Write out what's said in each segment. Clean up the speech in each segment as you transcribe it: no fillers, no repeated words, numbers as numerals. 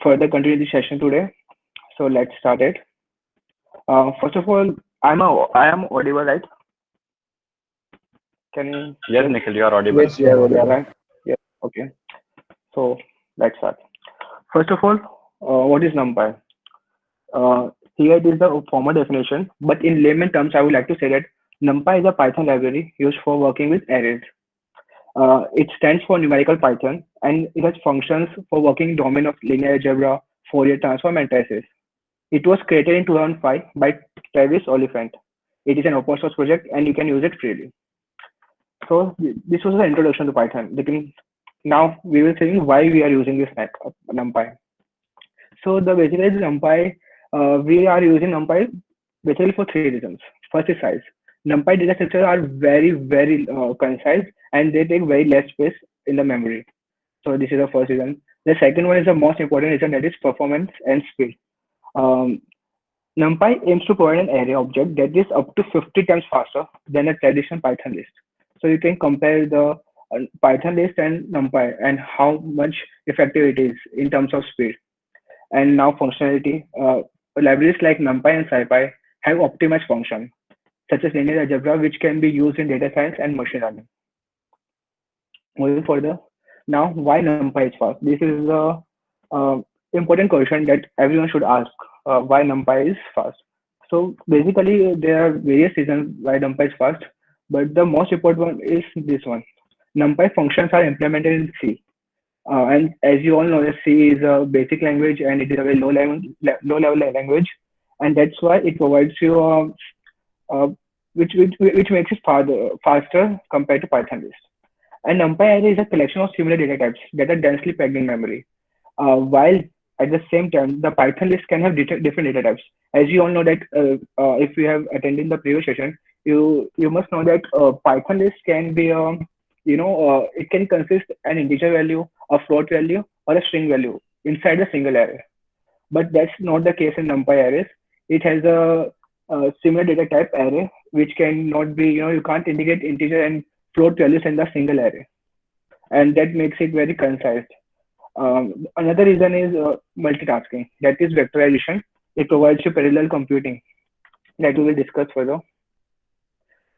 further continue the session today. So let's start it. First of all, I am audible, right? Can you? Yes, Nikhil, you are audible. Yes, you are Yeah, audible. right. Yeah. Okay. So let's start. First of all, what is NumPy? Here it is the formal definition, but in layman terms, I would like to say that NumPy is a Python library used for working with arrays. It stands for numerical Python, and it has functions for working domain of linear algebra, Fourier transform, and matrices. It was created in 2005 by Travis Oliphant. It is an open source project, and you can use it freely. So this was the introduction to Python. Now we will see why we are using this NumPy. So the basically NumPy, we are using NumPy basically for three reasons. First is size. NumPy data structures are very concise, and they take very less space in the memory. So this is the first reason. The second one is the most important reason, that is performance and speed. Um, NumPy aims to provide an array object that is up to 50 times faster than a traditional Python list. So you can compare the Python list and NumPy and how much effective it is in terms of speed. And now functionality. Libraries like NumPy and SciPy have optimized function, such as linear algebra, which can be used in data science and machine learning. Moving further, now why NumPy is fast? This is the uh, important question that everyone should ask. Why NumPy is fast? So basically, there are various reasons why NumPy is fast, but the most important one is this one. NumPy functions are implemented in C. And as you all know, C is a basic language, and it is a very low level language, and that's why it provides you uh, which makes it faster compared to Python list. And NumPy array is a collection of similar data types that are densely packed in memory. While at the same time, the Python list can have different data types. As you all know that if you have attended the previous session, you must know that Python list can be it can consist an integer value, a float value, or a string value inside a single array. But that's not the case in NumPy arrays. It has a similar data type array, which cannot be, you can't integrate integer and float values in the single array, and that makes it very concise. Another reason is multitasking, that is vectorization. It provides you parallel computing that we will discuss further.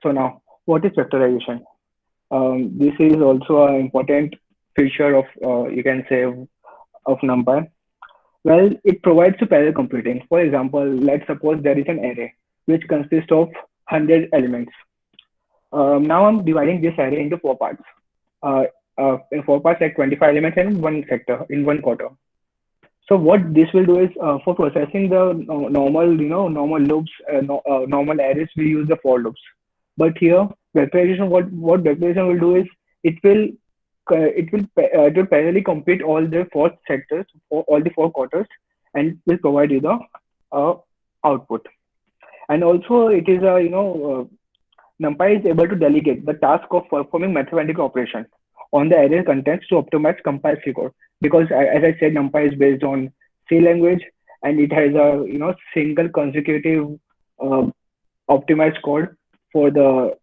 So now, what is vectorization? This is also an important feature of, you can say, of NumPy. Well, it provides you parallel computing. For example, let's suppose there is an array which consists of 100 elements. Now I'm dividing this array into four parts. In four parts, like 25 elements in one sector, in one quarter. So what this will do is, for processing the normal loops, normal arrays, we use the for loops. But here, vectorization, what vectorization will do is, it will parallelly compute all the four sectors, all the four quarters, and will provide you the output. And also, it is NumPy is able to delegate the task of performing mathematical operation on the array contents to optimize compile C code. Because as I said, NumPy is based on C language, and it has a single consecutive optimized code for the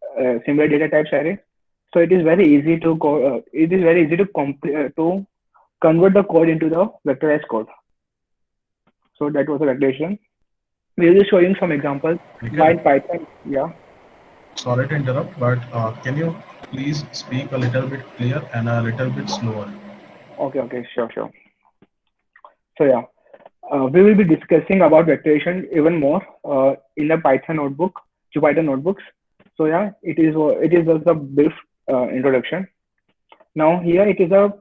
similar data types array. So it is very easy to to convert the code into the vectorized code. So that was a vectorization. We will be showing some examples Nikhil, by Python. Yeah. sorry to interrupt, but can you please speak a little bit clear and a little bit slower? Okay. Sure. So yeah, we will be discussing about vectorization even more in the Python notebook, Jupyter notebooks. So yeah, it is just a brief introduction. Now here it is a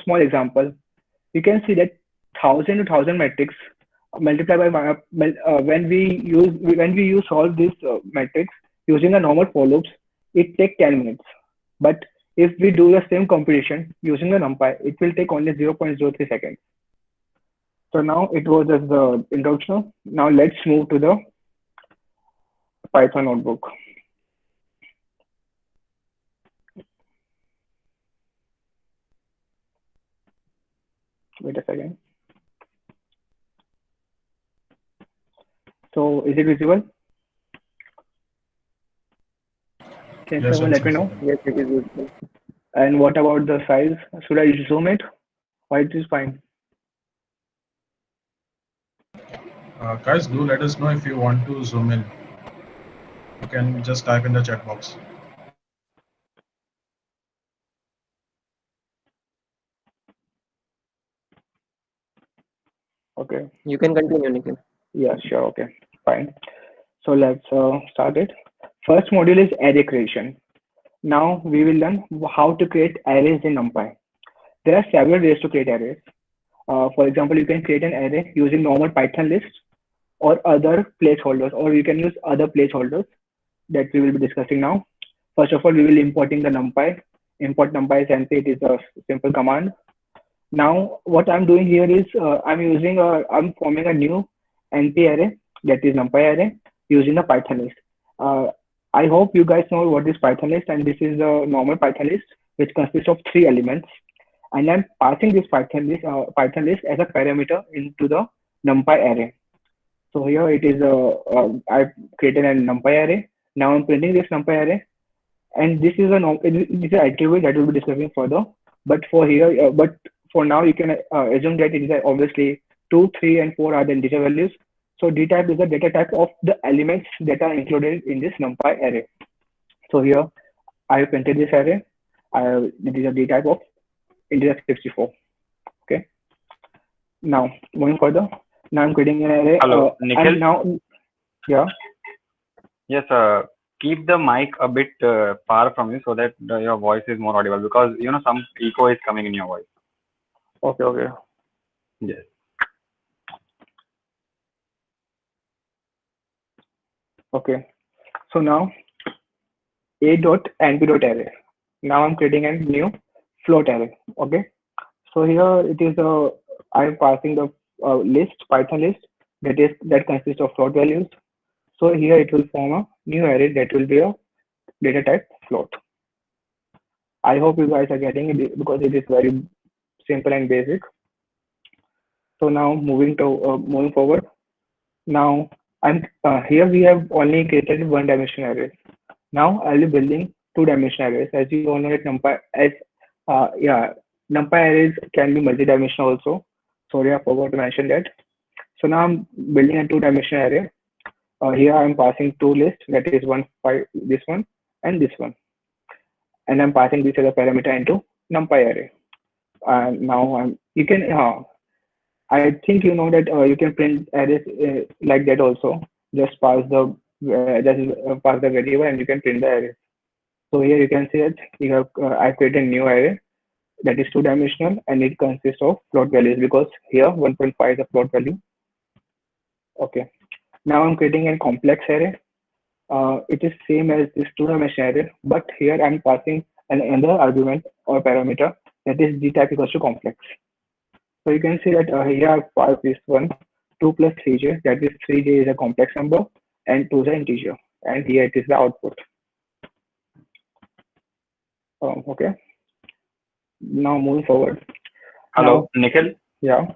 small example. You can see that 1,000 matrix multiplied by when we use solve this matrix using a normal for loops, it takes 10 minutes. But if we do the same computation using the NumPy, it will take only 0.03 seconds. So now it was just the introduction. Now let's move to the Python notebook. Wait a second. So is it visible? Can Yes, someone it's let me know? visible. Yes, it is visible. And what about the size? Should I zoom it? Or it is fine? Guys, do let us know if you want to zoom in. You can just type in the chat box. Okay. You can continue, Nikhil. Yeah, sure. Okay. Fine. So let's start it. First module is array creation. Now we will learn how to create arrays in NumPy. There are several ways to create arrays. For example, you can create an array using normal Python lists or other placeholders, or you can use other placeholders that we will be discussing now. First of all, we will importing the NumPy. Import NumPy is NP. It is a simple command. Now, what I'm doing here is I'm forming a new NP array, that is NumPy array, using a Python list. Uh, I hope you guys know what is Python list, and this is a normal Python list which consists of three elements. And I'm passing this Python list as a parameter into the NumPy array. So here it is I've created a NumPy array. Now I'm printing this NumPy array, and this is this is an attribute that we'll be discussing further. But for now, you can assume that it is obviously 2, 3, and 4 are the integer values. So d type is the data type of the elements that are included in this NumPy array. So here I have printed this array. It is a d type of integer 64. Okay. Now moving further. Now I'm creating an array. Hello, Nikhil. And now, yeah. Yes, keep the mic a bit far from you so that your voice is more audible, because some echo is coming in your voice. Okay. Okay. Yes. Okay. So now a dot and b dot array. Now I'm creating a new float array. Okay. So here it is I'm passing the list, Python list, that consists of float values. So here it will form a new array that will be a data type float. I hope you guys are getting it because it is very simple and basic. So now moving forward. Now I'm here we have only created one dimensional arrays. Now I'll be building two-dimensional arrays. As you all know, that NumPy arrays can be multi-dimensional also. Sorry, I forgot to mention that. So now I'm building a two-dimensional array. Here I'm passing two lists, that is this one and this one, and I'm passing this as a parameter into NumPy array. And now you can I think you know that you can print arrays like that also. Just pass the variable and you can print the array. So here you can see that I created a new array that is two-dimensional, and it consists of float values because here 1.5 is a float value. Okay. Now I'm creating a complex array. It is same as this two-dimensional array, but here I'm passing another argument or parameter, that is d type equals to complex. So you can see that here I've passed this one, 2 plus 3j, that is 3j is a complex number and 2 is an integer, and here it is the output. Okay. Now moving forward. Hello, Nikhil. Yeah.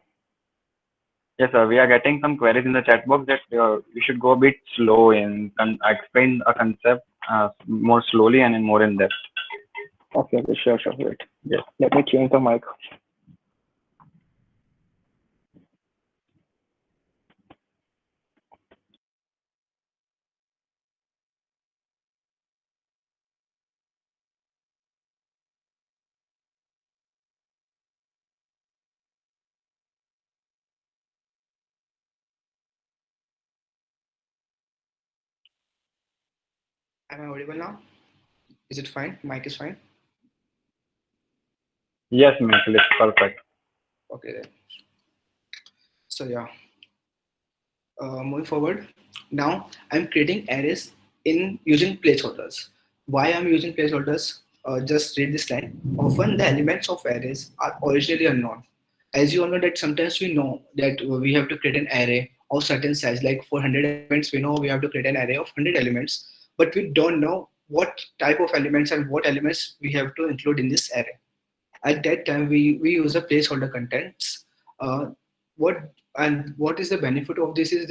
Yes, sir. We are getting some queries in the chat box that we should go a bit slow and explain a concept more slowly and more in depth. Okay. Sure. Wait. Yes. Let me change the mic. Am I audible now? Is it fine? Mic is fine? Yes, Nikhil, it's perfect. Okay then. So yeah, moving forward. Now I'm creating arrays in using placeholders. Why I'm using placeholders? Just read this line. Often the elements of arrays are originally unknown. As you all know that sometimes we know that we have to create an array of certain size, like for 100 elements, we know we have to create an array of 100 elements, but we don't know what type of elements and what elements we have to include in this array. At that time, we use a placeholder contents. What what is the benefit of this is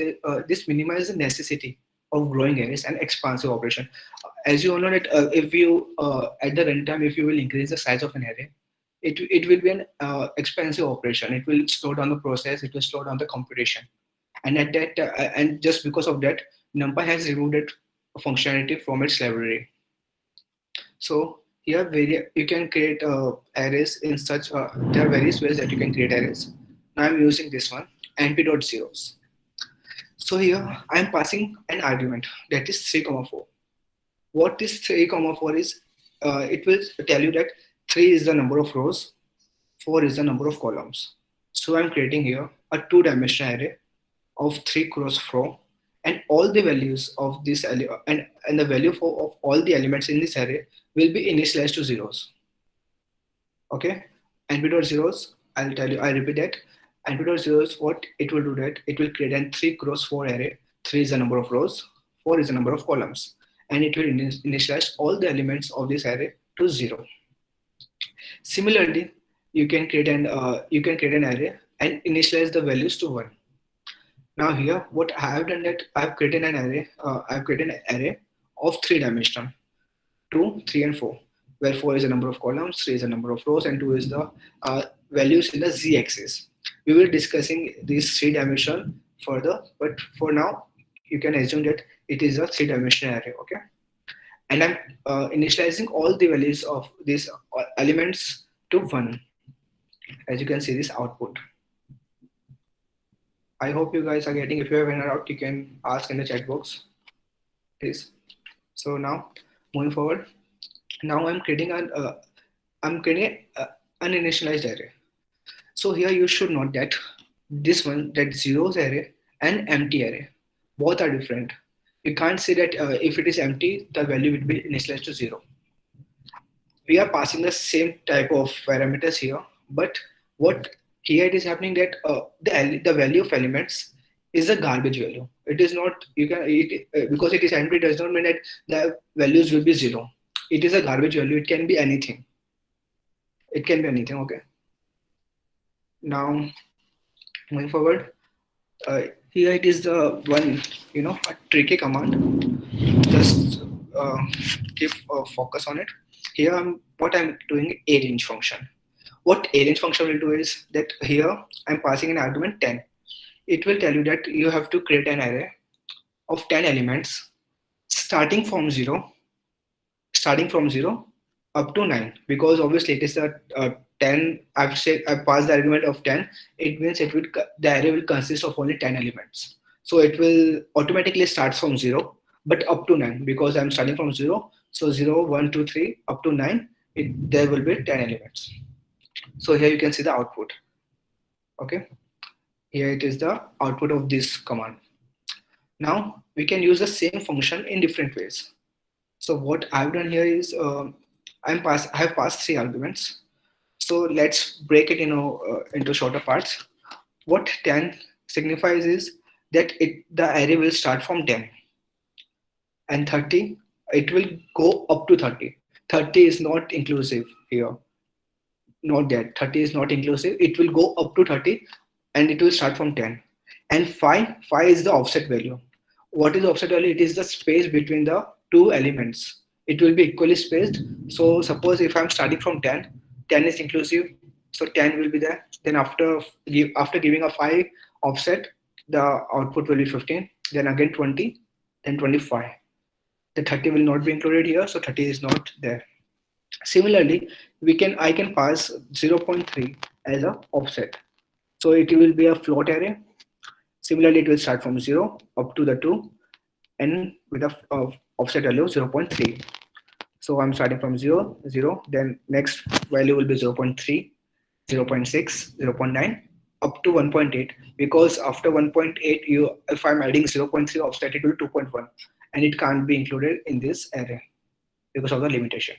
this minimizes the necessity of growing arrays and expansive operation. As you all know that if you at the runtime, if you will increase the size of an array, it will be an expensive operation. It will slow down the process. It will slow down the computation. And at that, and just because of that, NumPy has removed that functionality from its library. So here, you can create arrays in such. There are various ways that you can create arrays. Now I'm using this one, np.zeros. So here I'm passing an argument that is 3, 4. What this 3, 4 is? It will tell you that 3 is the number of rows, 4 is the number of columns. So I'm creating here a 2-dimensional array of 3 cross 4, and all the values of this and the value of all the elements in this array will be initialized to zeros. Okay, np.zeros, I'll tell you, I repeat that. np.zeros, what it will do, that it will create a 3 cross 4 array. 3 is the number of rows, 4 is the number of columns, and it will initialize all the elements of this array to 0. Similarly, you can create an array and initialize the values to 1. Now here, what I have done, that I have created an array. Of 3-dimensional, 2, 3, and 4, where 4 is the number of columns, 3 is the number of rows, and 2 is the values in the z-axis. We will be discussing this 3-dimensional further, but for now, you can assume that it is a 3-dimensional array. Okay, and I'm initializing all the values of these elements to 1. As you can see, this output. I hope you guys are getting. If you have any doubt, you can ask in the chat box, please. So now, moving forward, now I'm creating an uninitialized array. So here you should note that this one, that zeros array and empty array, both are different. You can't say that if it is empty, the value will be initialized to 0. We are passing the same type of parameters here, but what here it is happening, that the value of elements is a garbage value. It is not, because it is empty does not mean that the values will be 0. It is a garbage value. It can be anything. It can be anything. Okay. Now, moving forward, here it is the one, a tricky command. Just keep focus on it. Here, what I'm doing, a range function. What a range function will do is that here I'm passing an argument 10. It will tell you that you have to create an array of 10 elements starting from 0 up to 9, because obviously it is a 10. I've passed the argument of 10. It means the array will consist of only 10 elements. So it will automatically start from 0, but up to 9, because I'm starting from 0. So 0, 1, 2, 3 up to 9. There will be 10 elements. So here you can see the output. Okay, here it is the output of this command. Now we can use the same function in different ways. So what I've done here is I have passed 3 arguments. So let's break it into shorter parts. What 10 signifies is that the array will start from 10, and 30, it will go up to 30. 30 is not inclusive here. Not that 30 is not inclusive. It will go up to 30, and it will start from 10. And 5 is the offset value. What is the offset value? It is the space between the 2 elements. It will be equally spaced. So suppose if I'm starting from 10, 10 is inclusive, so 10 will be there. Then after giving a 5 offset, the output will be 15. Then again 20, then 25. The 30 will not be included here, so 30 is not there. Similarly, I can pass 0.3 as a offset. So it will be a float array. Similarly, it will start from 0 up to the 2, and with a offset value 0.3. So I'm starting from 0, 0, then next value will be 0.3, 0.6, 0.9, up to 1.8, because after 1.8, if I'm adding 0.3 offset, it will be 2.1, and it can't be included in this array because of the limitation.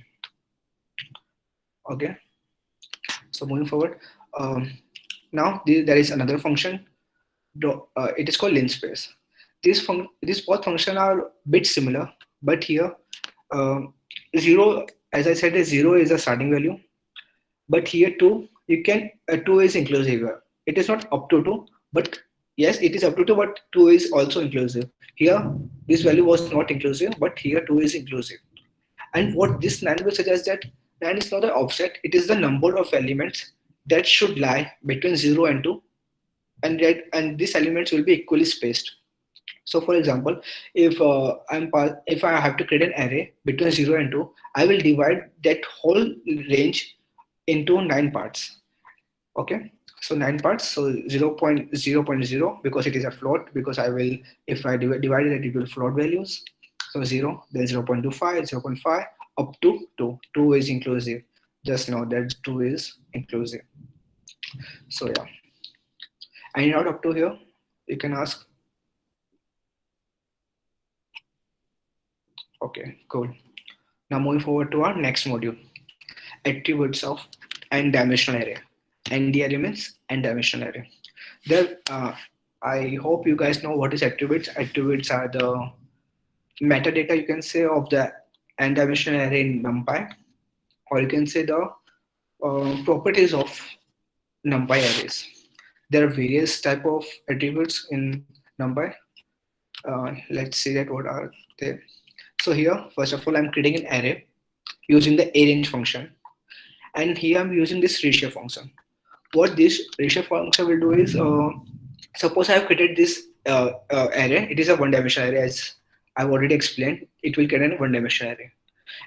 Okay, so moving forward, now there is another function. It is called Linspace. These both functions are a bit similar, but here 0, as I said, 0 is a starting value, but here 2, 2 is inclusive. It is not up to 2, but yes, it is up to 2, but 2 is also inclusive. Here this value was not inclusive, but here 2 is inclusive. And what this 9 will suggest, that 9 is not the offset, it is the number of elements that should lie between 0 and 2. and these elements will be equally spaced. So for example, if I have to create an array between 0 and 2, I will divide that whole range into 9 parts. Okay, so 9 parts. So 0.0.0 because it is a float, because I will, if I divide it, it will float values. So 0, then 0.25, 0.5 up to 2. 2 is inclusive. Just know that 2 is inclusive. So yeah, any doubt up to here? You can ask. Okay, cool. Now moving forward to our next module, attributes of n-dimensional array. ND array means n-dimensional array. There, I hope you guys know what is attributes. Attributes are the metadata, you can say, of the n-dimensional array in NumPy, or you can say the properties of NumPy arrays. There are various type of attributes in NumPy. Let's see that what are they. So here, first of all, I'm creating an array using the arange function, and here I'm using this ratio function. What this ratio function will do is, suppose I have created this array. It is a one-dimensional array, as I've already explained. It will create a one-dimensional array.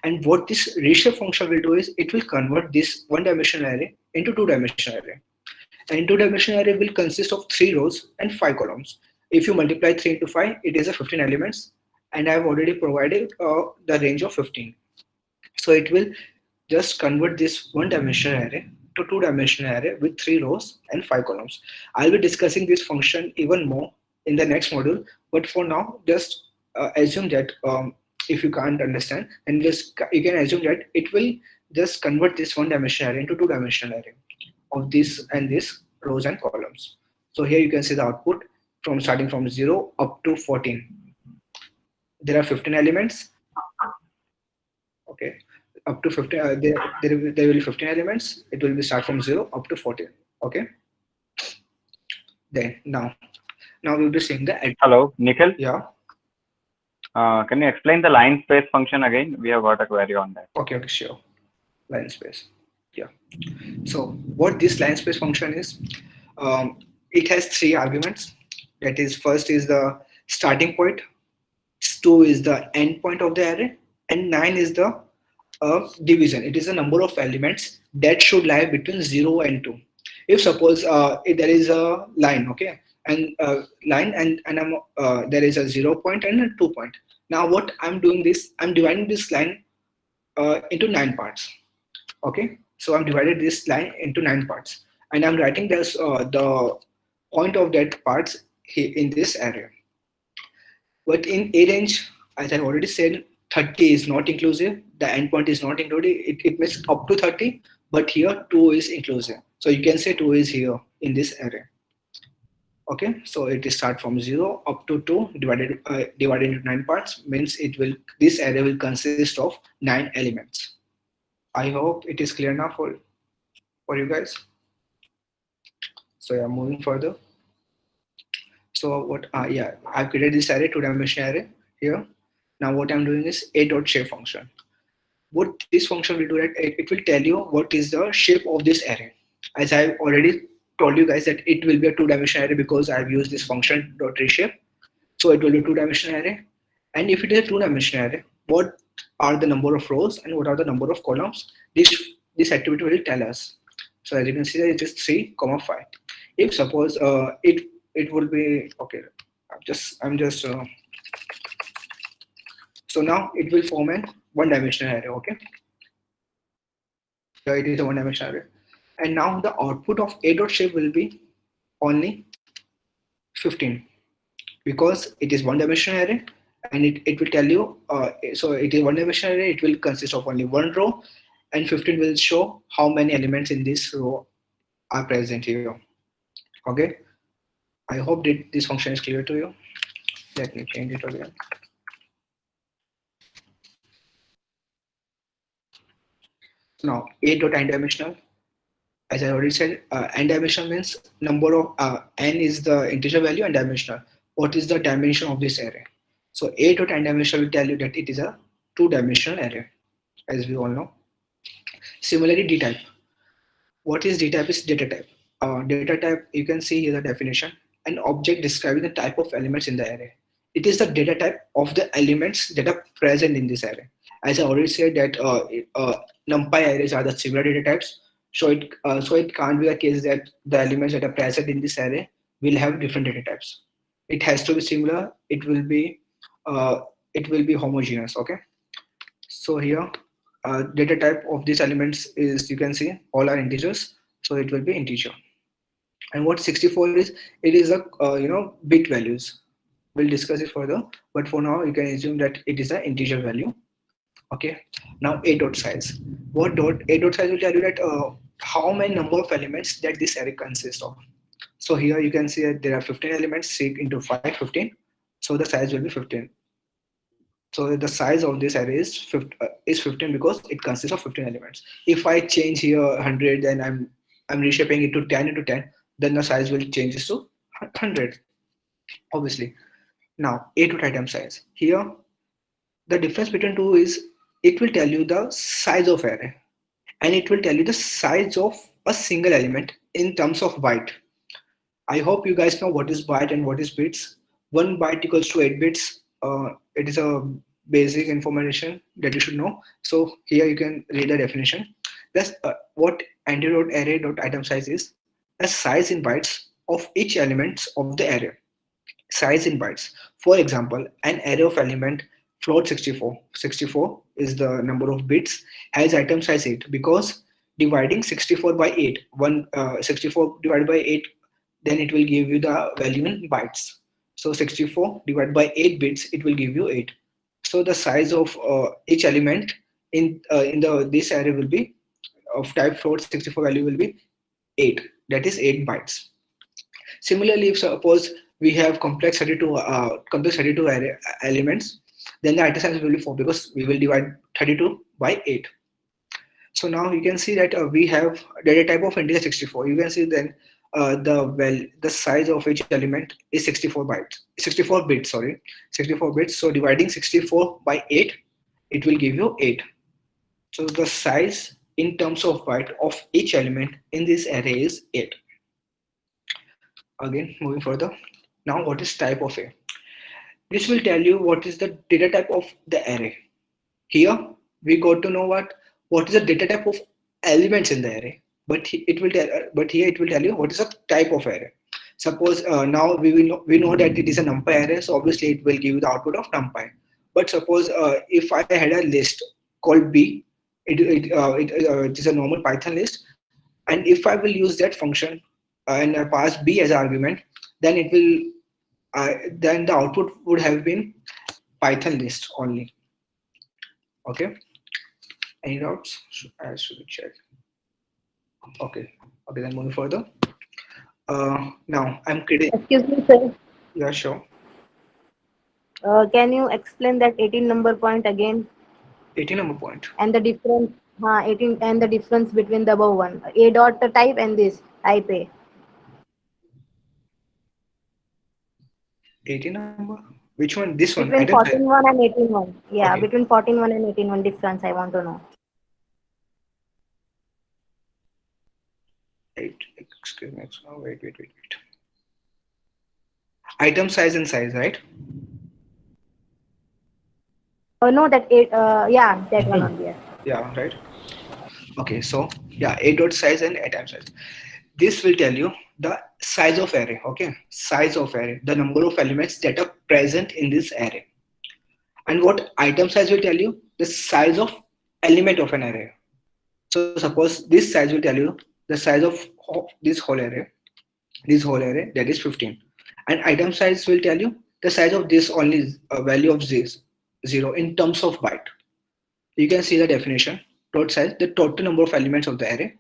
And what this ratio function will do is, it will convert this one-dimensional array into two-dimensional array. And two-dimensional array will consist of 3 rows and 5 columns. If you multiply 3 into 5, it is a 15 elements, and I've already provided the range of 15. So it will just convert this one-dimensional array to two-dimensional array with 3 rows and 5 columns. I'll be discussing this function even more in the next module, but for now, just assume that if you can't understand, and just you can assume that it will just convert this one-dimensional array into two-dimensional array of this and this rows and columns. So here you can see the output from starting from 0 up to 14. There are 15 elements. Okay, up to 15. There will be 15 elements. It will be start from 0 up to 14. Okay. Then now we'll be seeing the. Hello, Nikhil. Yeah. Can you explain the line space function again? We have got a query on that. Okay, sure. Line space. Yeah. So what this line space function is, it has 3 arguments. That is, first is the starting point, 2 is the end point of the array, and 9 is the division. It is the number of elements that should lie between 0 and 2. If suppose if there is a line, okay, and line and there is a 0 point and a 2 point. Now what I'm doing this, I'm dividing this line into 9 parts. Okay, so I'm divided this line into 9 parts, and I'm writing this the point of that parts in this array. But in arange, as I already said, 30 is not inclusive. The endpoint is not included. It means up to 30, but here 2 is inclusive. So you can say 2 is here in this array. Okay, so it is start from 0 up to 2 divided into 9 parts, means this array will consist of 9 elements. I hope it is clear now for you guys. So yeah, moving further. So what? Yeah, I've created this array, 2-dimensional array here. Now what I'm doing is a.shape function. What this function will do, that it will tell you what is the shape of this array. As I've already told you guys that it will be a 2-dimensional array because I've used this function .reshape. So it will be a 2-dimensional array. And if it is a 2-dimensional array, what are the number of rows and what are the number of columns? This attribute will tell us. So as you can see, that it is 3, 5. If suppose it will be okay. I'm just. So now it will form a 1-dimensional array. Okay. So it is a 1-dimensional array, and now the output of a.shape will be only 15 because it is 1-dimensional array, and it will tell you. So it is 1-dimensional array. It will consist of only 1 row, and 15 will show how many elements in this row are present here. Okay. I hope that this function is clear to you. Let me change it again. Now, n-dimensional. As I already said, n-dimensional means number of n is the integer value and dimensional. What is the dimension of this array? So n-dimensional will tell you that it is a 2-dimensional array, as we all know. Similarly, d-type. What is d-type? Is data type. Data type, you can see here the definition: an object describing the type of elements in the array. It is the data type of the elements that are present in this array. As I already said that NumPy arrays are the similar data types, so it can't be the case that the elements that are present in this array will have different data types. It has to be similar. Uh, it will be homogeneous. Okay. So here, data type of these elements is, you can see all are integers, so it will be integer. And what 64 is, it is a bit values. We'll discuss it further, but for now you can assume that it is an integer value. Okay. Now a dot size. A dot size will tell you that how many number of elements that this array consists of. So here you can see that there are 15 elements, 6 into 5, 15. So the size will be 15. So the size of this array is 15 because it consists of 15 elements. If I change here 100, then I'm reshaping it to 10 into 10, then the size will change to 100, obviously. Now a dot item size. Here the difference between two is, it will tell you the size of array and it will tell you the size of a single element in terms of byte. I hope you guys know what is byte and what is bits. 1 byte equals to 8 bits. It is a basic information that you should know. So here you can read the definition. That's what anti-dot array dot item size is: a size in bytes of each element of the array. Size in bytes. For example, an array of element float 64. 64 is the number of bits, has item size 8 because dividing 64 by 8, 64 divided by 8, then it will give you the value in bytes. So 64 divided by 8 bits, it will give you 8. So the size of each element in this array will be of type float 64 value will be 8. That is 8 bytes. Similarly, if suppose we have complex 32 array elements, then the item size will be 4 because we will divide 32 by 8. So now you can see that we have data type of integer 64. You can see then the size of each element is 64 bits, sorry, 64 bits. So dividing 64 by 8, it will give you 8. So the size in terms of byte of each element in this array is 8. Again, moving further. Now, what is type of array? This will tell you what is the data type of the array. Here we got to know what is the data type of elements in the array, but here it will tell you what is the type of array. Suppose now we know that it is a NumPy array, so obviously it will give you the output of NumPy. But suppose if I had a list called B, it is a normal Python list, and if I will use that function and pass B as an argument, then it will then the output would have been Python list only. Okay. Any doubts? I should check. Okay. Then moving further. Now I'm kidding. Excuse me, sir. Yeah, sure. Can you explain that 18 number point again 18 number point. and the difference? 18 and the difference between the above one, a dot type and this type A. 18 number. Which one? This one. Between 14.1 and 18.1. Yeah, Okay. between 14.1 and 18.1 difference. I want to know. Excuse me. Oh, wait. Item size and size, right? No, that eight. Yeah, that one on there. Yeah, right. Okay, so yeah, a dot size and item size. This will tell you the size of array. Okay, size of array, the number of elements that are present in this array. And what item size will tell you? The size of element of an array. So suppose this size will tell you the size of this whole array, that is 15. And item size will tell you the size of this only value of this 0 in terms of byte. You can see the definition. Total size, the total number of elements of the array.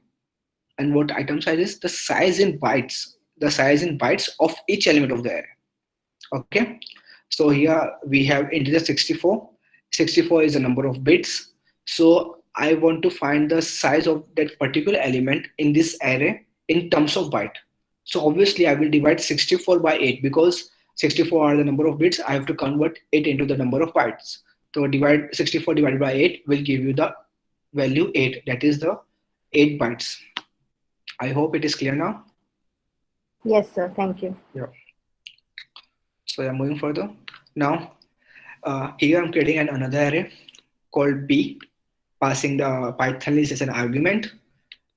And what item size is? The size in bytes. The size in bytes of each element of the array. Okay. So here we have integer 64. 64 is the number of bits. So I want to find the size of that particular element in this array in terms of byte. So obviously I will divide 64 by 8 because 64 are the number of bits. I have to convert it into the number of bytes. So 64 divided by 8 will give you the value 8. That is the 8 bytes. I hope it is clear now. Yes, sir. Thank you. Yeah. So yeah, moving further. Now, here I'm creating another array called B, passing the Python list as an argument.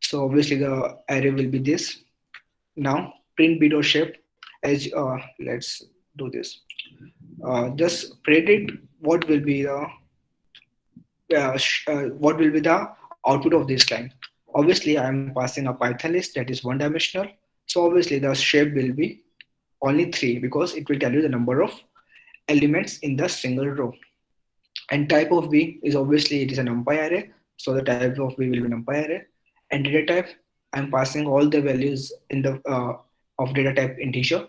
So obviously the array will be this. Now print b.shape as let's do this. Just predict what will be the output of this line. Obviously, I am passing a Python list that is one dimensional. So obviously the shape will be only 3 because it will tell you the number of elements in the single row. And type of B is obviously it is a numpy array. So the type of B will be numpy array. And data type, I'm passing all the values in the of data type integer.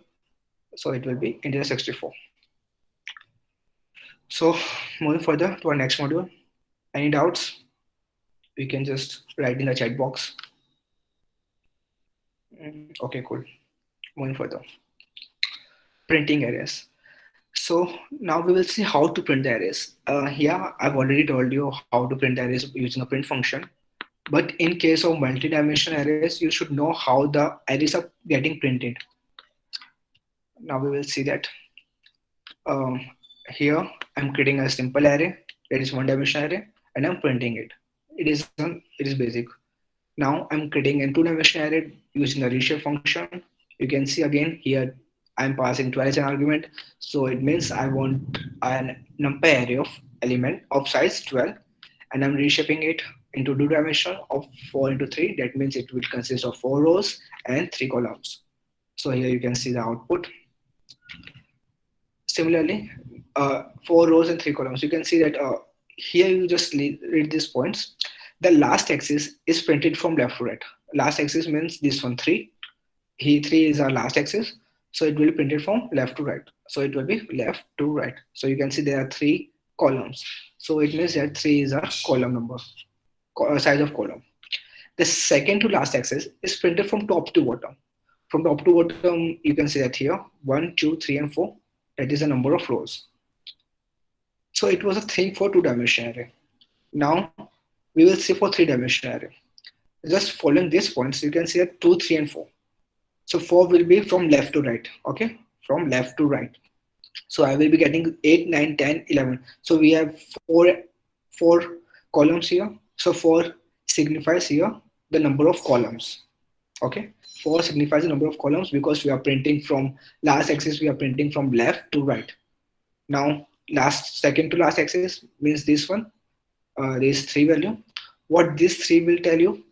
So it will be integer 64. So moving further to our next module. Any doubts? We can just write in the chat box. Okay, cool. Moving further. Printing arrays. So now we will see how to print the arrays. Here I've already told you how to print arrays using a print function. But in case of multi-dimensional arrays, you should know how the arrays are getting printed. Now we will see that. Here I'm creating a simple array that is one dimensional array and I'm printing it. It is basic. Now I'm creating a two-dimensional array using a reshape function. You can see again here I'm passing 12 as an argument. So it means I want an numpy array of element of size 12 and I'm reshaping it into two dimensional of 4 into 3. That means it will consist of 4 rows and 3 columns. So here you can see the output. Similarly, 4 rows and 3 columns. You can see that here you just read these points. The last axis is printed from left to right. Last axis means this one 3. Here 3 is our last axis. So it will be printed from left to right. So it will be left to right. So you can see there are 3 columns. So it means that 3 is our column number, size of column. The second to last axis is printed from top to bottom. From top to bottom, you can see that here 1, 2, 3, and 4. That is the number of rows. So it was a thing for two-dimensional array. Now we will see for three-dimensional array. Just following these points, you can see that 2, 3, and 4. So 4 will be from left to right. Okay, from left to right. So I will be getting 8, 9, 10, 11. So we have four columns here. So 4 signifies here the number of columns. Okay, 4 signifies the number of columns because we are printing from last axis, we are printing from left to right. Now second to last axis means this one, this 3 value. What this 3 will tell you?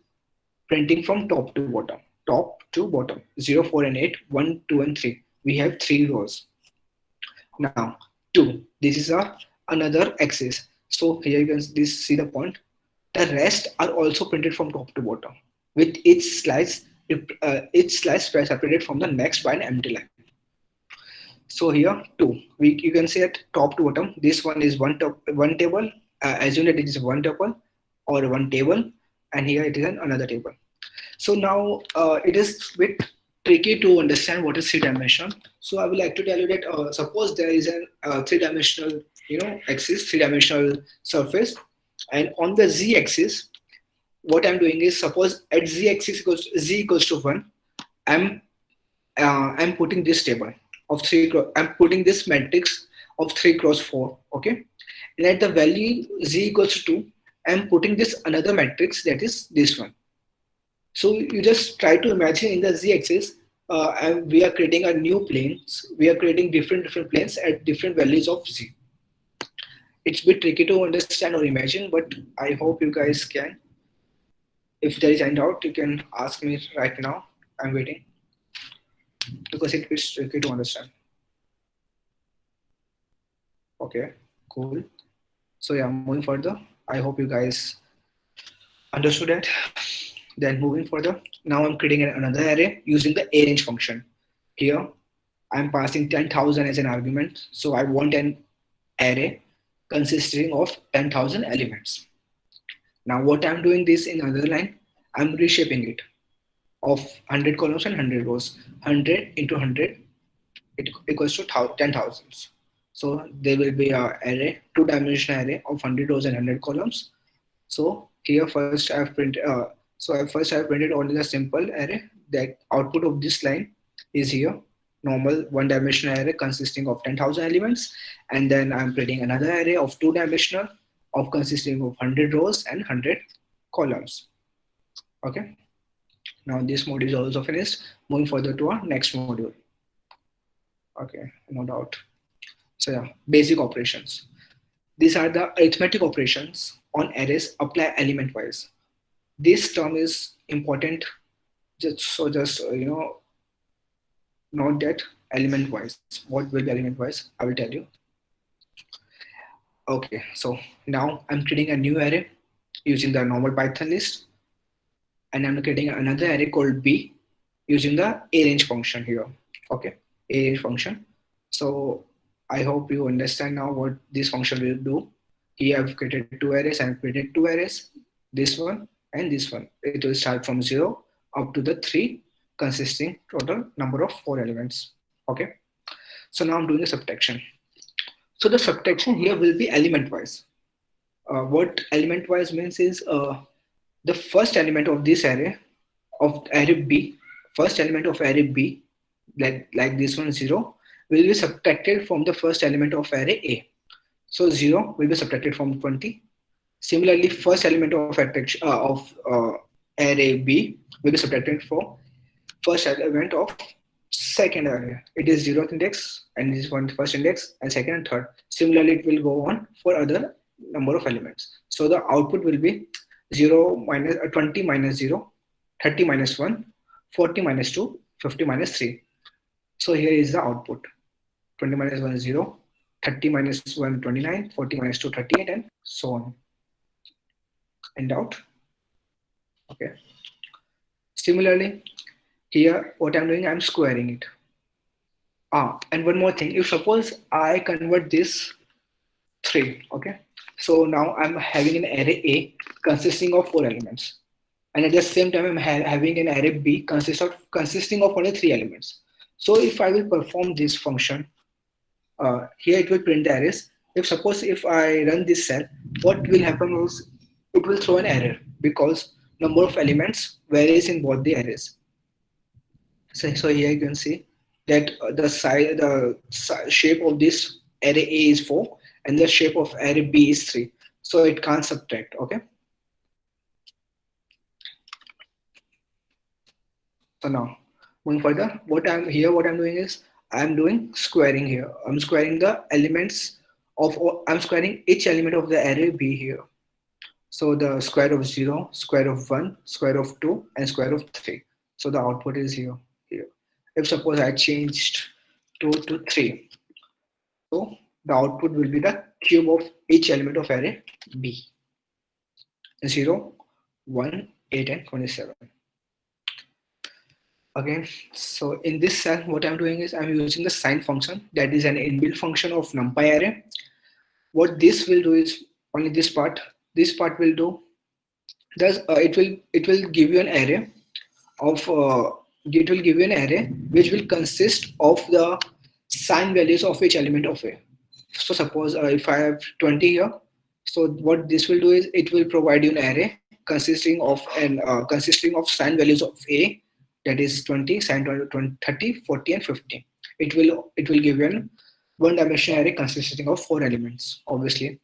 Printing from top to bottom. Top to bottom, 0, 4, and 8, 1, 2, and 3. We have 3 rows. Now 2, this is another axis. So here you can see the point. The rest are also printed from top to bottom, with each slice separated from the next by an empty line. So here 2, you can see at top to bottom, this one is one table, assume that it is one tuple or one table, and here it is another table. So now it is a bit tricky to understand what is three-dimensional. So I would like to tell you that suppose there is a three-dimensional, axis, three-dimensional surface, and on the z-axis, what I'm doing is, suppose at z-axis z equals to 1, I'm putting this table of 3. I'm putting this matrix of 3 cross 4. Okay, and at the value z equals to 2, I'm putting this another matrix that is this one. So you just try to imagine in the z-axis, and we are creating a new planes. We are creating different planes at different values of z. It's a bit tricky to understand or imagine, but I hope you guys can. If there is any doubt, you can ask me right now. I'm waiting because it is tricky to understand. Okay, cool. So yeah, moving further. I hope you guys understood it. Then moving further, now I'm creating another array using the arrange function. Here, I'm passing 10,000 as an argument. So I want an array consisting of 10,000 elements. Now what I'm doing this in another line, I'm reshaping it of 100 columns and 100 rows. 100 into 100, it equals to 10,000. So there will be an array, two-dimensional array of 100 rows and 100 columns. So here first I've printed only the simple array, that output of this line is here. Normal one-dimensional array consisting of 10,000 elements, and then I'm creating another array of two-dimensional of consisting of 100 rows and 100 columns. Okay. Now this module is also finished. Moving further to our next module. Okay, no doubt. So yeah, basic operations. These are the arithmetic operations on arrays apply element wise. This term is important. Just note that element wise. What will be element wise? I will tell you. Okay, so now I'm creating a new array using the normal Python list, and I'm creating another array called B using the arange function here. Okay, arange function. So I hope you understand now what this function will do. Here I've created two arrays. I've created two arrays, this one and this one. It will start from 0 up to the 3, consisting total number of 4 elements. Okay, so now I'm doing the subtraction. So the subtraction here will be element wise. What element wise means is the first element of this array of array B, first element of array B, like this one 0, will be subtracted from the first element of array A. So 0 will be subtracted from 20. Similarly, first element of array B will be subtracted from first element of second array. It is 0th index, and this one first index, and second and third. Similarly, it will go on for other number of elements. So the output will be 20 minus 0, 30 minus 1, 40 minus 2, 50 minus 3. So here is the output. 20 minus 1 is 0, 30 minus 1 29, 40 minus 2 38, and so on. In doubt? Okay. Similarly, here what I'm doing, I'm squaring it. And one more thing, if suppose I convert this 3, okay, so now I'm having an array A consisting of 4 elements, and at the same time I'm having an array B consisting of only 3 elements. So if I will perform this function, here it will print the arrays. If I run this cell, what will happen is it will throw an error because number of elements varies in both the arrays. So here you can see that the shape of this array A is 4 and the shape of array B is 3. So it can't subtract. Okay. So now moving further, what I'm doing is I'm doing squaring here. I'm squaring the elements I'm squaring each element of the array B here. So the square of 0, square of 1, square of 2, and square of 3. So the output is here. If suppose I changed 2 to 3, so the output will be the cube of each element of array B. 0, 1, 8, and 27. Okay, so in this cell, what I'm doing is I'm using the sign function, that is an inbuilt function of Numpy array. What this will do is only this part. This part will do. Thus, it will give you an array of which will consist of the sign values of each element of A. So suppose if I have 20 here, so what this will do is it will provide you an array consisting of sign values of A, that is 20, sign 20, 30, 40, and 50. It will give you an one-dimensional array consisting of 4 elements, obviously.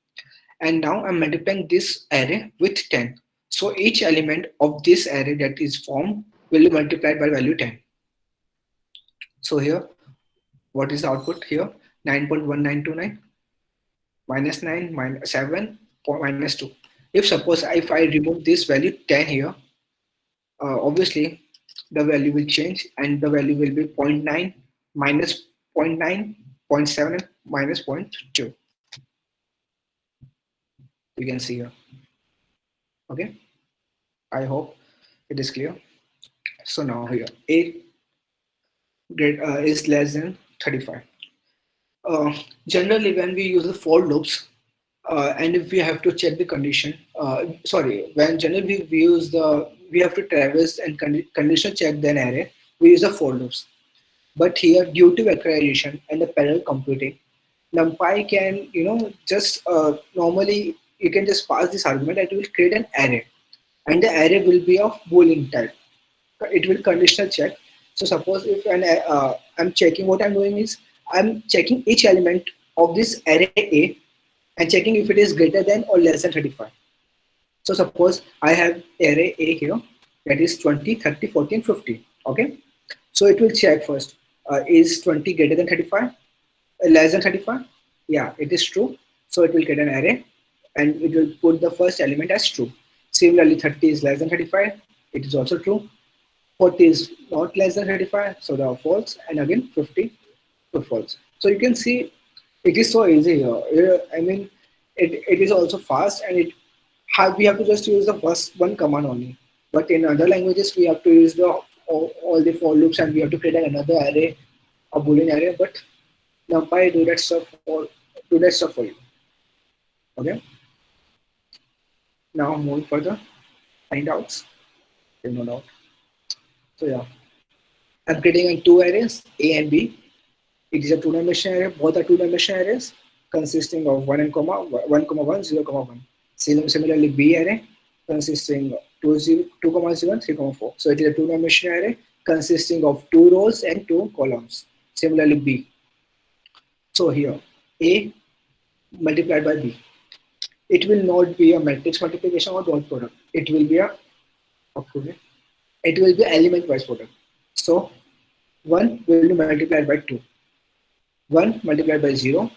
And now I'm multiplying this array with 10. So each element of this array that is formed will be multiplied by value 10. So here, what is the output here? 9.1929 minus 9 minus 7 minus 2. If I remove this value 10 here, obviously the value will change and the value will be 0.9 minus 0.9, 0.7, and minus 0.2. You can see here. Okay, I hope it is clear. So now here A is less than 35. Generally, when we use the for loops, and if we have to check the condition, when generally we have to traverse and condition check the array, we use the for loops. But here, due to vectorization and the parallel computing, NumPy can just normally you can just pass this argument and it will create an array, and the array will be of Boolean type. It will conditional check So suppose if I'm checking, what I'm doing is I'm checking each element of this array A and checking if it is greater than or less than 35. So suppose I have array A here, that is 20, 30, 40 and 50. Okay. So it will check first, is 20 greater than 35, less than 35? Yeah, it is true. So it will get an array and it will put the first element as true. Similarly, 30 is less than 35. It is also true. 40 is not less than 35, so the false, and again 50 to false. So you can see it is so easy here. I mean, it is also fast, and we have to just use the first one command only. But in other languages, we have to use all the for loops, and we have to create another array, a boolean array. But NumPy do that stuff for you. Okay. Now moving further, any doubts? No doubt. So yeah, I'm creating in two arrays, A and B. It is a two-dimensional array. Both are two-dimensional arrays consisting of 1 and comma 1, comma 1, 0, comma 1. Similarly, B array consisting of 2, 0, 0, 3, 4. So it is a two-dimensional array consisting of 2 rows and 2 columns. Similarly, B. So here, A multiplied by B. It will not be a matrix multiplication or dot product. It will be element-wise product. So 1 will be multiplied by 2. 1 multiplied by 0,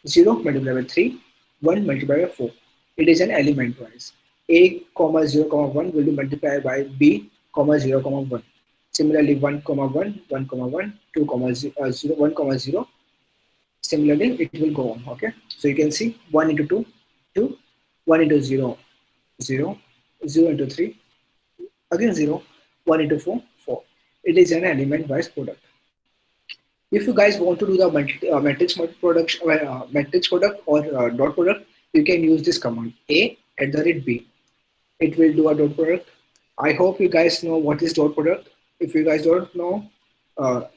0 multiplied by 3, 1 multiplied by 4. It is an element wise. A, 0, 1 will be multiplied by B, 0, 1. Similarly, 1, 1, 1, 1, 2, 0, 1, 0. Similarly, it will go on. Okay. So you can see 1 into 2, 2, 1 into 0, 0, 0 into 3, again 0, 1 into 4, 4. It is an element wise product. If you guys want to do the matrix product or dot product, you can use this command A@B. It will do a dot product. I hope you guys know what is dot product. If you guys don't know,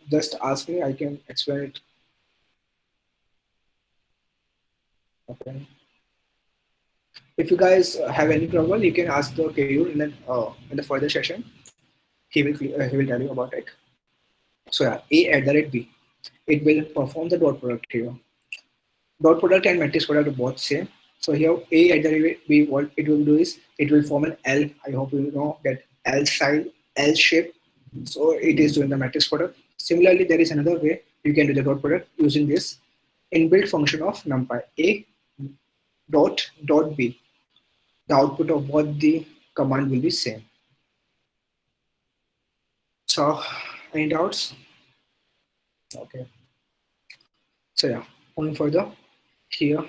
just ask me. I can explain it. Okay. If you guys have any trouble, you can ask the Keyur in the further session. He will tell you about it. So yeah, A@B. It will perform the dot product here. Dot product and matrix product are both same. So here A@B, what it will do is it will form an L. I hope you know that L style, L shape. So it is doing the matrix product. Similarly, there is another way you can do the dot product using this inbuilt function of NumPy A .B. The output of both the command will be same. So any doubts? Okay. So yeah, going further here,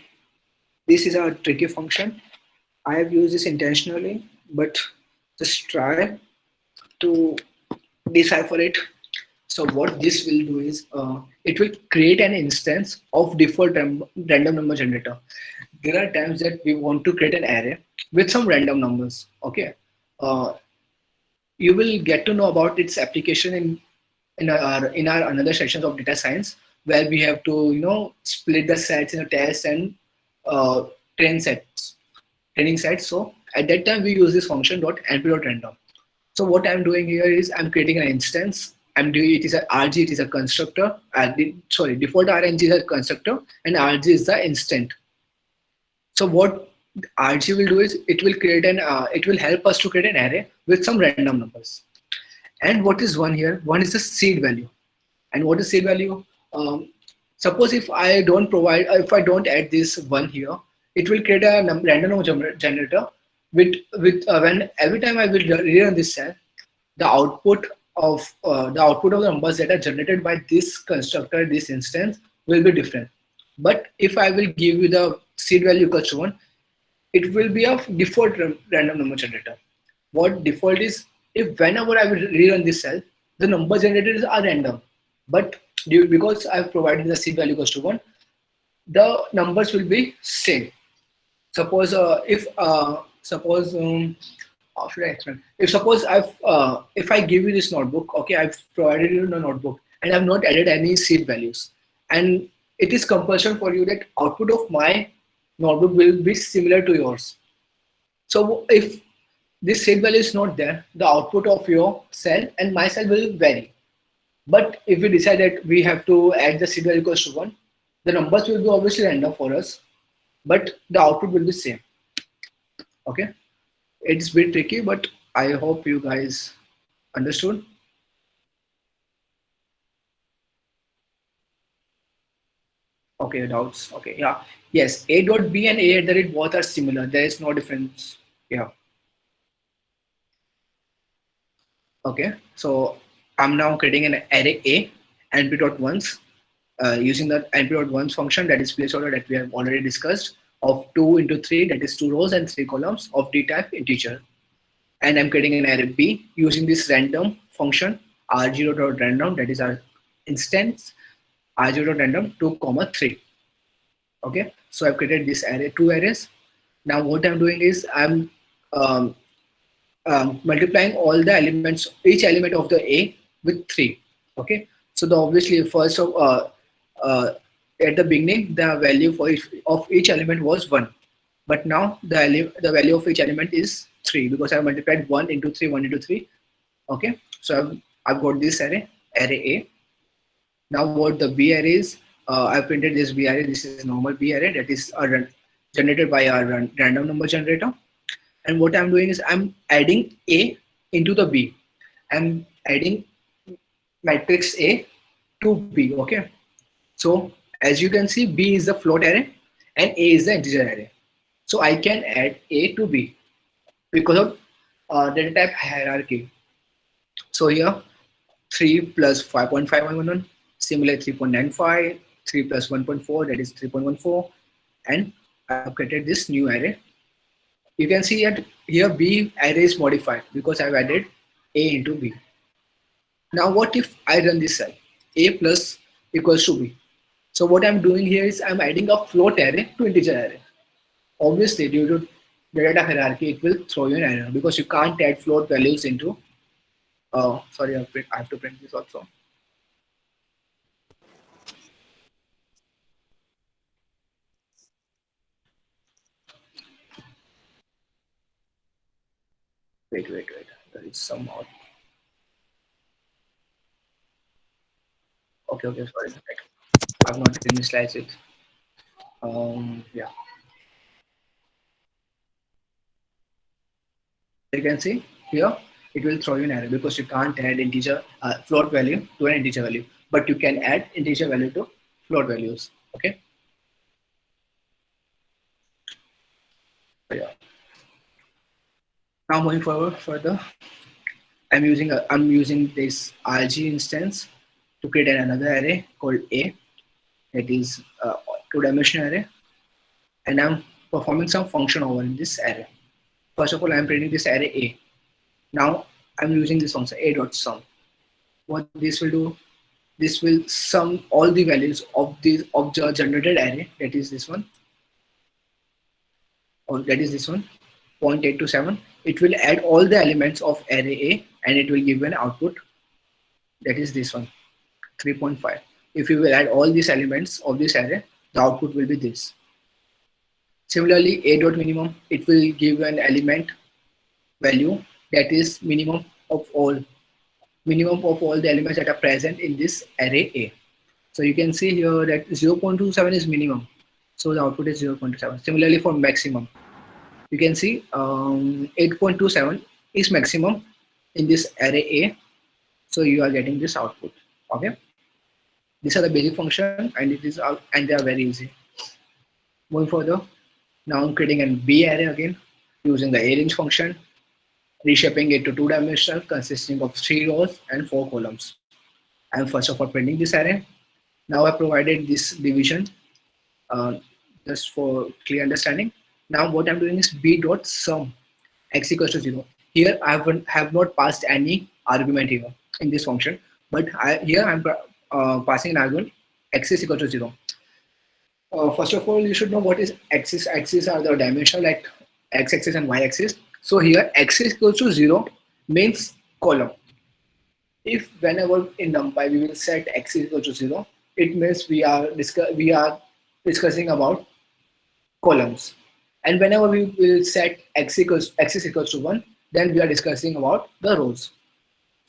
this is a tricky function. I have used this intentionally, but just try to decipher it. So what this will do is it will create an instance of default random number generator. There are times that we want to create an array with some random numbers. Okay, you will get to know about its application in our another sessions of data science, where we have to split the sets in a test and training sets. So at that time we use this function .np.random. So what I'm doing here is I'm creating an instance. It is a RG, it is a constructor. Default RNG is a constructor and RG is the instant. So what RG will do is it will help us to create an array with some random numbers. And what is one here? One is the seed value. And what is seed value? Suppose if I don't add this one here, it will create a random number generator with when every time I will rerun this cell, the output of the numbers that are generated by this constructor, this instance, will be different. But if I will give you the seed value equals to 1, it will be a default random number generator. What default is, if whenever I will rerun this cell, the number generated are random. But because I've provided the seed value equals to 1, the numbers will be same. Suppose how should I explain? If I give you this notebook, okay, I've provided you a notebook and I've not added any seed values, and it is compulsion for you that output of my notebook will be similar to yours. So if this seed value is not there, the output of your cell and my cell will vary. But if we decide that we have to add the serial equals to 1, the numbers will be obviously random for us, but the output will be same. Okay, it's a bit tricky, but I hope you guys understood. Okay, doubts. Okay, yeah. Yes, A dot B and A at the rate both are similar. There is no difference. Yeah. Okay, so I'm now creating an array A and B dot ones using the np dot ones function, that is placeholder that we have already discussed, of 2 into 3, that is 2 rows and 3 columns of d type integer. And I'm creating an array B using this random function r0 dot random, that is our instance r0 dot random 2 comma 3. Okay, so I've created this array, two arrays. Now what I'm doing is I'm um, multiplying all the elements, each element of the A with 3. Okay, so the obviously first of uh, at the beginning the value for each element was 1, but now the value of each element is 3 because I multiplied 1 into 3, 1 into 3. Okay, so I've got this array A. Now what the B array is, I printed this B array. This is normal B array that is generated by our random number generator. And what I'm doing is I'm adding A into the B. I'm adding matrix A to B. Okay, so as you can see, B is the float array and A is the integer array. So I can add A to B because of data type hierarchy. So here 3 plus 5.511, similar 3.95, 3 plus 1.4, that is 3.14, and I've created this new array. You can see that here B array is modified because I've added A into B. Now what if I run this cell? A plus equals to B. So what I'm doing here is I'm adding a float array to integer array. Obviously due to data hierarchy it will throw you an error because you can't add float values into sorry, I have to print this also. Wait. There is some more. Okay, sorry. I've not initialized it. Yeah. You can see here it will throw you an error because you can't add integer float value to an integer value, but you can add integer value to float values. Okay. So yeah. Now moving forward further, I'm using this RG instance to create another array called A, that is two-dimensional array, and I'm performing some function over in this array. First of all, I'm creating this array A. Now I'm using this function A dot sum. What this will do, this will sum all the values of the generated array, that is this one, or that is this one, 0.827. It will add all the elements of array A and it will give an output, that is this one, 3.5. If you will add all these elements of this array, the output will be this. Similarly, A dot minimum, it will give an element value that is minimum of all the elements that are present in this array A. So you can see here that 0.27 is minimum, so the output is 0.27. Similarly for maximum, you can see 8.27 is maximum in this array A, so you are getting this output. Okay, these are the basic function and it is out, and they are very easy. Moving further, now I'm creating an B array again using the arrange function, reshaping it to two-dimensional consisting of 3 rows and 4 columns. I'm first of all printing this array. Now I provided this division just for clear understanding. Now what I'm doing is b dot sum x equals to 0. Here I have not passed any argument here in this function, but here I'm passing an argument x is equal to 0. First of all, you should know what is axis. Axis are the dimensional, like x-axis and y-axis. So here x is equal to 0 means column. If whenever in Numpy we will set x is equal to 0, it means we are discussing about columns. And whenever we will set x is equals to 1, then we are discussing about the rows.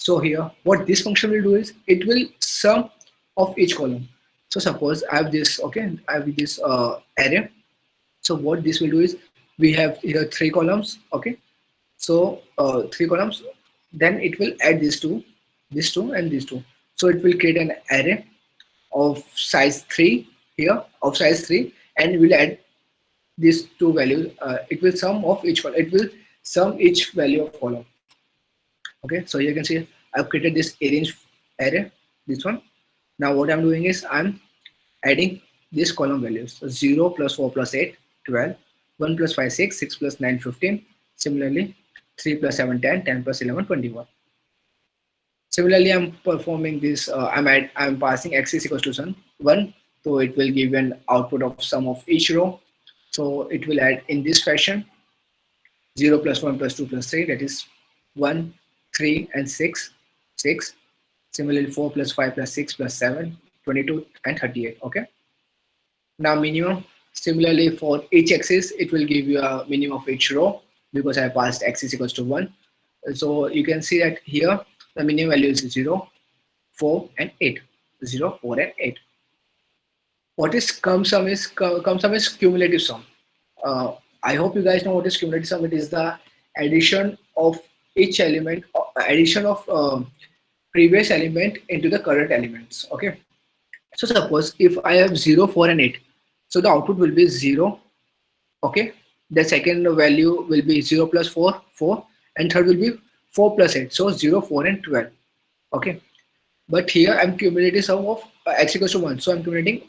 So here, what this function will do is it will sum of each column. So suppose I have this, okay, I have this array. So what this will do is we have here 3 columns, okay. So 3 columns, then it will add these two, and these two. So it will create an array of size 3 here, of size 3, and will add these two values. It will sum of each column. It will sum each value of column. Okay, so you can see I've created this arrange array, this one. Now what I'm doing is I'm adding these column values. So 0 plus 4 plus 8, 12, 1 plus 5, 6, 6 plus 9, 15. Similarly, 3 plus 7, 10, 10 plus 11, 21. Similarly, I'm performing this, I'm passing x is equals to 1, so it will give an output of sum of each row. So it will add in this fashion, 0 plus 1 plus 2 plus 3, that is 1, 3 and 6, 6. Similarly, 4 plus 5 plus 6 plus 7, 22 and 38, okay. Now minimum, similarly for each axis, it will give you a minimum of each row because I passed x is equals to 1. So you can see that here the minimum value is 0, 4 and 8. 0, 4 and 8. What is cum sum is? Cum sum is cumulative sum. I hope you guys know what is cumulative sum. It is the addition of each element, addition of previous element into the current elements. Okay. So suppose if I have 0, 4 and 8, so the output will be 0. Okay. The second value will be 0 plus 4, 4, and third will be 4 plus 8. So 0, 4 and 12. Okay. But here I'm cumulative sum of x equals to 1. So I'm accumulating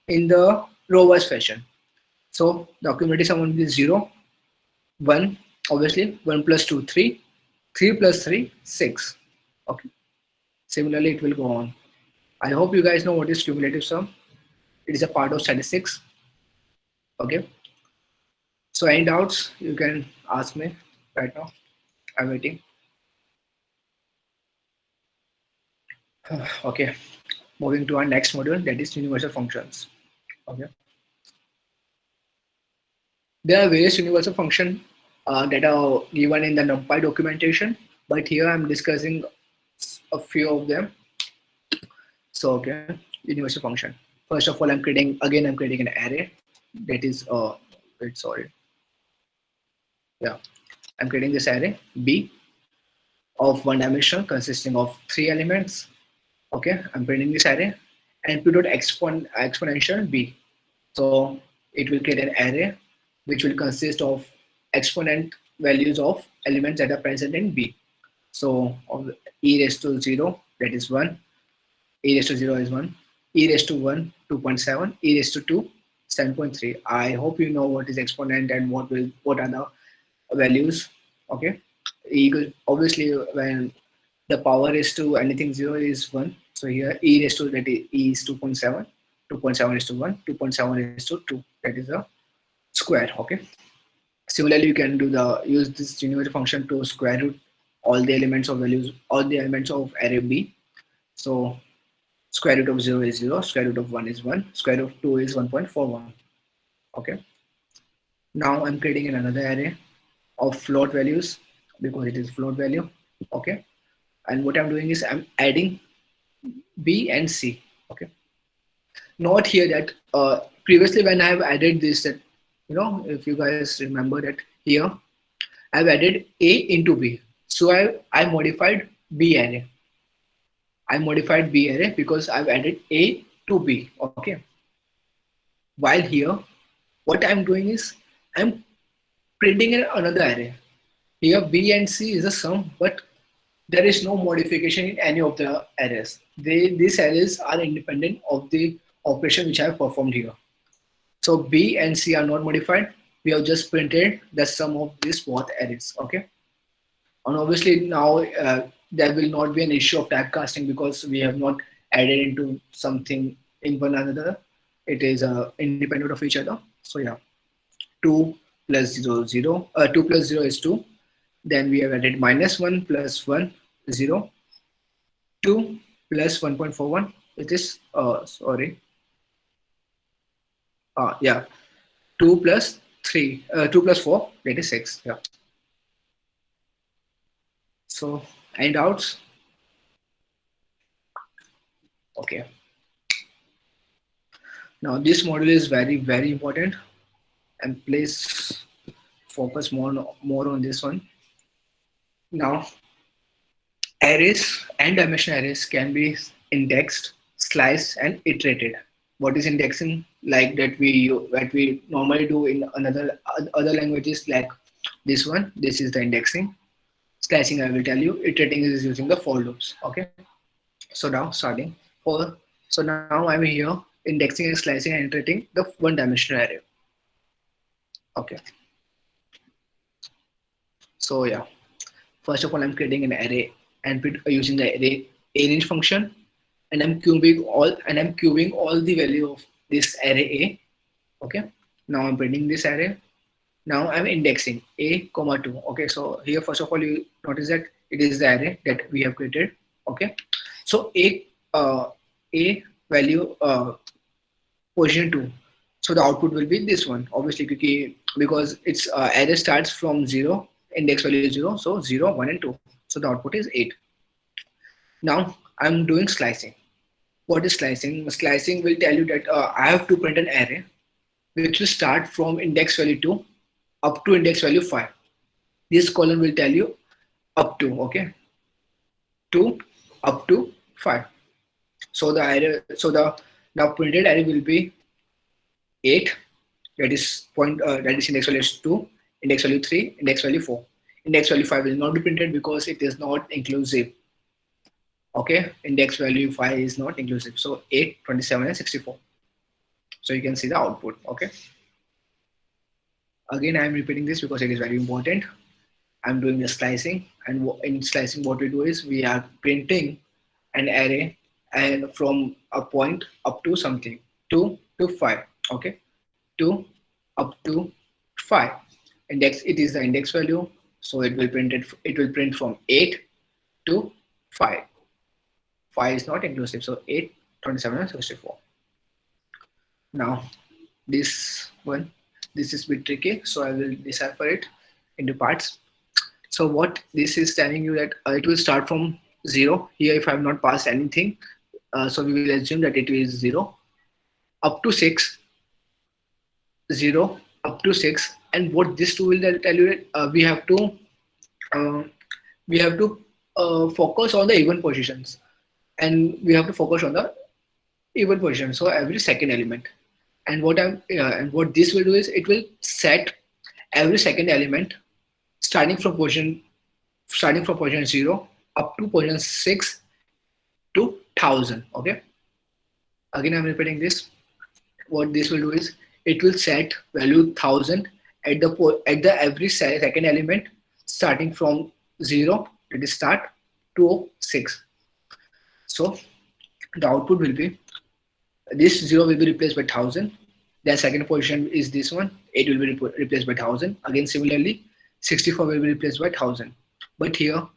in the row-wise fashion. So the cumulative sum will be 0, 1, obviously 1 plus 2, 3, 3 plus 3, 6. Okay. Similarly, it will go on. I hope you guys know what is cumulative sum. It is a part of statistics. Okay. So any doubts, you can ask me right now. I'm waiting. Okay. Moving to our next module, that is universal functions. Okay. There are various universal functions that are given in the Numpy documentation, but here I'm discussing a few of them. So okay, universal function. First of all, I'm creating an array that is wait, sorry. Yeah, I'm creating this array B of one dimension consisting of 3 elements. Okay, I'm creating this array and p dot exponential B. So it will create an array which will consist of exponent values of elements that are present in B. So of e raised to 0, that is 1, e raised to 0 is 1, e raised to 1, 2.7, e raised to 2, 7.3. I hope you know what is exponent and what are the values. Okay, obviously when the power raised to anything 0 is 1. So here e raised to that is 2.7, 2.7 is to 1, 2.7 is to 2. That is a square. Okay. Similarly, you can use this universal function to square root all the elements of values, all the elements of array B. So square root of 0 is 0, square root of 1 is 1, square root of 2 is 1.41. Okay. Now I'm creating another array of float values because it is float value. Okay. And what I'm doing is I'm adding B and C. Okay. Note here that previously when I have added this, that if you guys remember that here I've added A into B. So I modified B array. I modified B array because I've added A to B. Okay. While here, what I'm doing is I'm printing another array. Here B and C is a sum, but there is no modification in any of the arrays. These arrays are independent of the operation which I have performed here. So B and C are not modified. We have just printed the sum of these both arrays. Okay. And obviously now there will not be an issue of typecasting because we have not added into something in one another. It is independent of each other. So yeah, 2 plus 0, 0. 2 plus 0 is 2. Then we have added minus 1 plus 1, 0. 2 plus 1.41, it is, sorry. Yeah, 2 plus 3, 2 plus 4, that is 6. Yeah. So Any doubts? Okay. Now this module is very important, and please focus more on this one. Now arrays and dimensional arrays can be indexed, sliced, and iterated. What is indexing? Like that we normally do in other languages, like this one. This is the indexing. Slicing, I will tell you. Iterating is using the for loops. Okay. So now starting for now I'm here indexing and slicing and iterating the one dimensional array. Okay. So yeah. First of all, I'm creating an array and using the array range function, and I'm cubing all the value of this array A. Okay. Now I'm printing this array. Now I'm indexing A, comma 2. Okay. So here, first of all, you notice that it is the array that we have created. Okay. So A value position 2. So the output will be this one, obviously, because its array starts from 0, index value is 0, so 0, 1, and 2. So the output is 8. Now I'm doing slicing. What is slicing? Slicing will tell you that I have to print an array which will start from index value 2 up to index value 5. This column will tell you up to, okay, 2 up to 5. So the array, now printed array will be 8, that is index value 2, index value 3, index value 4. Index value 5 will not be printed because it is not inclusive. Okay, index value 5 is not inclusive. So 8, 27, and 64. So you can see the output. Okay. Again, I am repeating this because it is very important. I'm doing the slicing, and in slicing, what we do is we are printing an array and from a point up to something, 2 to 5. Okay, 2 up to 5. Index, it is the index value, so it will print from 8 to 5. 5 is not inclusive, so 8, 27, and 64. Now this is a bit tricky, so I will decipher it into parts. So what this is telling you that it will start from 0 here if I have not passed anything, so we will assume that it is 0 up to 6, 0 up to 6, and what this two will tell you that we have to focus on the even positions, and we have to focus on the even position, so every second element. And what this will do is it will set every second element starting from position 0 up to position 6 to 1000. Okay, again I'm repeating this. What this will do is it will set value 1000 at the every second element starting from 0, that is start, to 6. So the output will be this 0 will be replaced by 1000. The second position is this one, 8 will be replaced by 1000. Again similarly 64 will be replaced by 1000. But here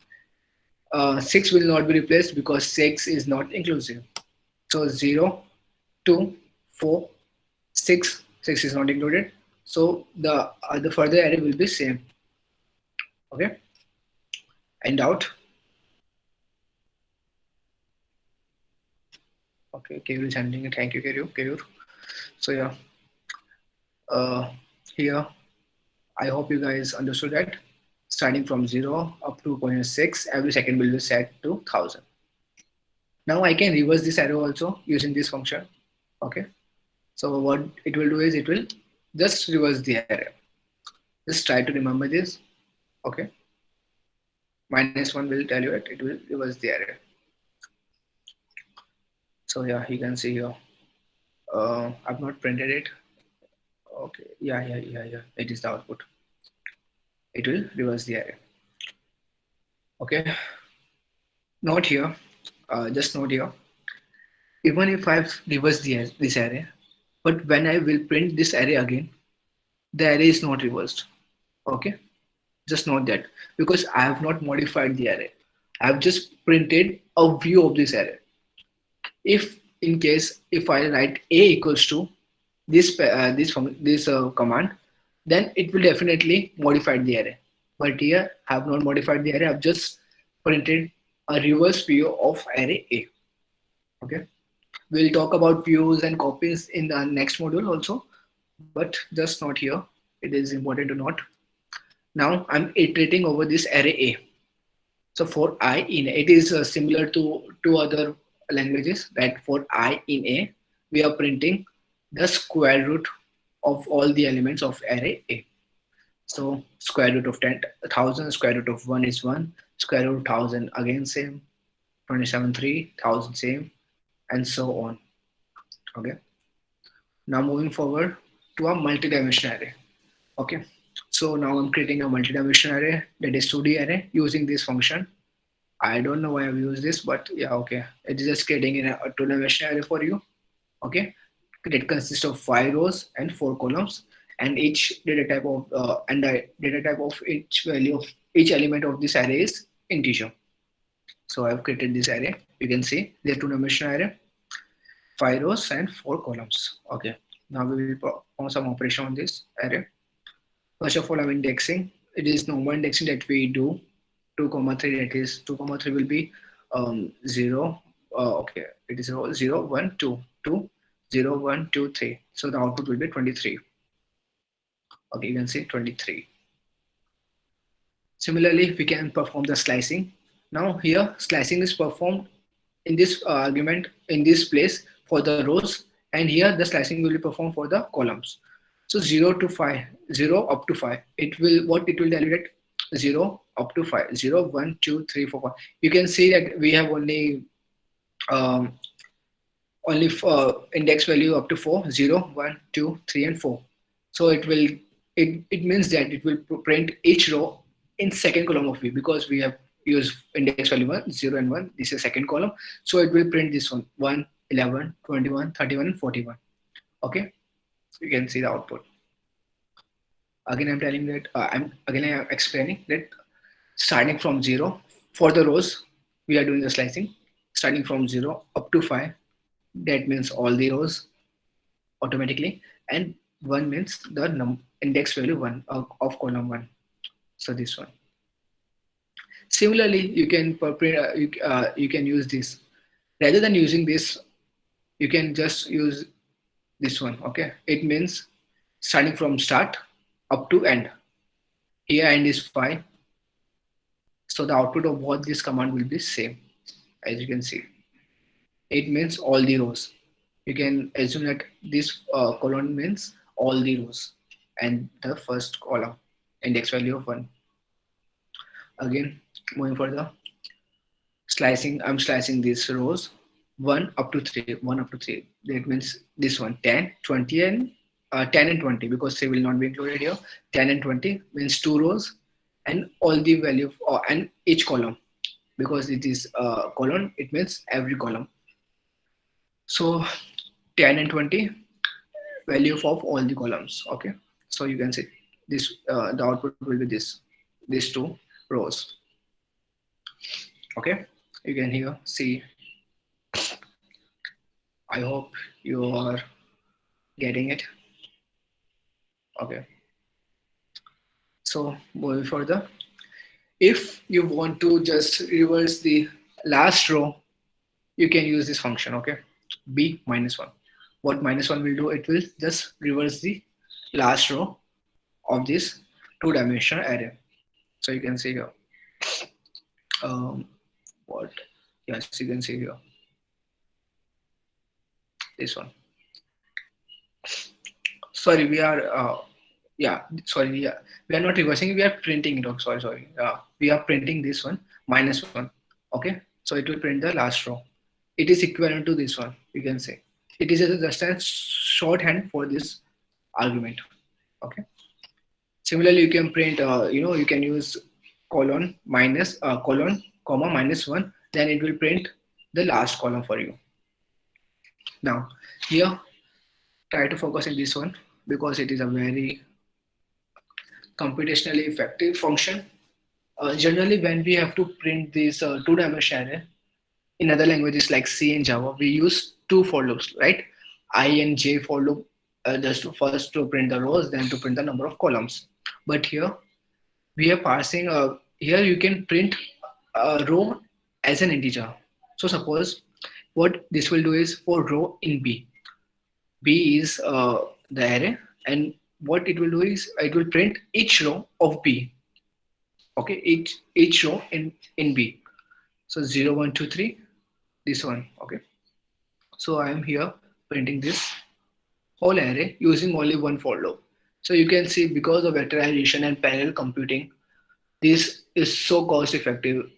6 will not be replaced because 6 is not inclusive. So 0, 2, 4, 6 is not included. So the further array will be same. Okay. And out. Okay, Keyur is handling it. Thank you, Keyur. So yeah, here I hope you guys understood that. Starting from 0 up to 0.6, every second will be set to 1000. Now I can reverse this arrow also using this function. Okay, so what it will do is it will just reverse the array. Just try to remember this. Okay, -1 will tell you that it will reverse the array. So yeah, you can see here. I've not printed it. Okay, yeah. It is the output. It will reverse the array. Okay. Note here. Just note here. Even if I've reversed this array, but when I will print this array again, the array is not reversed. Okay. Just note that because I have not modified the array. I have just printed a view of this array. If in case if I write a equals to this command, then it will definitely modify the array. But here I have not modified the array. I've just printed a reverse view of array A. Okay, we'll talk about views and copies in the next module also, but just not here. It is important to note. Now I'm iterating over this array A. So for I in A, it is similar to two other languages, that for I in A, we are printing the square root of all the elements of array A. So square root of 10,000, square root of 1 is 1, square root of 1000 again same, 27 3, 1000 same, and so on. Okay. Now moving forward to a multi-dimensional array. Okay. So now I'm creating a multi-dimensional array, that is 2D array, using this function. I don't know why I've used this, but yeah, okay. It is just creating in a two-dimensional array for you. Okay. It consists of 5 rows and 4 columns, and each data type of the data type of each value of each element of this array is integer. So I've created this array. You can see the two-dimensional array, 5 rows and 4 columns. Okay. Now we will perform some operation on this array. First of all, I'm indexing. It is normal indexing that we do. 2, 3, that is 2, 3 will be 0. Okay, it is 0, 1, 2, 2, 0, 1, 2, 3. So the output will be 23. Okay, you can see 23. Similarly, we can perform the slicing. Now here, slicing is performed in this argument, in this place for the rows, and here the slicing will be performed for the columns. So 0 to 5, 0 up to 5. It will tell you that 0 up to 5, 0, 1, 2, 3, 4, 5. You can see that we have only index value up to 4, 0, 1, 2, 3, and 4. So it means that it will print each row in second column of V, because we have used index value 1, 0, and 1. This is second column. So it will print this one, 1, 11, 21, 31, and 41. Okay, you can see the output. Again, I'm telling that I'm explaining that starting from 0 for the rows, we are doing the slicing. Starting from 0 up to 5, that means all the rows automatically, and 1 means the index value 1 of column 1. So this one. Similarly, you can you can use this. Rather than using this, you can just use this one. Okay, it means starting from start up to end. Here end is 5. So the output of both this command will be same, as you can see. It means all the rows. You can assume that this column means all the rows, and the first column index value of 1. Again, moving further, slicing. I'm slicing these rows 1 up to 3. 1 up to 3. That means this one 10, 20, and 10 and 20, because 3 will not be included here. 10 and 20 means 2 rows, and all the value and each column, because it is column, it means every column. So 10 and 20 value of all the columns. Okay, so you can see this the output will be these 2 rows. Okay, you can here see. I hope you are getting it. Okay, so moving further, if you want to just reverse the last row, you can use this function. Okay, b minus 1. What minus 1 will do, it will just reverse the last row of this two-dimensional array. So you can see here what, yes, you can see here this one. Sorry, we are we are not reversing, we are printing it. Oh, sorry, we are printing this one minus 1. Okay, so it will print the last row. It is equivalent to this one. You can say it is just a shorthand for this argument. Okay, similarly, you can print you can use colon minus colon comma minus 1, then it will print the last column for you. Now here, try to focus in this one, because it is a very computationally effective function. Generally, when we have to print this two-dimensional array in other languages like C and Java, we use 2 for loops, right? I and J for loop, just first to print the rows, then to print the number of columns. But here we are parsing. Here you can print a row as an integer. So suppose what this will do is for row in B. B is the array, and what it will do is it will print each row of B. Okay, each row in B. So 0, 1, 2, 3, this one. Okay, so I am here printing this whole array using only one for loop. So you can see because of vectorization and parallel computing, this is so cost effective.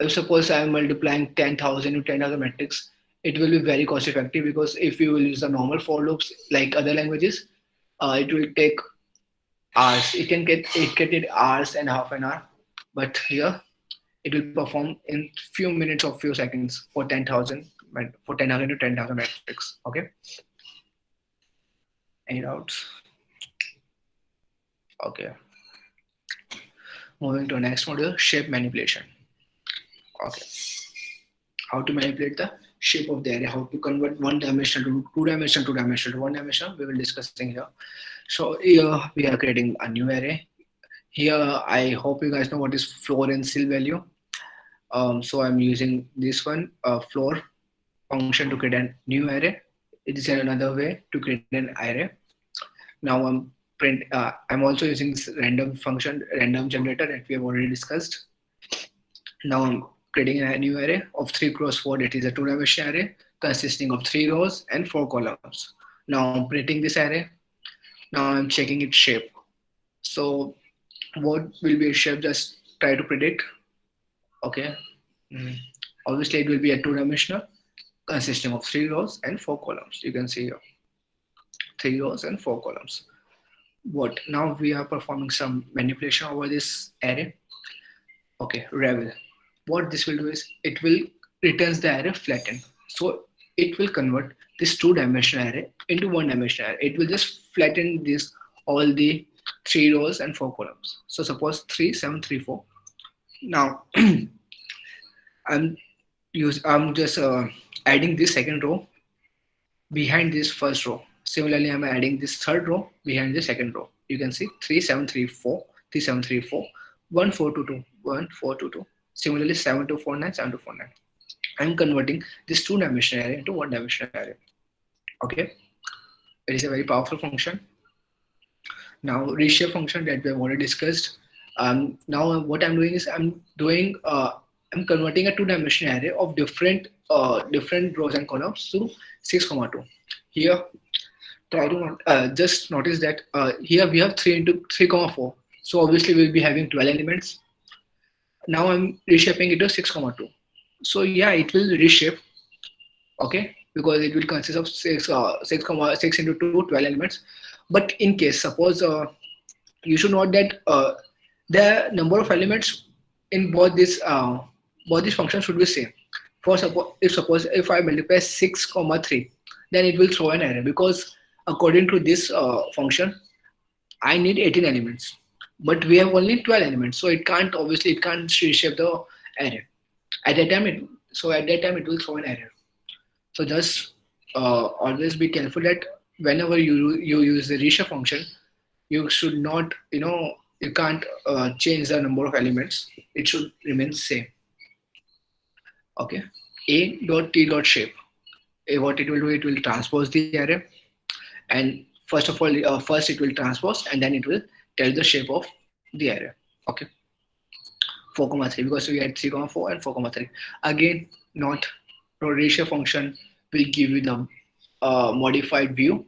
If suppose I am multiplying 10,000 to 10,000 metrics, it will be very cost effective, because if you will use the normal for loops like other languages, it will take hours. It can take hours and half an hour, but here it will perform in few minutes or few seconds for 10,000 to 10,000 metrics. Okay, any doubts? Okay, moving to next module, shape manipulation. Okay, how to manipulate the shape of the array, how to convert one dimension to two dimension, two dimension to one dimension, we will discussing here. So here we are creating a new array. Here I hope you guys know what is floor and ceil value. So I'm using this one, floor function, to create a new array. It is another way to create an array. Now I'm also using this random function, random generator, that we have already discussed. Now I'm creating a new array of 3 cross 4, that is a two-dimensional array consisting of 3 rows and 4 columns. Now I'm printing this array. Now I'm checking its shape. So what will be a shape? Just try to predict. Okay. Obviously it will be a two-dimensional consisting of 3 rows and 4 columns. You can see here 3 rows and 4 columns. What now we are performing some manipulation over this array. Okay, revel. What this will do is it will returns the array flattened. So it will convert this two-dimensional array into one-dimensional array. It will just flatten this all the 3 rows and 4 columns. So suppose 3, 7, 3, 4. Now I'm just adding this second row behind this first row. Similarly, I'm adding this third row behind the second row. You can see 3, 7, 3, 4, 3, 7, 3, 4, 1, 4, 2, 2, 1, 4, 2, 2. Similarly, 7, 2, 4, 9, 7, 2, 4, 9. I'm converting this two-dimensional array into one-dimensional array. Okay, it is a very powerful function. Now, reshape function that we have already discussed. Now, what I'm doing is I'm converting a two-dimensional array of different rows and columns to 6, 2. Here, try to just notice that here we have 3 into 3, 4. So obviously we'll be having 12 elements. Now I'm reshaping it to 6, 2. So yeah, it will reshape. Okay, because it will consist of 6 into 2, 12 elements. But in case, suppose you should note that the number of elements in both these functions should be same. For suppose if I multiply 6, 3, then it will throw an error, because according to this function, I need 18 elements, but we have only 12 elements, so it can't reshape the array. At that time, it will throw an error. So just always be careful that whenever you use the reshape function, you should not, you can't change the number of elements. It should remain same. Okay. A.T.shape. What it will do, it will transpose the array, and first of all, first it will transpose, and then it will tell the shape of the array. Okay. 4, 3, because we had 3, 4 and 4, 3. Again, no reshape function will give you the modified view.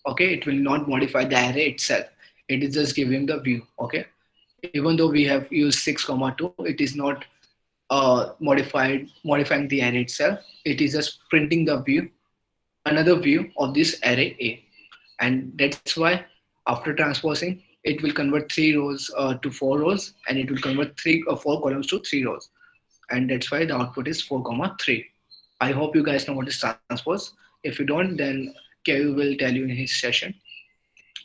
Okay, it will not modify the array itself. It is just giving the view. Okay, even though we have used 6, 2, it is not modifying the array itself. It is just printing the view, another view of this array A, and that's why after transposing, it will convert 3 rows to 4 rows, and it will convert 3 or 4 columns to 3 rows, and that's why the output is 4, 3. I hope you guys know what is transpose. If you don't, then Keyur will tell you in his session.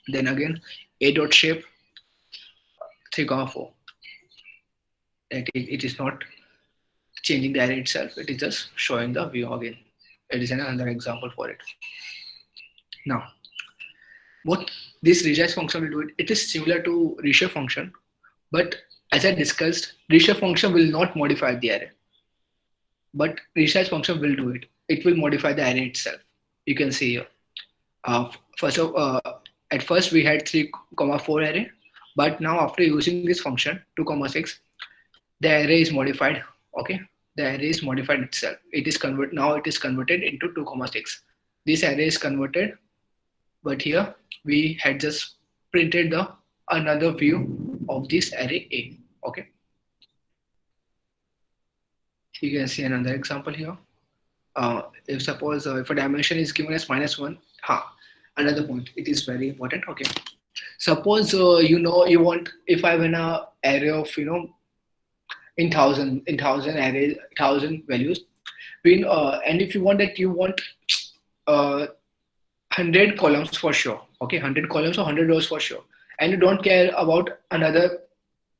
Then again, A.shape 3, 4. It is not changing the array itself. It is just showing the view again. It is another example for it. Now, what this resize function will do, it is similar to reshape function, but As I discussed, reshape function will not modify the array, but resize function will do it. It will modify the array itself. You can see here. First of at first we had 3, 4 array, but now after using this function 2, 6, the array is modified. Okay, the array is modified itself. It is now it is converted into 2, 6. This array is converted, but here we had just printed the another view of this array A. Okay, you can see another example here. If suppose if a dimension is given as -1, another point, it is very important. Okay, suppose you want, if I have an array of in thousand array, 1,000 values, and if you want 100 columns for sure. Okay, 100 columns or 100 rows for sure, and you don't care about another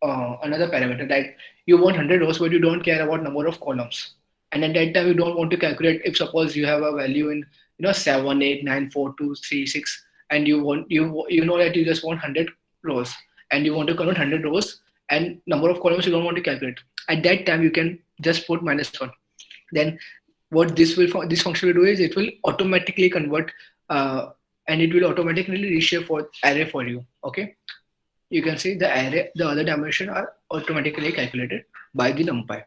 parameter, that you want 100 rows but you don't care about number of columns. And at that time you don't want to calculate, if suppose you have a value in 7, 8, 9, 4, 2, 3, 6, and you know that you just want 100 rows, and you want to convert 100 rows, and number of columns you don't want to calculate. At that time you can just put -1. Then what this function will do is it will automatically convert, and it will automatically reshape for array for you. Okay, you can see the array, the other dimension are automatically calculated by the numpy.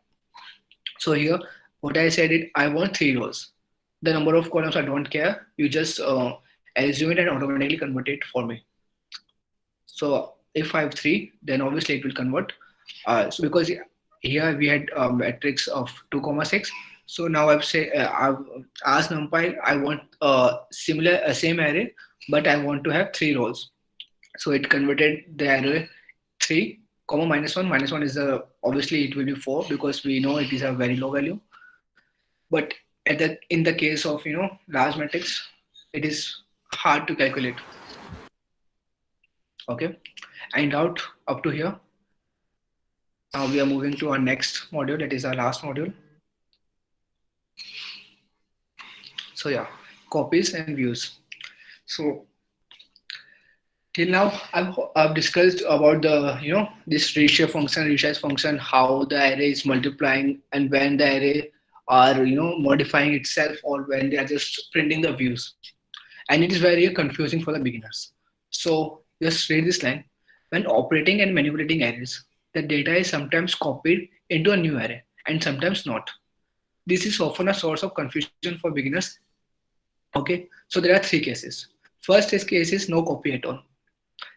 So here what I said is I want 3 rows. The number of columns I don't care. You just assume it and automatically convert it for me. So if I have 3, then obviously it will convert. So because here we had a matrix of 2, 6. So now I've asked numpy, I want same array, but I want to have 3 rows. So it converted the array 3, -1. -1 is obviously it will be 4, because we know it is a very low value. But in the case of large matrix, it is hard to calculate. Okay, and out up to here. Now we are moving to our next module, that is our last module. So yeah, copies and views. So till now I've discussed about the this reshape function, resize function, how the array is multiplying, and when the array are modifying itself, or when they are just printing the views. And it is very confusing for the beginners. So just read this line. When operating and manipulating arrays, the data is sometimes copied into a new array and sometimes not. This is often a source of confusion for beginners. Okay, so there are 3 cases. First case is no copy at all.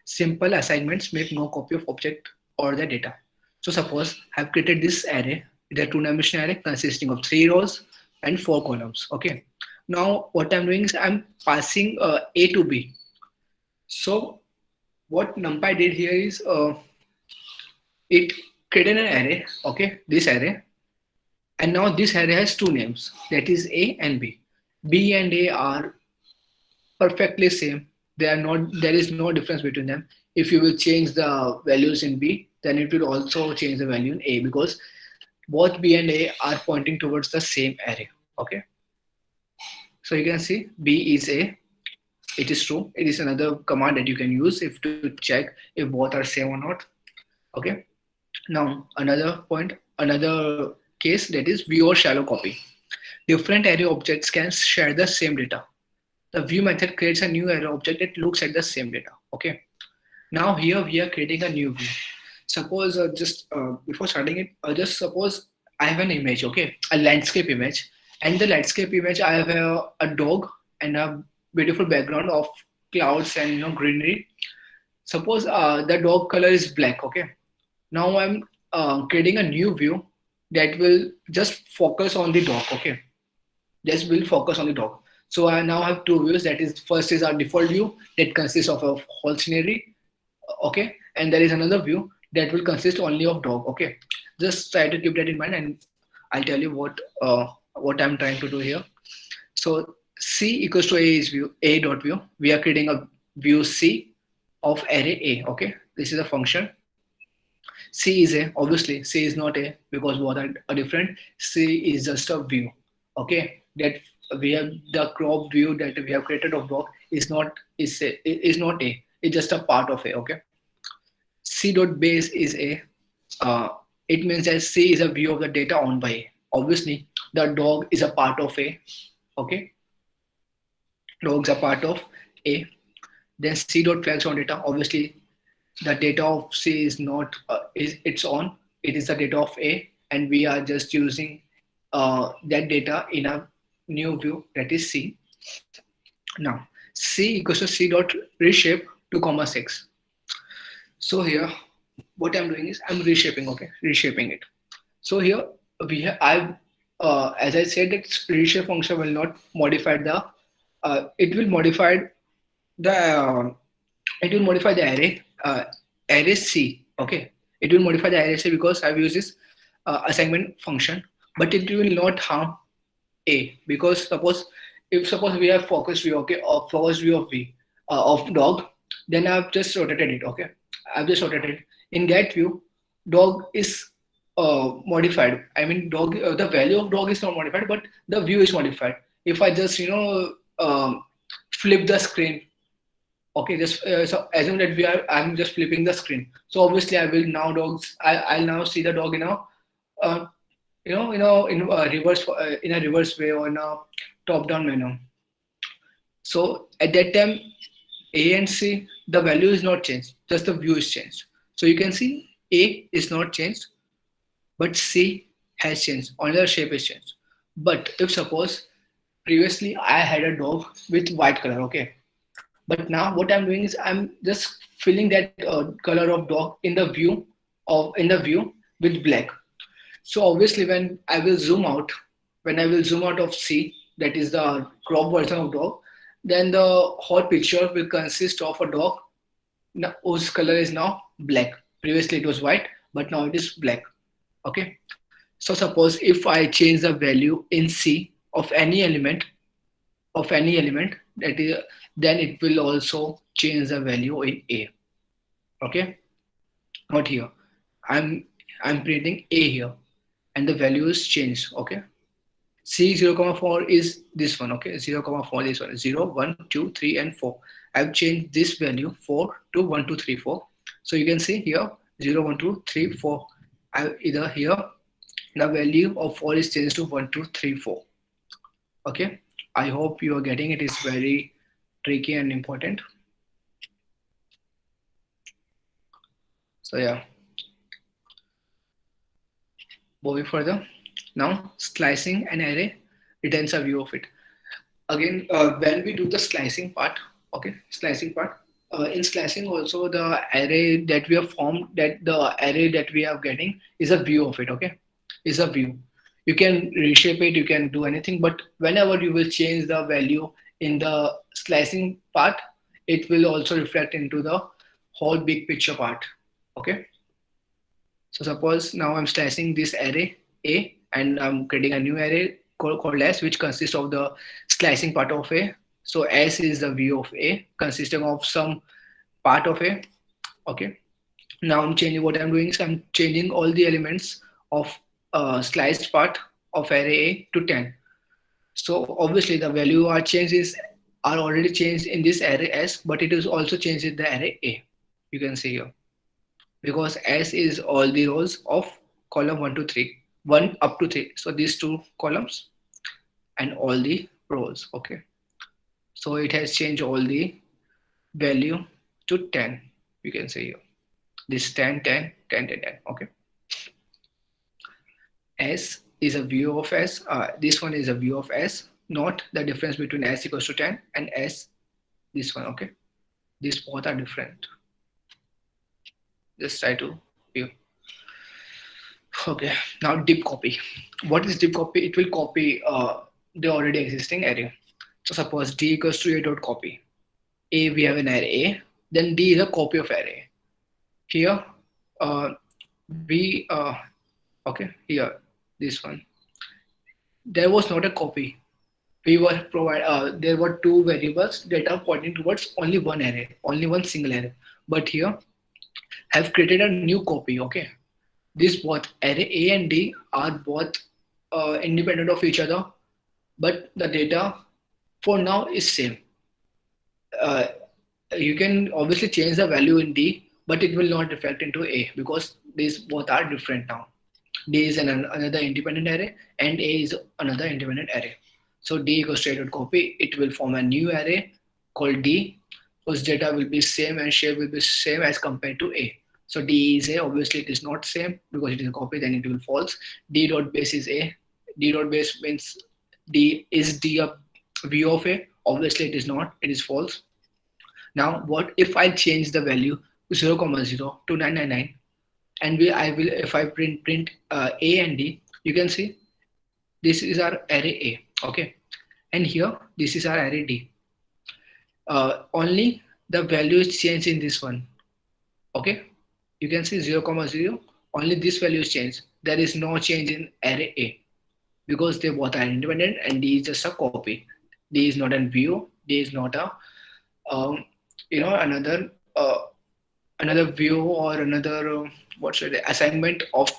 Simple assignments make no copy of object or the data. So suppose I've created this array, the 2-dimensional array consisting of 3 rows and 4 columns. Okay, now what I'm doing is I'm passing A to B. So what numpy did here is it created an array. Okay, this array, and now this array has 2 names, that is A and B. B and A are perfectly same. There is no difference between them. If you will change the values in B, then it will also change the value in A, because both B and A are pointing towards the same array. Okay, so you can see B is A. It is true. It is another command that you can use if to check if both are same or not. Okay, now another case, that is view or shallow copy. Different array objects can share the same data. The view method creates a new array object that looks at the same data. Okay, now here we are creating a new view. Suppose before starting it, just suppose I have an image, okay, a landscape image, and the landscape image I have a dog and a beautiful background of clouds and greenery. Suppose the dog color is black. Okay, now I'm creating a new view that will just focus on the dog. Okay, just will focus on the dog. So I now have 2 views. That is, first is our default view that consists of a whole scenery. Okay, and there is another view that will consist only of dog. Okay, just try to keep that in mind, and I'll tell you what I'm trying to do here. So C equals to A is view, A dot view. We are creating a view C of array A. Okay, this is a function. C is A. Obviously, C is not A because both are different. C is just a view. Okay, that we have the crop view that we have created of dog is not A. It's just a part of A. Okay, C dot base is A. it means that C is a view of the data owned by A. Obviously, the dog is a part of A. Okay, dogs are part of A. Then C dot flags on data. Obviously, the data of C is not is its own. It is the data of A, and we are just using that data in a new view that is C. Now, C equals to C dot reshape 2 comma 6. So here, what I'm doing is I'm reshaping. Okay, reshaping it. So here we have I've as I said that reshape function will not modify the it will modify the it will modify the array C. Okay, it will modify the array C because I've used this assignment function, but it will not harm A because suppose we have focus view, okay, or focus view of V of dog, then I've just rotated it. Okay, I've just rotated in that view. Dog is modified. I mean, dog the value of dog is not modified, but the view is modified. If I just flip the screen. Okay, just so assume that I'm just flipping the screen. So obviously I will now I'll now see the dog in a uh, in a reverse way or in a top down manner. So at that time, A and C, the value is not changed, just the view is changed. So you can see A is not changed, but C has changed, only the shape is changed. But if suppose previously I had a dog with white color, okay, but now what I'm doing is I'm just filling that color of dog in the view with black. So obviously when I will zoom out of C, that is the crop version of dog, then the whole picture will consist of a dog whose color is now black. Previously it was white, but now it is black. Okay. So suppose if I change the value in C of any element, that is, then it will also change the value in A. Okay. Not here. I'm printing A here, and the value is changed. Okay. C 0, 4 is this one. Okay, 0, 4 this one. 0, 1, 2, 3, and 4. I've changed this value 4 to 1, 2, 3, 4. So you can see here 0, 1, 2, 3, 4. Either here the value of 4 is changed to 1, 2, 3, 4. Okay, I hope you are getting it. It's very tricky and important. So yeah, moving further. Now slicing an array returns a view of it. Again, when we do the slicing part, okay, in slicing also the array that we have formed, that the array that we are getting is a view of it. Okay, is a view. You can reshape it, you can do anything, but whenever you will change the value in the slicing part, it will also reflect into the whole big picture part. Okay, so suppose now I'm slicing this array A and I'm creating a new array called S, which consists of the slicing part of A. So S is the view of A consisting of some part of A. Okay, now what I'm doing is I'm changing all the elements of sliced part of array A to 10. So obviously the value are already changed in this array S, but it is also changed in the array A. You can see here, because S is all the rows of column 1 to 3, 1 up to 3. So these two columns and all the rows. Okay, so it has changed all the value to 10. You can see here this 10, 10, 10, 10, 10. Okay, S is a view of S. This one is a view of S, not the difference between S equals to 10 and S, this one. Okay, these both are different. Just try to view. Okay, now dip copy. What is dip copy? It will copy the already existing array. So suppose D equals to A dot copy. A, we have an array A, then D is a copy of array. Here, okay, here, this one. There was not a copy. There were two variables that are pointing towards only one array, only one single array. But here, I've created a new copy. Okay, these both array A and D are both independent of each other, but the data for now is same. You can obviously change the value in D, but it will not reflect into A because these both are different now. D is another independent array and A is another independent array. So D equals to A dot copy. It will form a new array called D, whose data will be same and shape will be same as compared to A. So D is A. Obviously, it is not same because it is a copy. Then it will false. D dot base is A. D dot base means D a view of A? Obviously, it is not. It is false. Now, what if I change the value 0, 0 to 999, and I will if I print A and D, you can see this is our array A, okay, and here this is our array D. Only the value is changed in this one, okay. You can see 0, 0. Only this value is changed. There is no change in array A because they both are independent, and D is just a copy. D is not a view. D is not a another another view or another what should I assignment of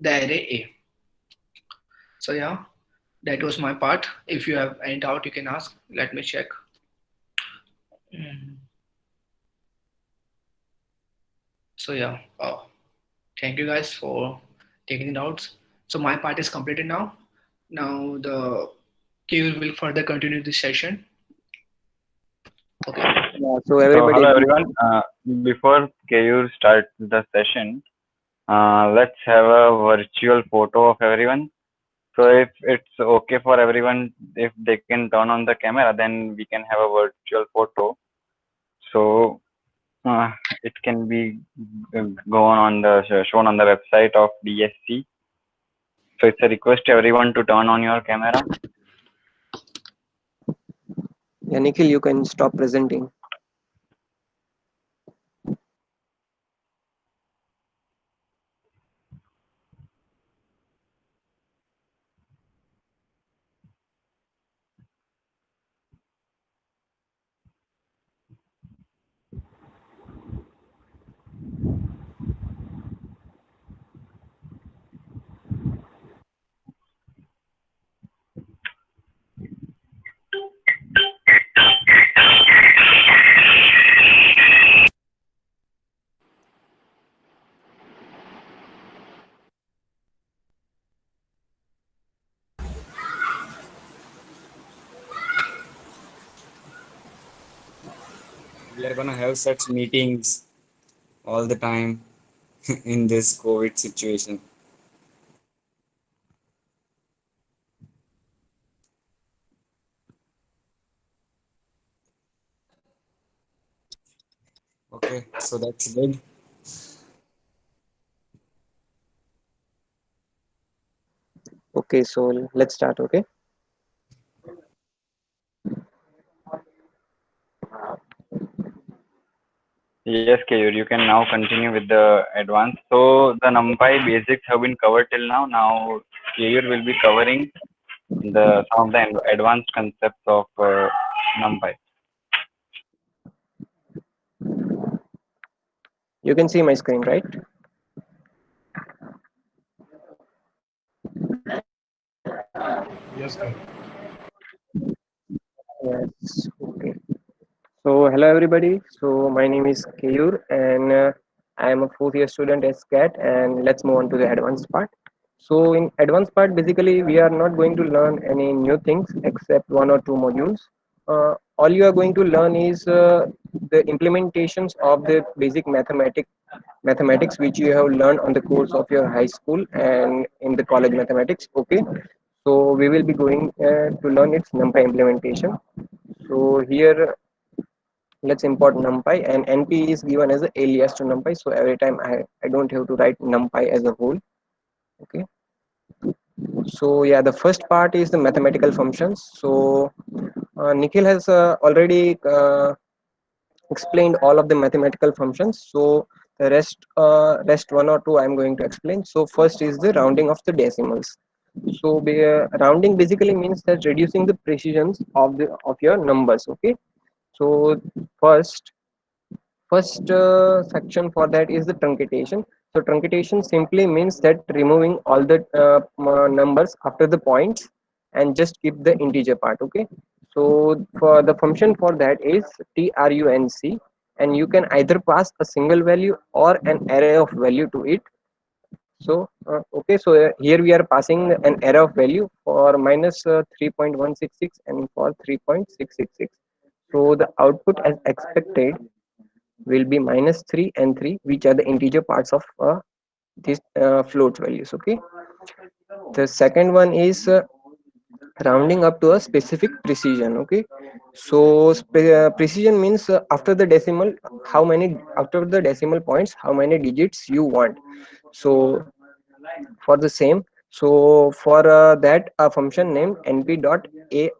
the array A. So yeah, that was my part. If you have any doubt, you can ask. Let me check. Mm. So yeah, thank you guys for taking the notes. So my part is completed now. Now the Keyur will further continue this session. Okay. Yeah, so So everybody, hello everyone. Before Keyur starts the session, let's have a virtual photo of everyone. So if it's okay for everyone, if they can turn on the camera, then we can have a virtual photo. So it can be gone on the shown on the website of DSC. So it's a request to everyone to turn on your camera. yeah, Nikhil, you can stop presenting. We are gonna have such meetings all the time in this COVID situation. Okay, so that's good. Okay, so let's start. Okay. Yes, Keyur, you can now continue with the advanced. So the NumPy basics have been covered till now. Now Keyur will be covering some of the advanced concepts of NumPy. You can see my screen, right? Yes, sir. Yes. Okay. So hello everybody. So my name is Keyur, and I am a fourth year student at SCAT. And let's move on to the advanced part. So in advanced part, basically we are not going to learn any new things except one or two modules. All you are going to learn is the implementations of the basic mathematics which you have learned on the course of your high school and in the college mathematics. Okay. So we will be going to learn its NumPy implementation. So here let's import numpy, and np is given as an alias to numpy, so every time I don't have to write numpy as a whole. Okay, so yeah, the first part is the mathematical functions. So Nikhil has already explained all of the mathematical functions, so the rest one or two I'm going to explain. So first is the rounding of the decimals. So rounding basically means that reducing the precisions of your numbers. Okay, so first section for that is the truncation. So truncation simply means that removing all the numbers after the points and just keep the integer part. Okay, so for the function for that is trunc, and you can either pass a single value or an array of value to it. Okay, so here we are passing an array of value for minus 3.166 and for 3.666. So the output as expected will be minus 3 and 3, which are the integer parts of these float values. Okay, the second one is rounding up to a specific precision. Okay, so precision means after the decimal, how many after the decimal points, how many digits you want. So for the same, so for that a function named np dot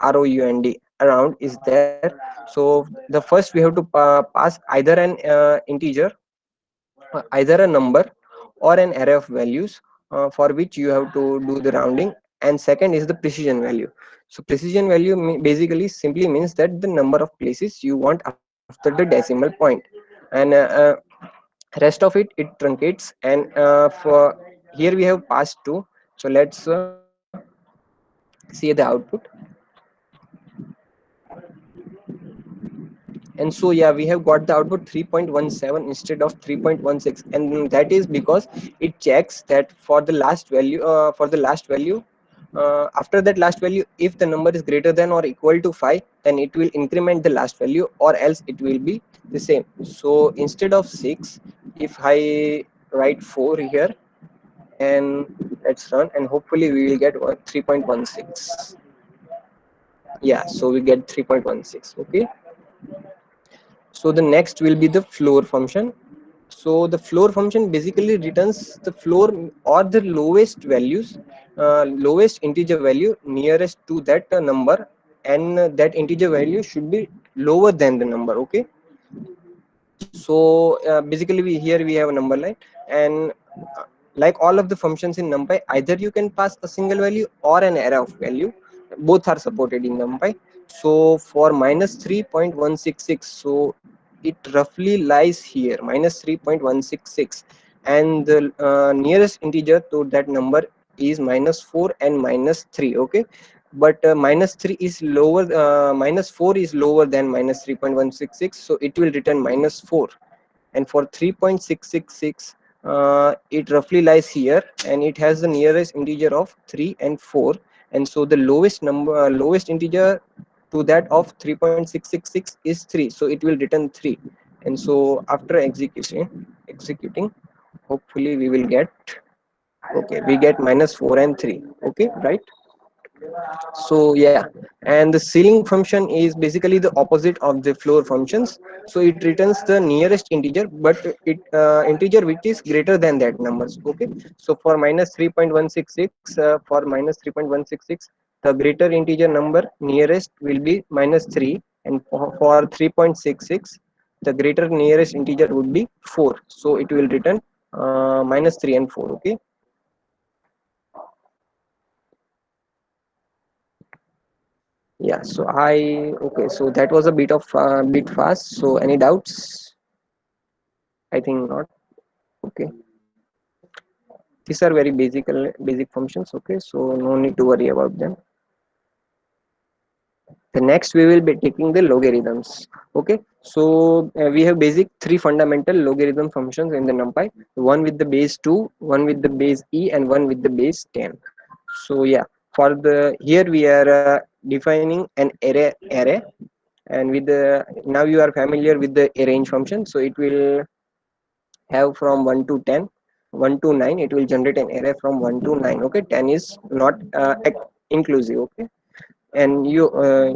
around around is there. So the first we have to pass either an integer, either a number or an array of values for which you have to do the rounding, and second is the precision value. So precision value basically simply means that the number of places you want after the decimal point, and rest of it truncates. And for here we have passed 2. So let's see the output. And so yeah, we have got the output 3.17 instead of 3.16, and that is because it checks that for the last value, after that last value, if the number is greater than or equal to 5, then it will increment the last value, or else it will be the same. So instead of 6, if I write 4 here, and let's run, and hopefully we will get 3.16. Yeah, so we get 3.16. Okay, so the next will be the floor function. So the floor function basically returns the floor or the lowest values, lowest integer value nearest to that number, and that integer value should be lower than the number. Okay, so basically here we have a number line, and like all of the functions in numpy, either you can pass a single value or an array of value. Both are supported in numpy. So for minus 3.166, so it roughly lies here, minus 3.166, and the nearest integer to that number is minus 4 and minus 3. Okay, but minus 3 is lower, minus 4 is lower than minus 3.166, so it will return minus 4. And for 3.666, it roughly lies here, and it has the nearest integer of 3 and 4, and so the lowest number, lowest integer to that of 3.666 is 3, so it will return 3. And so after executing, hopefully we will get, okay, we get minus 4 and 3. Okay, right? So yeah, and the ceiling function is basically the opposite of the floor functions. So it returns the nearest integer, but it integer which is greater than that numbers. Okay, so for minus 3.166, for minus 3.166, the greater integer number nearest will be minus 3, and for 3.66, the greater nearest integer would be 4, so it will return minus 3 and 4. Okay, yeah, so okay, so that was a bit fast. So any doubts? I think not. Okay, these are very basic functions. Okay, so no need to worry about them. The next we will be taking the logarithms. Okay, so we have basic 3 fundamental logarithm functions in the numpy: one with the base 2, one with the base e, and one with the base 10. So yeah, for the here we are defining an array, and with the, now you are familiar with the arrange function, so it will have from 1 to 10, 1 to 9, it will generate an array from 1 to 9. Okay, 10 is not inclusive. Okay, and you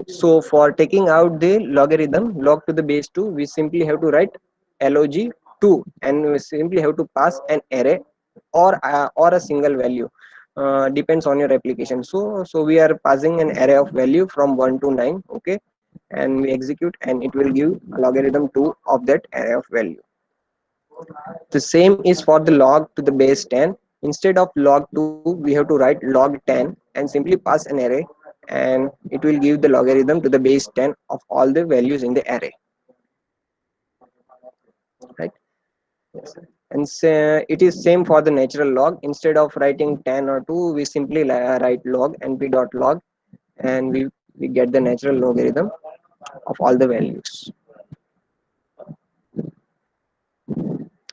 so for taking out the logarithm log to the base 2, we simply have to write log 2, and we simply have to pass an array or a single value, depends on your application. So we are passing an array of value from 1 to 9. Okay, and we execute, and it will give a logarithm 2 of that array of value. The same is for the log to the base 10. Instead of log 2, we have to write log 10 and simply pass an array, and it will give the logarithm to the base 10 of all the values in the array. Right? Yes. And it is same for the natural log. Instead of writing 10 or 2, we simply write log np dot log, and we get the natural logarithm of all the values.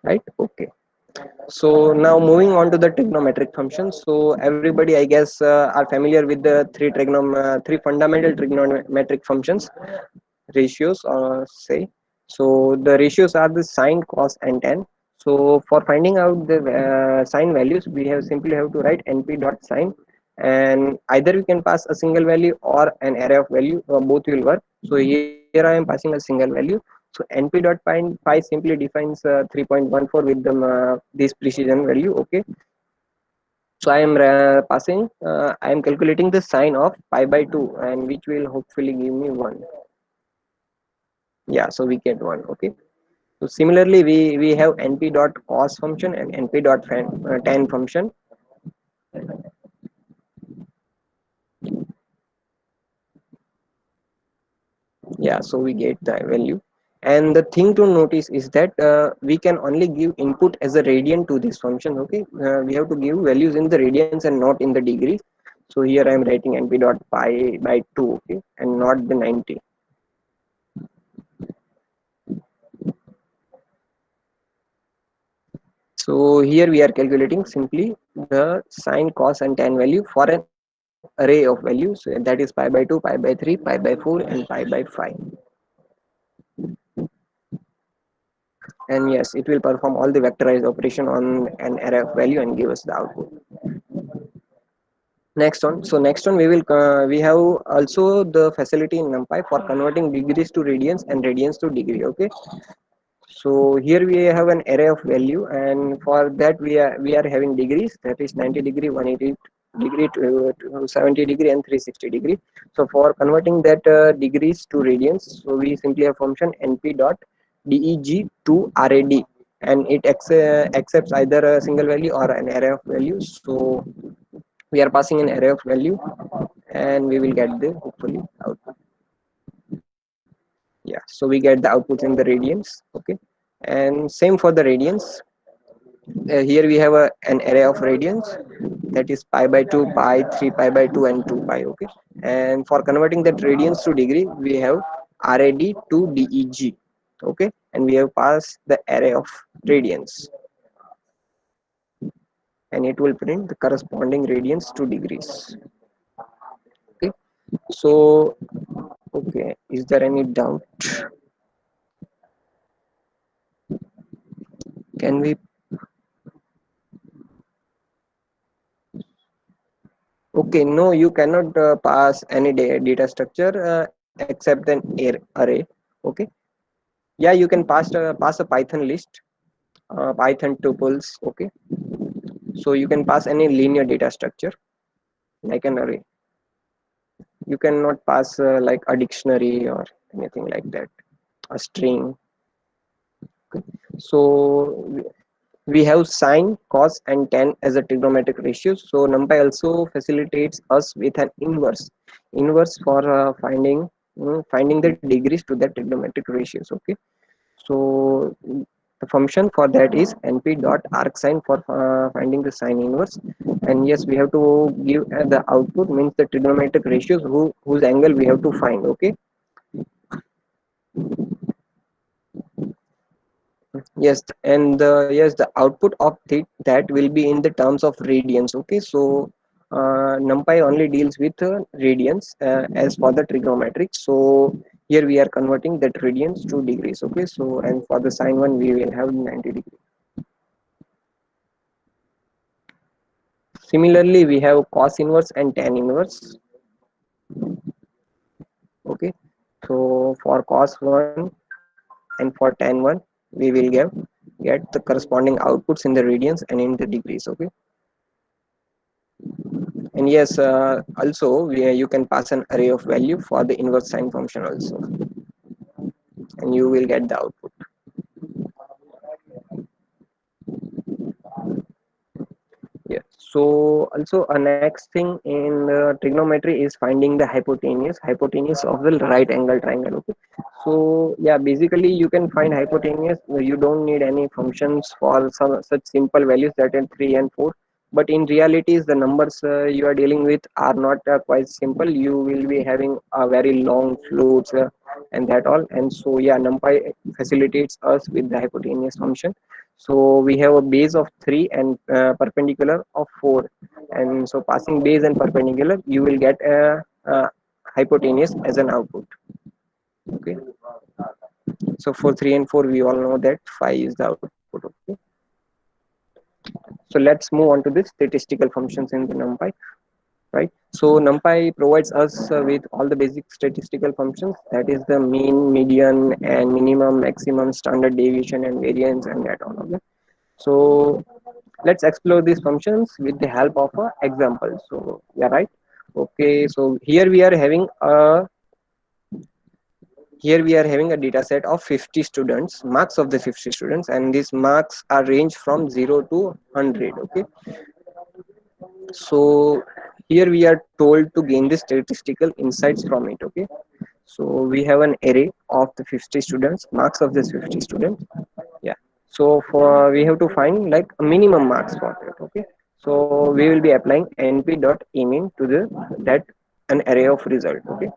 Right? Okay. So now moving on to the trigonometric functions. So everybody, I guess, are familiar with the three fundamental trigonometric functions, ratios, or say. So the ratios are the sine, cos, and tan. So for finding out the sine values, we have simply have to write np dot sine, and either we can pass a single value or an array of value. Both will work. So here I am passing a single value. So np dot pi simply defines 3.14 with the this precision value. Okay. So I am passing. I am calculating the sine of pi by 2, and which will hopefully give me 1. Yeah, so we get 1. Okay. So similarly, we have np dot cos function and np dot tan function. Yeah, so we get the value. And the thing to notice is that we can only give input as a radian to this function. Okay, we have to give values in the radians and not in the degrees. So here I am writing np dot pi by 2. Okay, and not the 90. So here we are calculating simply the sine, cos, and tan value for an array of values, that is pi by 2, pi by 3, pi by 4, and pi by 5. And yes, it will perform all the vectorized operation on an array of value and give us the output. Next one we have also the facility in NumPy for converting degrees to radians and radians to degree. Okay. So here we have an array of value, and for that we are having degrees, that is 90 degree, 180 degree, to 70 degree, and 360 degree. So for converting that degrees to radians, so we simply have function np dot deg to rad, and it accepts either a single value or an array of values. So we are passing an array of value, and we will get the hopefully output. Yeah, so we get the outputs in the radians. Okay, and same for the radians. Here we have an array of radians, that is pi by 2, pi 3, pi by 2, and 2 pi. Okay, and for converting that radians to degree, we have rad to deg. Okay, and we have passed the array of radians, and it will print the corresponding radians to degrees. Okay, so okay, is there any doubt? Can we? Okay, no, you cannot pass any data structure except an array. Okay, yeah, you can pass a Python list, Python tuples. Okay, so you can pass any linear data structure like an array. You cannot pass like a dictionary or anything like that, a string. Okay. So we have sine, cos, and tan as a trigonometric ratios. So NumPy also facilitates us with an inverse for finding the degrees to the trigonometric ratios. Okay, so the function for that is np dot arcsine for finding the sine inverse. And yes, we have to give the output, means the trigonometric ratios whose angle we have to find. Okay. Yes, and yes, the output of that will be in the terms of radians. Okay, so NumPy only deals with radians as for the trigonometric. So here we are converting that radians to degrees. Okay, so and for the sine one we will have 90 degree. Similarly, we have cos inverse and tan inverse. Okay, so for cos one and for tan one, we will get the corresponding outputs in the radians and in the degrees. Okay. And yes, also you can pass an array of value for the inverse sine function also, and you will get the output. Yeah. So also a next thing in trigonometry is finding the hypotenuse of the right angle triangle. Okay. So yeah, basically you can find hypotenuse. You don't need any functions for some such simple values that are 3 and 4. But in realities, the numbers you are dealing with are not quite simple. You will be having a very long floats and that all. And so yeah, NumPy facilitates us with the hypotenuse function. So we have a base of 3 and perpendicular of 4, and so passing base and perpendicular, you will get a hypotenuse as an output. Okay, so for 3 and 4 we all know that 5 is the output. Okay, so let's move on to the statistical functions in the numpy, right? So numpy provides us with all the basic statistical functions, that is the mean, median, and minimum, maximum, standard deviation, and variance, and that all of them. So let's explore these functions with the help of a example. So yeah, right. Okay, so here we are having a data set of 50 students, marks of the 50 students, and these marks are ranged from 0 to 100. Okay, so here we are told to gain the statistical insights from it. Okay, so we have an array of the 50 students, marks of this 50 students. Yeah, so for we have to find like a minimum marks for it. Okay, so we will be applying np.emin to the that an array of result. Okay,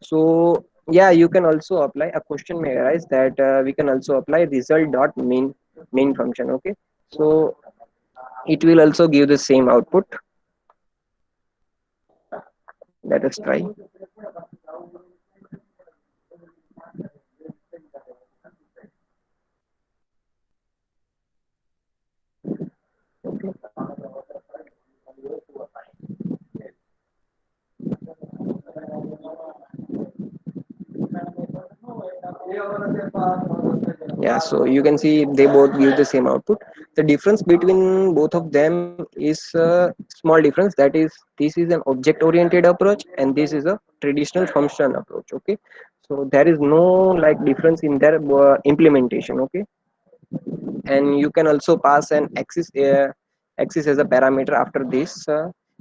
so yeah, you can also apply, a question may arise that we can also apply result.main function. Okay, so it will also give the same output. Let us try. Okay, yeah, so you can see they both give the same output. The difference between both of them is a small difference, that is this is an object oriented approach and this is a traditional function approach. Okay, so there is no like difference in their implementation. Okay, and you can also pass an axis as a parameter after this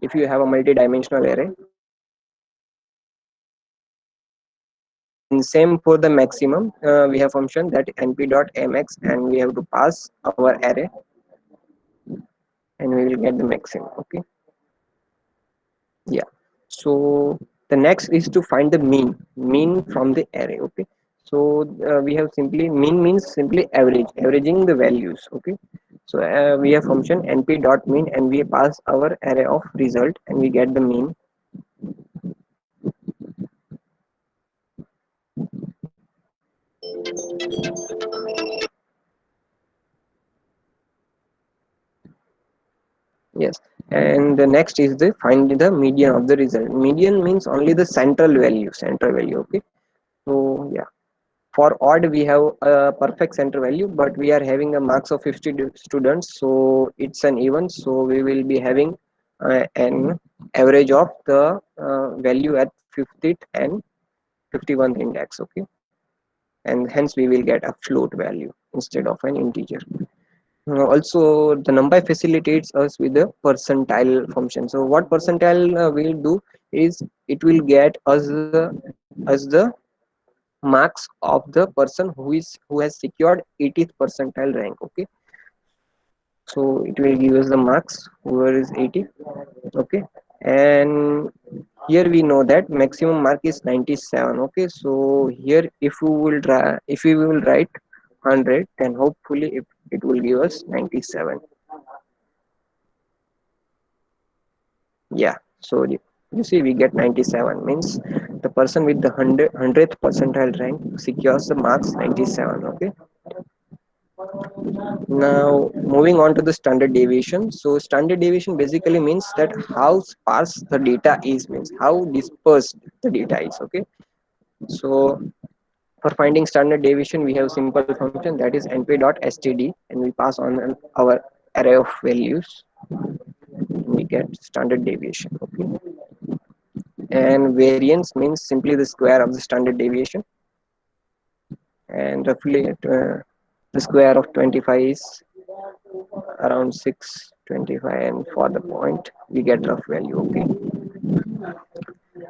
if you have a multi-dimensional array. And same for the maximum, we have function that np.mx, and we have to pass our array and we will get the maximum. Okay, yeah, so the next is to find the mean from the array. Okay, so we have simply mean means simply averaging the values. Okay, so we have function np.mean and we pass our array of result and we get the mean. Yes, and the next is the find the median of the result. Median means only the central value. Okay, so yeah, for odd we have a perfect center value, but we are having a marks of 50 students, so it's an even, so we will be having an average of the value at 50th and 51st index. Okay, and hence we will get a float value instead of an integer. Also, the NumPy facilitates us with the percentile function. So what percentile will do is it will get us the marks of the person who has secured 80th percentile rank. Okay, so it will give us the marks whoever is 80. Okay, and here we know that maximum mark is 97. Okay, so here if we will write 100, then hopefully it will give us 97. Yeah, so you see we get 97 means the person with the 100th percentile rank secures the marks 97. Okay, now moving on to the standard deviation. So standard deviation basically means that how sparse the data is, means how dispersed the data is. Okay, so for finding standard deviation we have simple function that is np.std and we pass on our array of values and we get standard deviation. Okay, and variance means simply the square of the standard deviation, and roughly the square of 25 is around 625, and for the point we get rough value. Okay,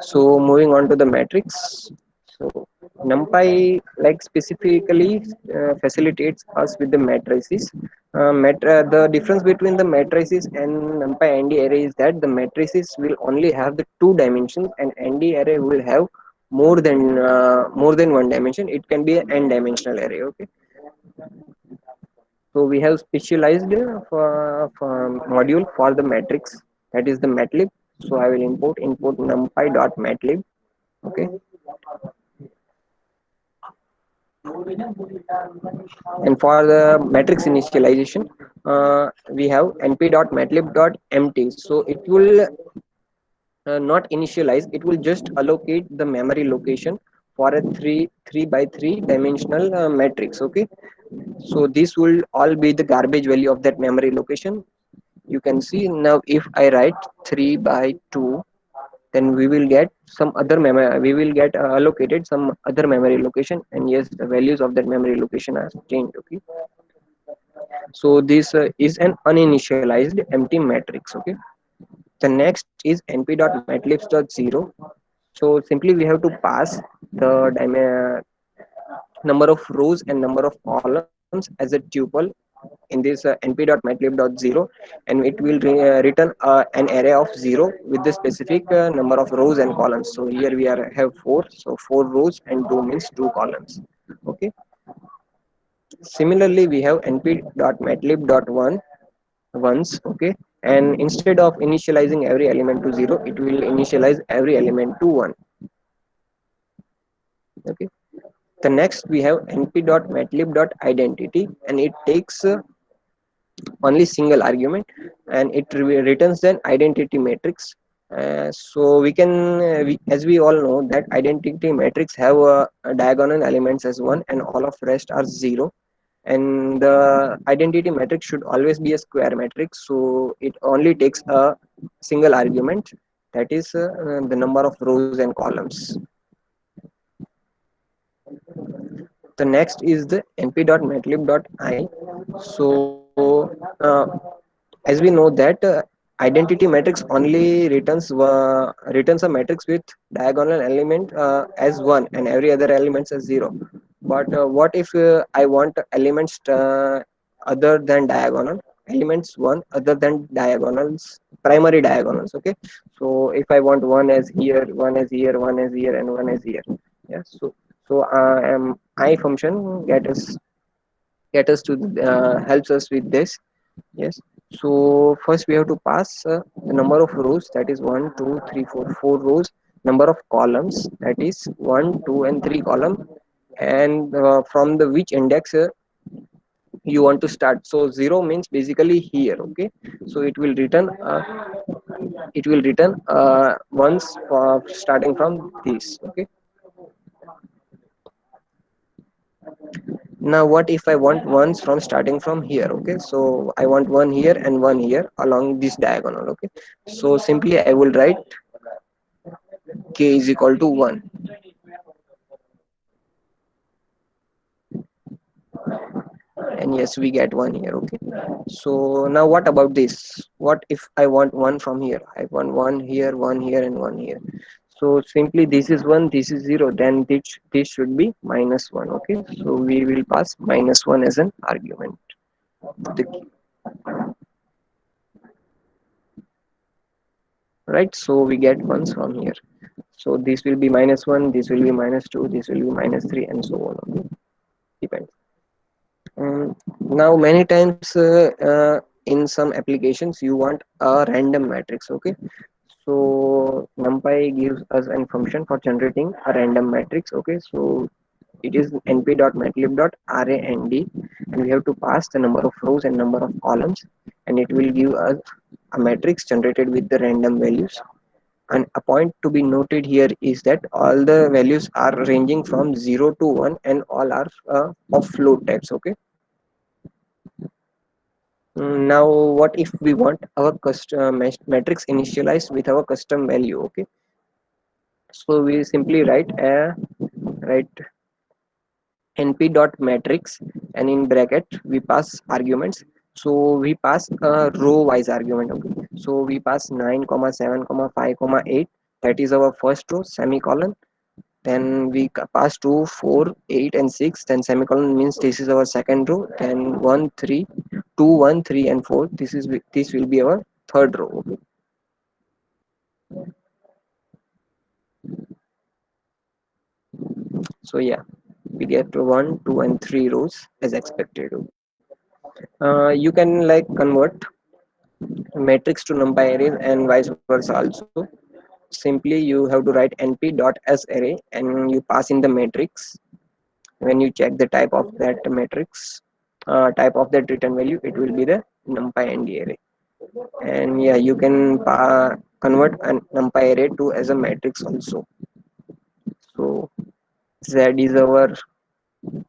so moving on to the matrix. So numpy like specifically facilitates us with the matrices. The difference between the matrices and numpy nd array is that the matrices will only have the two dimensions and nd array will have more than one dimension. It can be an n dimensional array. Okay, So we have specialized module for the matrix, that is the matlib. So I will import numpy.matlib. Okay, and for the matrix initialization, we have np.matlib.empty. So it will not initialize, it will just allocate the memory location for a 3 by 3 dimensional matrix. Okay, so this will all be the garbage value of that memory location. You can see now, if I write 3 by 2, then we will get some other memory, we will get allocated some other memory location, and yes, the values of that memory location are changed. Okay, so this is an uninitialized empty matrix. Okay, the next is np.matlibs.0. So simply we have to pass the number of rows and number of columns as a tuple in this np.matlib.0, and it will return an array of 0 with the specific number of rows and columns. So here we are have 4, so 4 rows and 2 means 2 columns. Okay, similarly we have np.matlib.1 once. Okay, and instead of initializing every element to 0, it will initialize every element to 1. Okay, the next we have np.matlib.identity, and it takes only single argument, and it returns an identity matrix. So we can as we all know that identity matrix have diagonal elements as 1 and all of rest are 0, and the identity matrix should always be a square matrix, so it only takes a single argument, that is the number of rows and columns. The next is the np.matlib.i. So as we know that identity matrix only returns a matrix with diagonal element as 1 and every other elements as 0. But what if I want elements other than diagonal, elements 1 other than diagonals, primary diagonals. Okay, so if I want one as here, one as here, one as here, and one as here. Yeah, so I function get us to helps us with this. Yes, so first we have to pass the number of rows, that is 1 2 3 4 4 rows, number of columns, that is 1 2 and 3 column, and from the which index you want to start. So 0 means basically here. Okay, so it will return once starting from this. Okay, now what if I want ones from starting from here? Okay, so I want one here and one here along this diagonal. Okay, so simply I will write k is equal to 1, and yes, we get one here. Okay, so now what about this? What if I want one from here? I want one here and one here. So simply this is 1, this is 0, then this should be -1. Okay, so we will pass -1 as an argument to the key. Right, so we get ones from here. So this will be -1, this will be -2, this will be -3, and so on. Okay, depends. Now many times in some applications you want a random matrix. Okay, so NumPy gives us a function for generating a random matrix. Okay, so it is np.matlib.rand, and we have to pass the number of rows and number of columns, and it will give us a matrix generated with the random values. And a point to be noted here is that all the values are ranging from 0 to 1, and all are of float types. Okay, now what if we want our custom matrix initialized with our custom value? Okay, so we simply write np.matrix, and in bracket we pass arguments. So we pass a row wise argument. Okay, so we pass 9 comma 7 comma 5 comma 8, that is our first row, semicolon. Then we pass 2 4 8 and 6, then semicolon means this is our second row. Then 1 3 2 1 3 and 4, this will be our third row. Okay, so yeah, we get 1 2 and 3 rows as expected. You can like convert matrix to numpy arrays and vice versa also. Simply you have to write np dot as array and you pass in the matrix. When you check the type of that matrix, type of that return value, it will be the numpy nd array. And yeah, you can convert an numpy array to as a matrix also. So z is our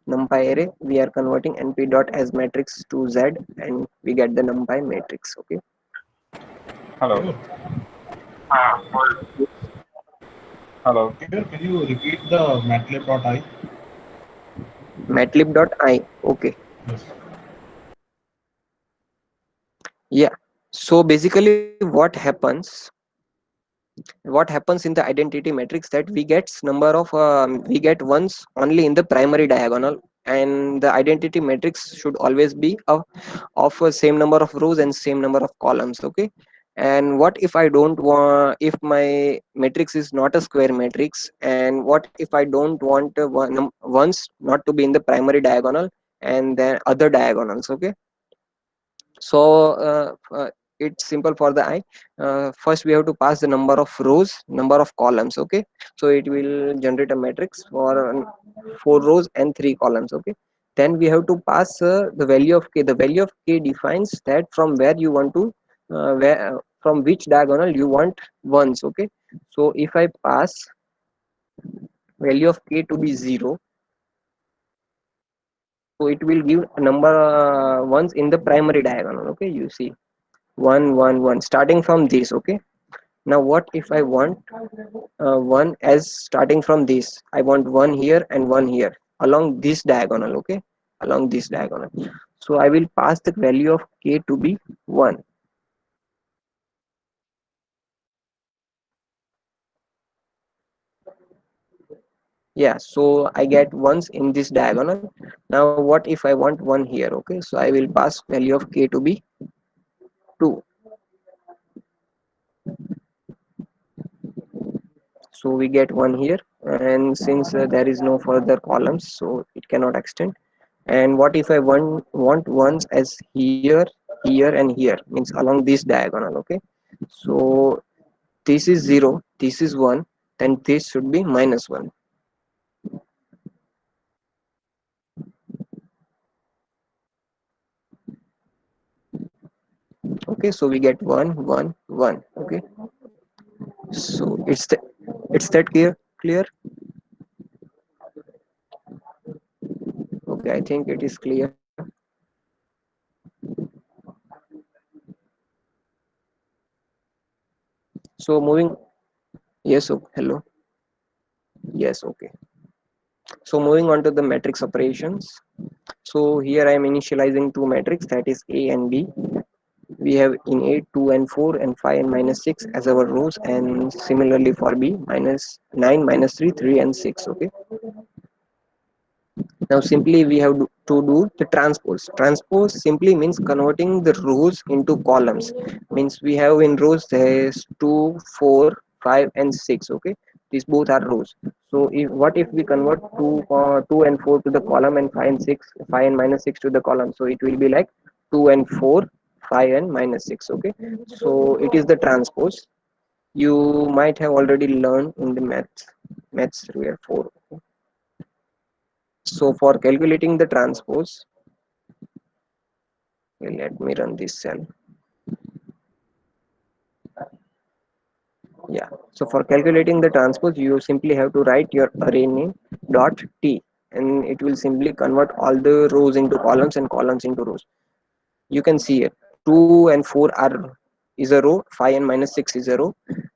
numpy array. We are converting np dot as matrix to z and we get the numpy matrix. Okay. Hello. Keyur, Hello. Keyur, can you repeat the matlab.i? Matlab.i. Okay. Yes. Yeah. So basically what happens in the identity matrix that we get number of we get ones only in the primary diagonal, and the identity matrix should always be of a same number of rows and same number of columns. Okay. And what if I don't want, if my matrix is not a square matrix, and what if I don't want ones not to be in the primary diagonal and then other diagonals. Okay. So it's simple for the I. First we have to pass the number of rows, number of columns. Okay. So it will generate a matrix for 4 rows and 3 columns. Okay. Then we have to pass the value of k. The value of k defines that from where you want to from which diagonal you want ones. Okay. So if I pass value of k to be 0, so it will give a number ones in the primary diagonal. Okay. You see 1 1 1 starting from this. Okay. Now what if I want one as starting from this, I want one here and one here along this diagonal. Okay. Along this diagonal, so I will pass the value of k to be 1. Yeah, so I get ones in this diagonal. Now what if I want one here? Okay, so I will pass value of k to be 2. So we get one here, and since there is no further columns, so it cannot extend. And what if I want ones as here, here and here, means along this diagonal. Okay. So this is 0, this is 1, then this should be -1. Okay, so we get 1 1 1. Okay. So it's that clear. Okay, I think it is clear. So moving, yes. Oh, hello. Yes. Okay. So moving on to the matrix operations. So here I am initializing two matrix, that is A and B. We have in A 2 and 4 and 5 and -6 as our rows, and similarly for B -9 -3 3 and 6. Okay. Now simply we have to do the transpose. Transpose simply means converting the rows into columns. Means we have in rows there's 2 4 5 and 6. Okay. These both are rows. So if what if we convert 2 and 4 to the column and 5 and 6, 5 and -6 to the column, so it will be like 2 and 4, 5 and -6. Okay. So it is the transpose. You might have already learned in the maths 3 or 4. So for calculating the transpose, okay, let me run this cell. Yeah. So for calculating the transpose, you simply have to write your array name dot t, and it will simply convert all the rows into columns and columns into rows. You can see here 2 and 4 are is a row, 5 and -6 is a row.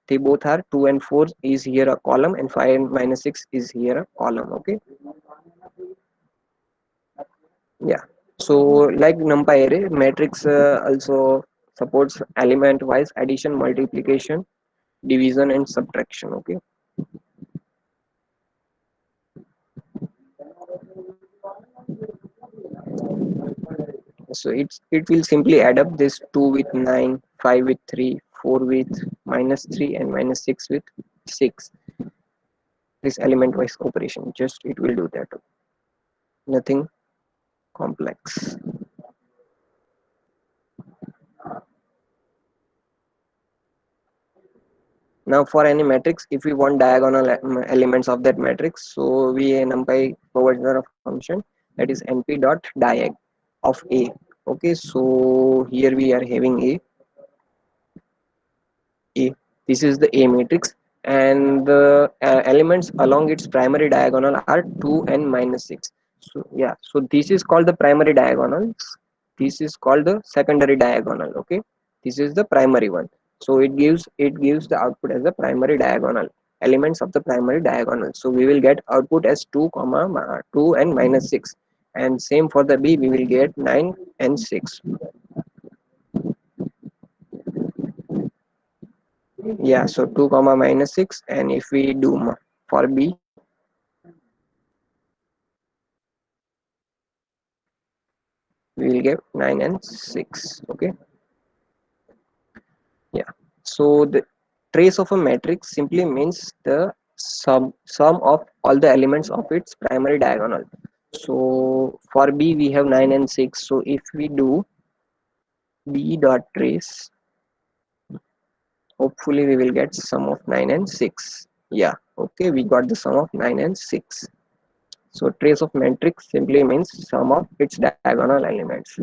They both are 2 and 4 is here a column, and 5 and -6 is here a column. Okay. Yeah. So like numpy array matrix also supports element wise addition, multiplication, division and subtraction. Okay. So it will simply add up this 2 with 9, 5 with 3, 4 with -3 and -6 with 6. This element wise operation, just it will do that. Nothing complex. Now for any matrix, if we want diagonal elements of that matrix, so we numpy provides a function that is np dot diag of a. Okay, so here we are having a. This is the A matrix, and the elements along its primary diagonal are 2 and minus 6. So yeah, so this is called the primary diagonal. This is called the secondary diagonal. Okay, this is the primary one. So it gives the output as the primary diagonal elements of the primary diagonal. So we will get output as 2 comma 2 and minus 6, and same for the B, we will get 9 and 6. Yeah, so 2 comma minus 6, and if we do for B, we will get 9 and 6. Okay, yeah. So the trace of a matrix simply means the sum of all the elements of its primary diagonal. So for B we have 9 and 6, so if we do B dot trace, hopefully we will get sum of 9 and 6. Yeah, okay, we got the sum of 9 and 6. So trace of matrix simply means sum of its diagonal elements.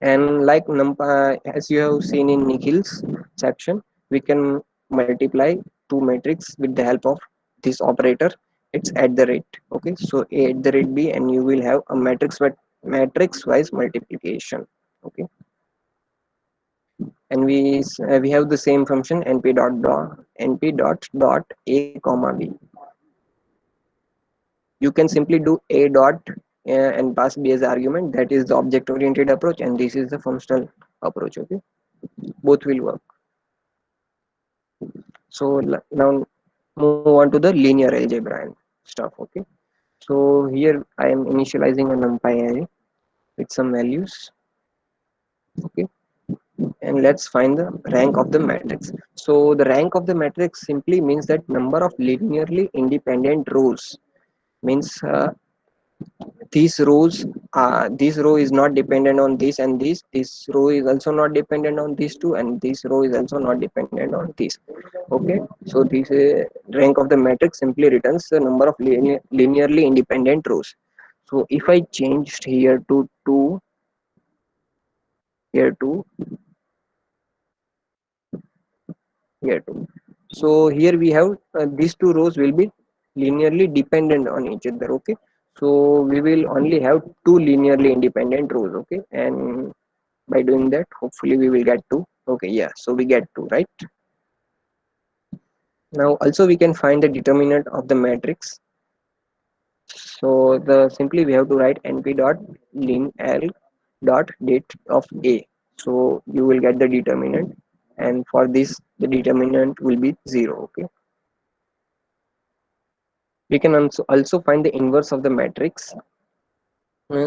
And like as you have seen in Nikhil's section, we can multiply two matrix with the help of this operator. It's at the rate. Okay, so A at the rate B, and you will have a matrix wise multiplication. Okay, and we have the same function np dot a comma b. You can simply do a dot and pass b as argument. That is the object oriented approach, and this is the functional approach. Okay, both will work. So now move on to the linear algebra and stuff. Okay, so here I am initializing a numpy array with some values. Okay, and let's find the rank of the matrix. So the rank of the matrix simply means that number of linearly independent rows. Means these rows this row is not dependent on this, and this row is also not dependent on these two, and this row is also not dependent on this. Okay, so this rank of the matrix simply returns the number of linearly independent rows. So if I changed here to 2, here to here to, so here we have these two rows will be linearly dependent on each other. Okay, so we will only have two linearly independent rows. Okay, and by doing that hopefully we will get 2. Okay, yeah, so we get 2, right? Now also we can find the determinant of the matrix. So the simply we have to write np dot lin l dot date of a. So you will get the determinant, and for this the determinant will be 0. Okay, we can also find the inverse of the matrix.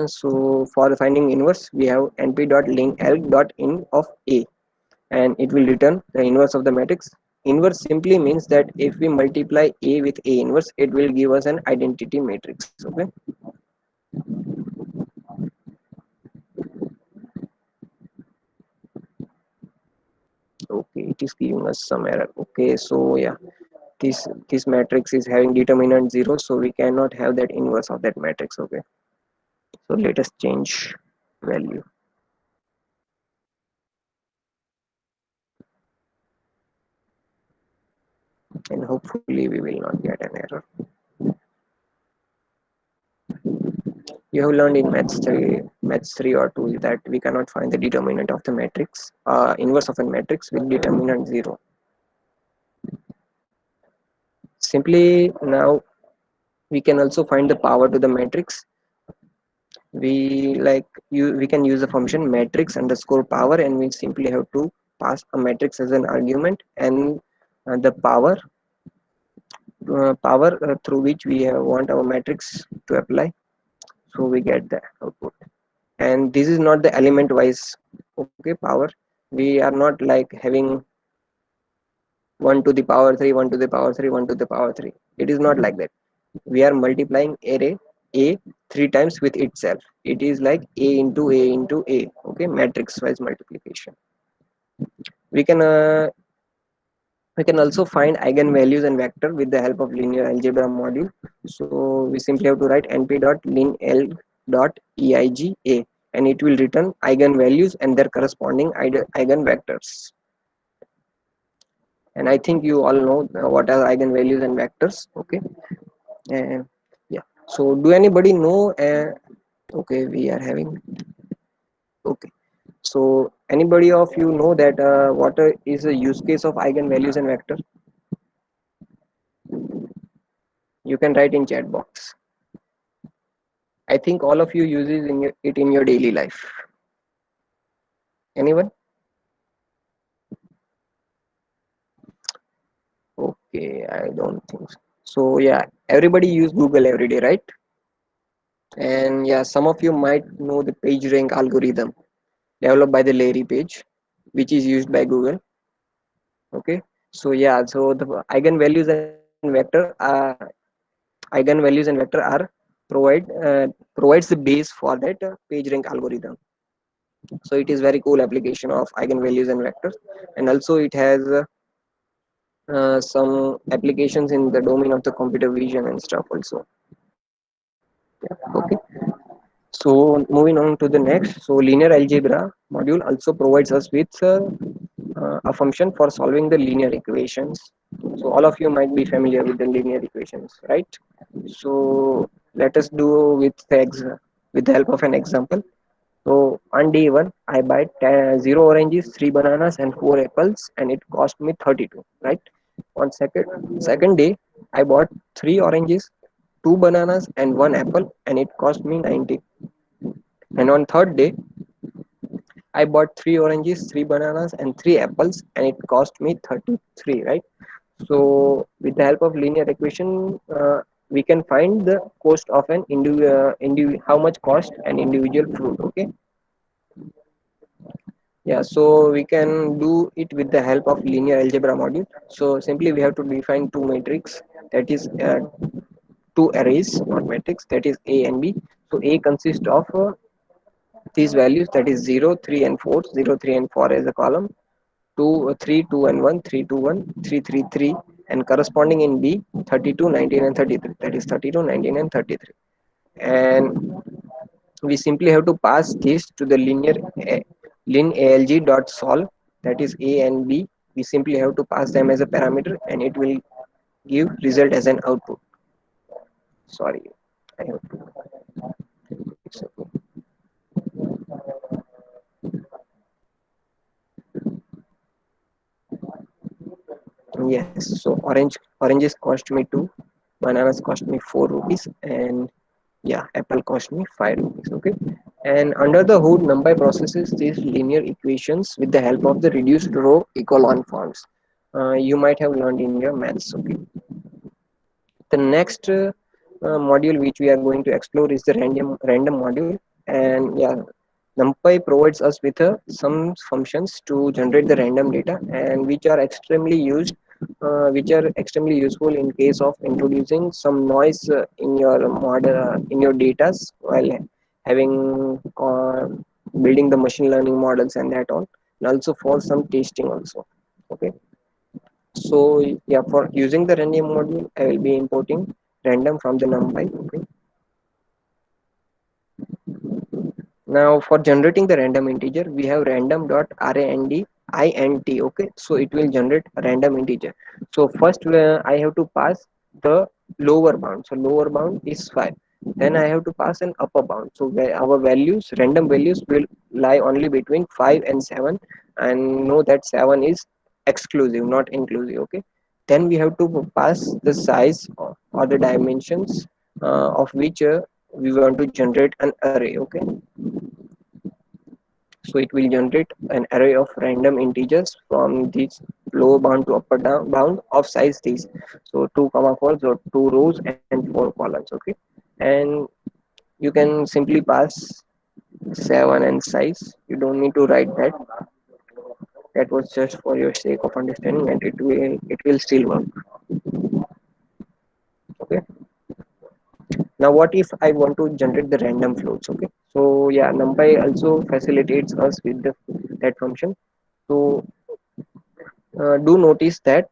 So for finding inverse, we have np dot lin l dot in of a, and it will return the inverse of the matrix. Inverse simply means that if we multiply a with a inverse, it will give us an identity matrix. Okay, okay, it is giving us some error. Okay, so yeah, this matrix is having determinant 0, so we cannot have that inverse of that matrix. Okay, so let us change value, and hopefully we will not get an error. You have learned in maths 3 or 2 that we cannot find the determinant of the matrix, inverse of a matrix with determinant 0. Simply now we can also find the power to the matrix. We can use the function matrix underscore power, and we simply have to pass a matrix as an argument, and the power through which we want our matrix to apply. So we get the output, and this is not the element wise. Okay, power, we are not like having 1 to the power 3, 1 to the power 3, 1 to the power 3. It is not like that. We are multiplying array a 3 times with itself. It is like a into a into a. Okay, matrix wise multiplication. We can We can also find eigenvalues and vector with the help of linear algebra module. So we simply have to write np dot linl dot eiga, and it will return eigenvalues and their corresponding eigenvectors. And I think you all know what are eigenvalues and vectors. Okay, and yeah. So do anybody know? Okay, we are having. Okay, so anybody of you know that what is a use case of eigenvalues and vector? You can write in chat box. I think all of you uses it in your daily life. Anyone? Okay, I don't think so. So yeah, everybody use Google every day, right? And yeah, some of you might know the page rank algorithm developed by the Larry Page, which is used by Google. Okay, so yeah, so the eigenvalues and vector are provide provides the base for that page rank algorithm. So it is very cool application of eigenvalues and vectors, and also it has some applications in the domain of the computer vision and stuff also. Okay, so moving on to the next. So linear algebra module also provides us with a function for solving the linear equations. So all of you might be familiar with the linear equations, right? So let us do with the help of an example. So on day one, I buy 0 oranges, 3 bananas, and 4 apples, and it cost me 32. Right? On second day, I bought 3 oranges, 2 bananas, and 1 apple, and it cost me 90. And on third day, I bought 3 oranges, 3 bananas, and 3 apples, and it cost me 33. Right? So with the help of linear equation, we can find the cost of an how much cost an individual fruit. Okay. Yeah, so we can do it with the help of linear algebra module. So simply we have to define two matrix, that is two arrays, not matrix, that is A and B. So A consists of these values, that is 0, 3 and 4, 0, 3 and 4 as a column, 2, 3, 2 and 1, 3, 2, 1, 3, 3, 3, and corresponding in B 32, 19 and 33, that is 32, 19 and 33. And we simply have to pass this to the lin alg dot solve, that is A and B. We simply have to pass them as a parameter, and it will give result as an output. Sorry, I have to fix it. Yes, so oranges cost me 2, bananas cost me 4 rupees, and yeah, apple cost me 5 rupees. Okay, and under the hood, numpy processes these linear equations with the help of the reduced row echelon forms. You might have learned in your maths. Okay, the next module which we are going to explore is the random module. And yeah, numpy provides us with some functions to generate the random data, and which are extremely useful in case of introducing some noise in your model in your data while having uh, building the machine learning models and that on, and also for some testing also. Okay, so yeah, for using the random module, I will be importing random from the numpy. Okay. Now for generating the random integer, we have random.rand int. Okay, so it will generate a random integer. So first I have to pass the lower bound. So lower bound is 5. Then I have to pass an upper bound. So where our values, random values, will lie only between 5 and 7, and know that 7 is exclusive, not inclusive. Okay. Then we have to pass the size or the dimensions of which we want to generate an array. Okay, so it will generate an array of random integers from this lower bound to upper down bound of size these. So 2 comma 4, so 2 rows and 4 columns. Okay, and you can simply pass 7 and size. You don't need to write that. That was just for your sake of understanding, and it will still work. Okay, now what if I want to generate the random floats? Okay, so yeah, numpy also facilitates us with that function. So Do notice that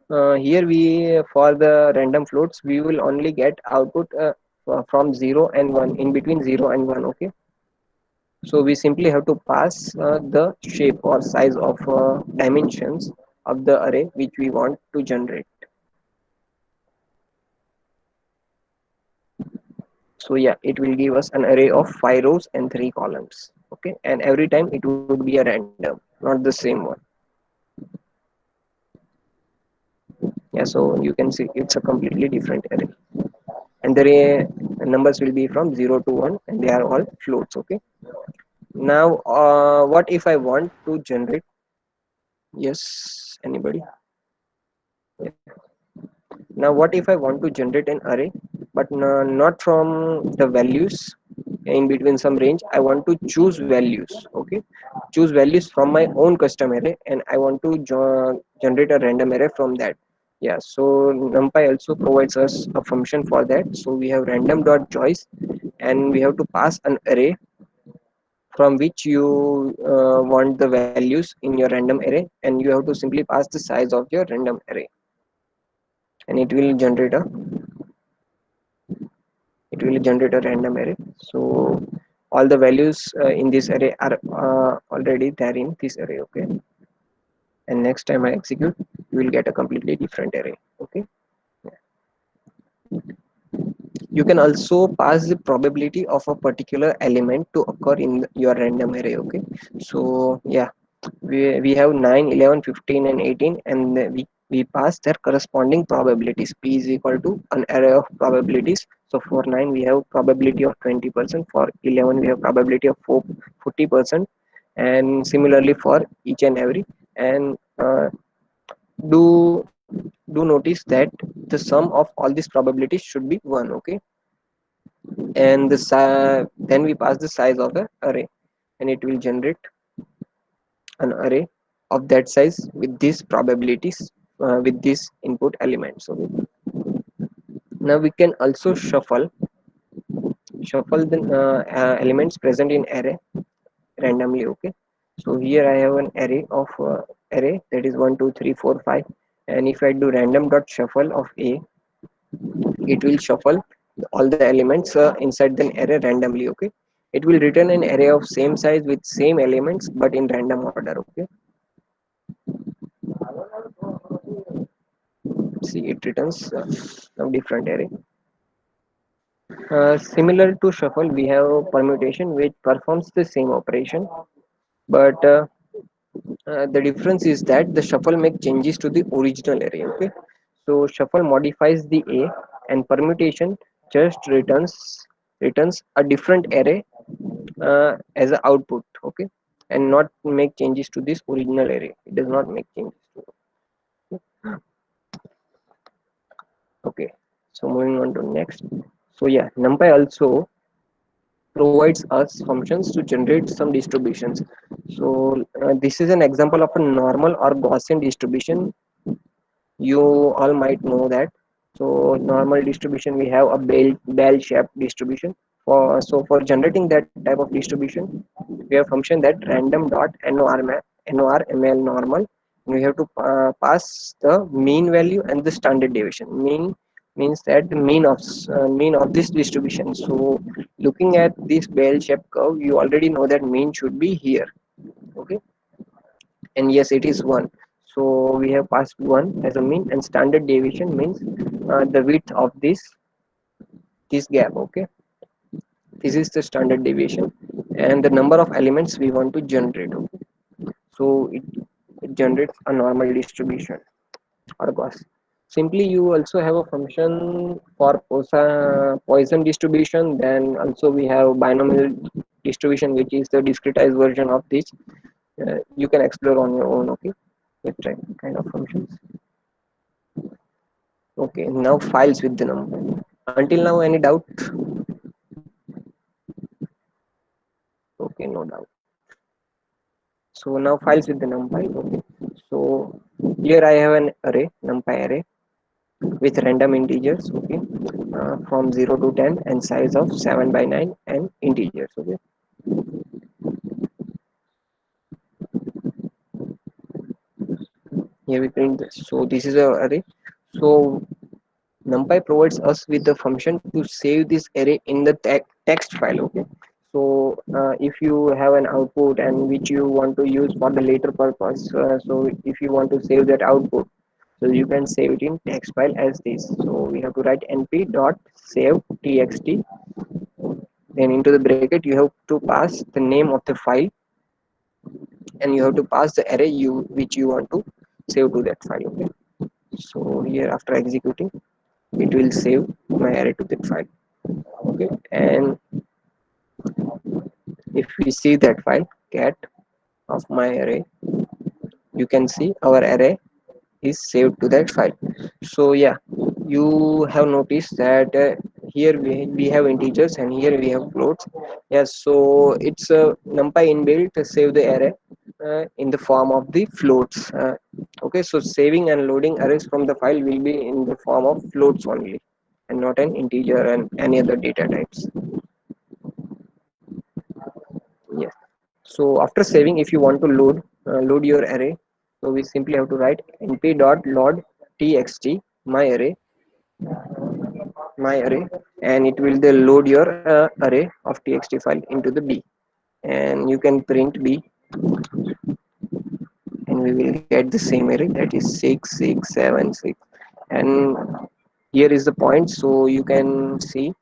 here we for the random floats we will only get output from 0 and 1, in between 0 and 1. Okay, so we simply have to pass the shape or size of dimensions of the array which we want to generate. So yeah, it will give us an array of 5 rows and 3 columns. Okay, and every time it would be a random, not the same one. Yeah, so you can see it's a completely different array, and the array numbers will be from 0 to 1, and they are all floats. Okay, now what if I want to generate, yes, anybody? Yeah. Now what if I want to generate an array but not from the values, in between some range I want to choose values. Okay, choose values from my own custom array, and I want to generate a random array from that. Yeah, so numpy also provides us a function for that. So we have random dot choice, and we have to pass an array from which you want the values in your random array, and you have to simply pass the size of your random array, and it will generate a random array. So all the values in this array are already there in this array. Okay, and next time I execute, you will get a completely different array. Okay, you can also pass the probability of a particular element to occur in your random array. Okay, so yeah, we have 9, 11, 15, and 18, and we pass their corresponding probabilities. P is equal to an array of probabilities. So for 9 we have probability of 20%, for 11 we have probability of 40%, and similarly for each and every. And do do notice that the sum of all these probabilities should be 1. Okay, and then we pass the size of the array, and it will generate an array of that size with these probabilities, with these input elements. Okay, now we can also shuffle the elements present in array randomly. Okay, so here I have an array of array that is 1 2 3 4 5, and if I do random dot shuffle of a, it will shuffle all the elements inside the array randomly. Okay, it will return an array of same size with same elements but in random order. Okay, see, it returns a different array. Similar to shuffle, we have permutation which performs the same operation, but the difference is that the shuffle makes changes to the original array. Okay, so shuffle modifies the a, and permutation just returns a different array as an output. Okay, and not make changes to this original array. It does not make changes to it. Okay, so moving on to next. So yeah, numpy also provides us functions to generate some distributions. So this is an example of a normal or Gaussian distribution. You all might know that. So normal distribution, we have a bell shaped distribution. For generating that type of distribution, we have function that random dot normal normal. We have to pass the mean value and the standard deviation. Mean means that the mean of this distribution. So looking at this bell shaped curve, you already know that mean should be here. Okay, and yes, it is 1. So we have passed 1 as a mean, and standard deviation means the width of this gap. Okay, this is the standard deviation, and the number of elements we want to generate. Okay, so it generates a normal distribution or Gauss. Simply you also have a function for Poisson distribution. Then also we have binomial distribution, which is the discretized version of this. You can explore on your own. Okay, with kind of functions. Okay, now files with the number. Until now, any doubt? Okay, no doubt. So now files with the numpy. Okay, so here I have an array, numpy array with random integers. Okay, from 0 to 10 and size of 7 by 9 and integers. Okay, Here we print this. So this is our array. So NumPy provides us with the function to save this array in the text file. Okay. So if you have an output and which you want to use for the later purpose, so if you want to save that output, so you can save it in text file as this. So we have to write np dot save txt. Then into the bracket you have to pass the name of the file, and you have to pass the array which you want to save to that file. Okay. So here after executing, it will save my array to that file. Okay. And if we see that file cat of my array, you can see our array is saved to that file. So yeah, you have noticed that here we have integers and here we have floats. Yes, so it's a numpy inbuilt to save the array in the form of the floats. Okay, so saving and loading arrays from the file will be in the form of floats only, and not an integer and any other data types. Yes. So after saving, if you want to load your array, so we simply have to write np.load txt my array, and it will then load your array of txt file into the b, and you can print b, and we will get the same array, that is 6676. And here is the point, so you can see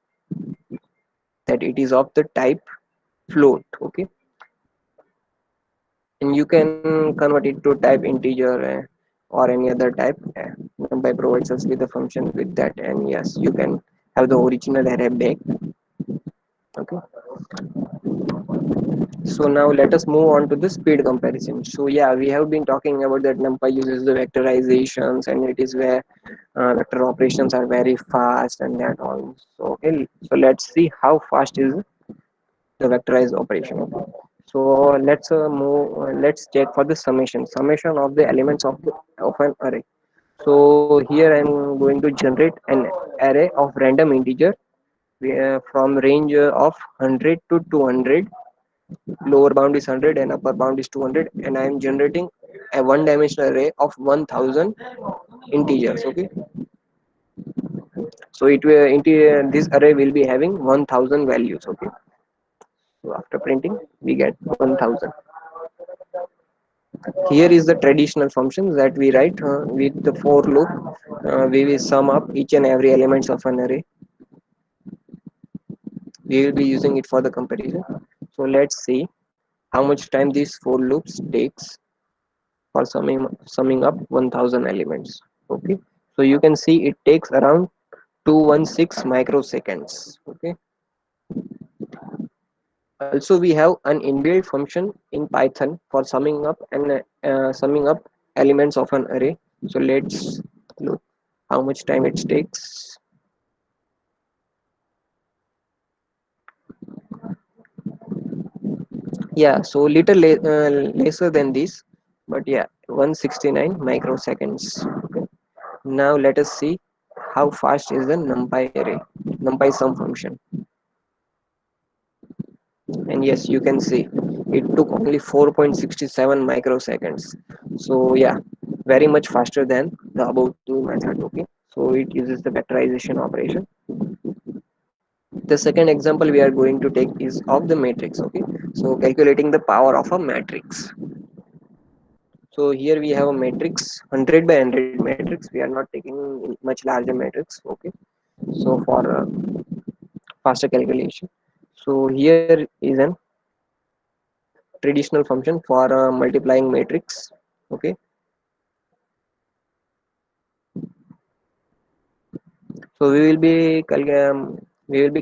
that it is of the type float. Okay, and you can convert it to type integer or any other type. NumPy provides us with a function with that, and yes, you can have the original array back. Okay, so now let us move on to the speed comparison. So yeah, we have been talking about that NumPy uses the vectorizations, and it is where vector operations are very fast and that all. So okay, so let's see how fast is the vectorized operation. Okay. So let's check for the summation of the elements of an array. So here I'm going to generate an array of random integer from range of 100 to 200. Lower bound is 100 and upper bound is 200, and I am generating a one dimensional array of 1000 integers. Okay, so this array will be having 1000 values. Okay, so after printing we get 1000. Here is the traditional functions that we write with the for loop. We will sum up each and every elements of an array. We will be using it for the comparison. So let's see how much time this for loops takes for summing up 1000 elements. Okay, so you can see it takes around 216 microseconds. Okay, also we have an inbuilt function in Python for summing up elements of an array. So let's look how much time it takes. Yeah, so lesser than this, but yeah, 169 microseconds. Okay, now let us see how fast is the numpy sum function. And yes, you can see it took only 4.67 microseconds. So yeah, very much faster than the above two method. Okay, so it uses the vectorization operation. The second example we are going to take is of the matrix. Okay, so calculating the power of a matrix. So here we have a matrix, 100 by 100 matrix. We are not taking much larger matrix. Okay, so for faster calculation, so here is an traditional function for multiplying matrix. Okay, so we will be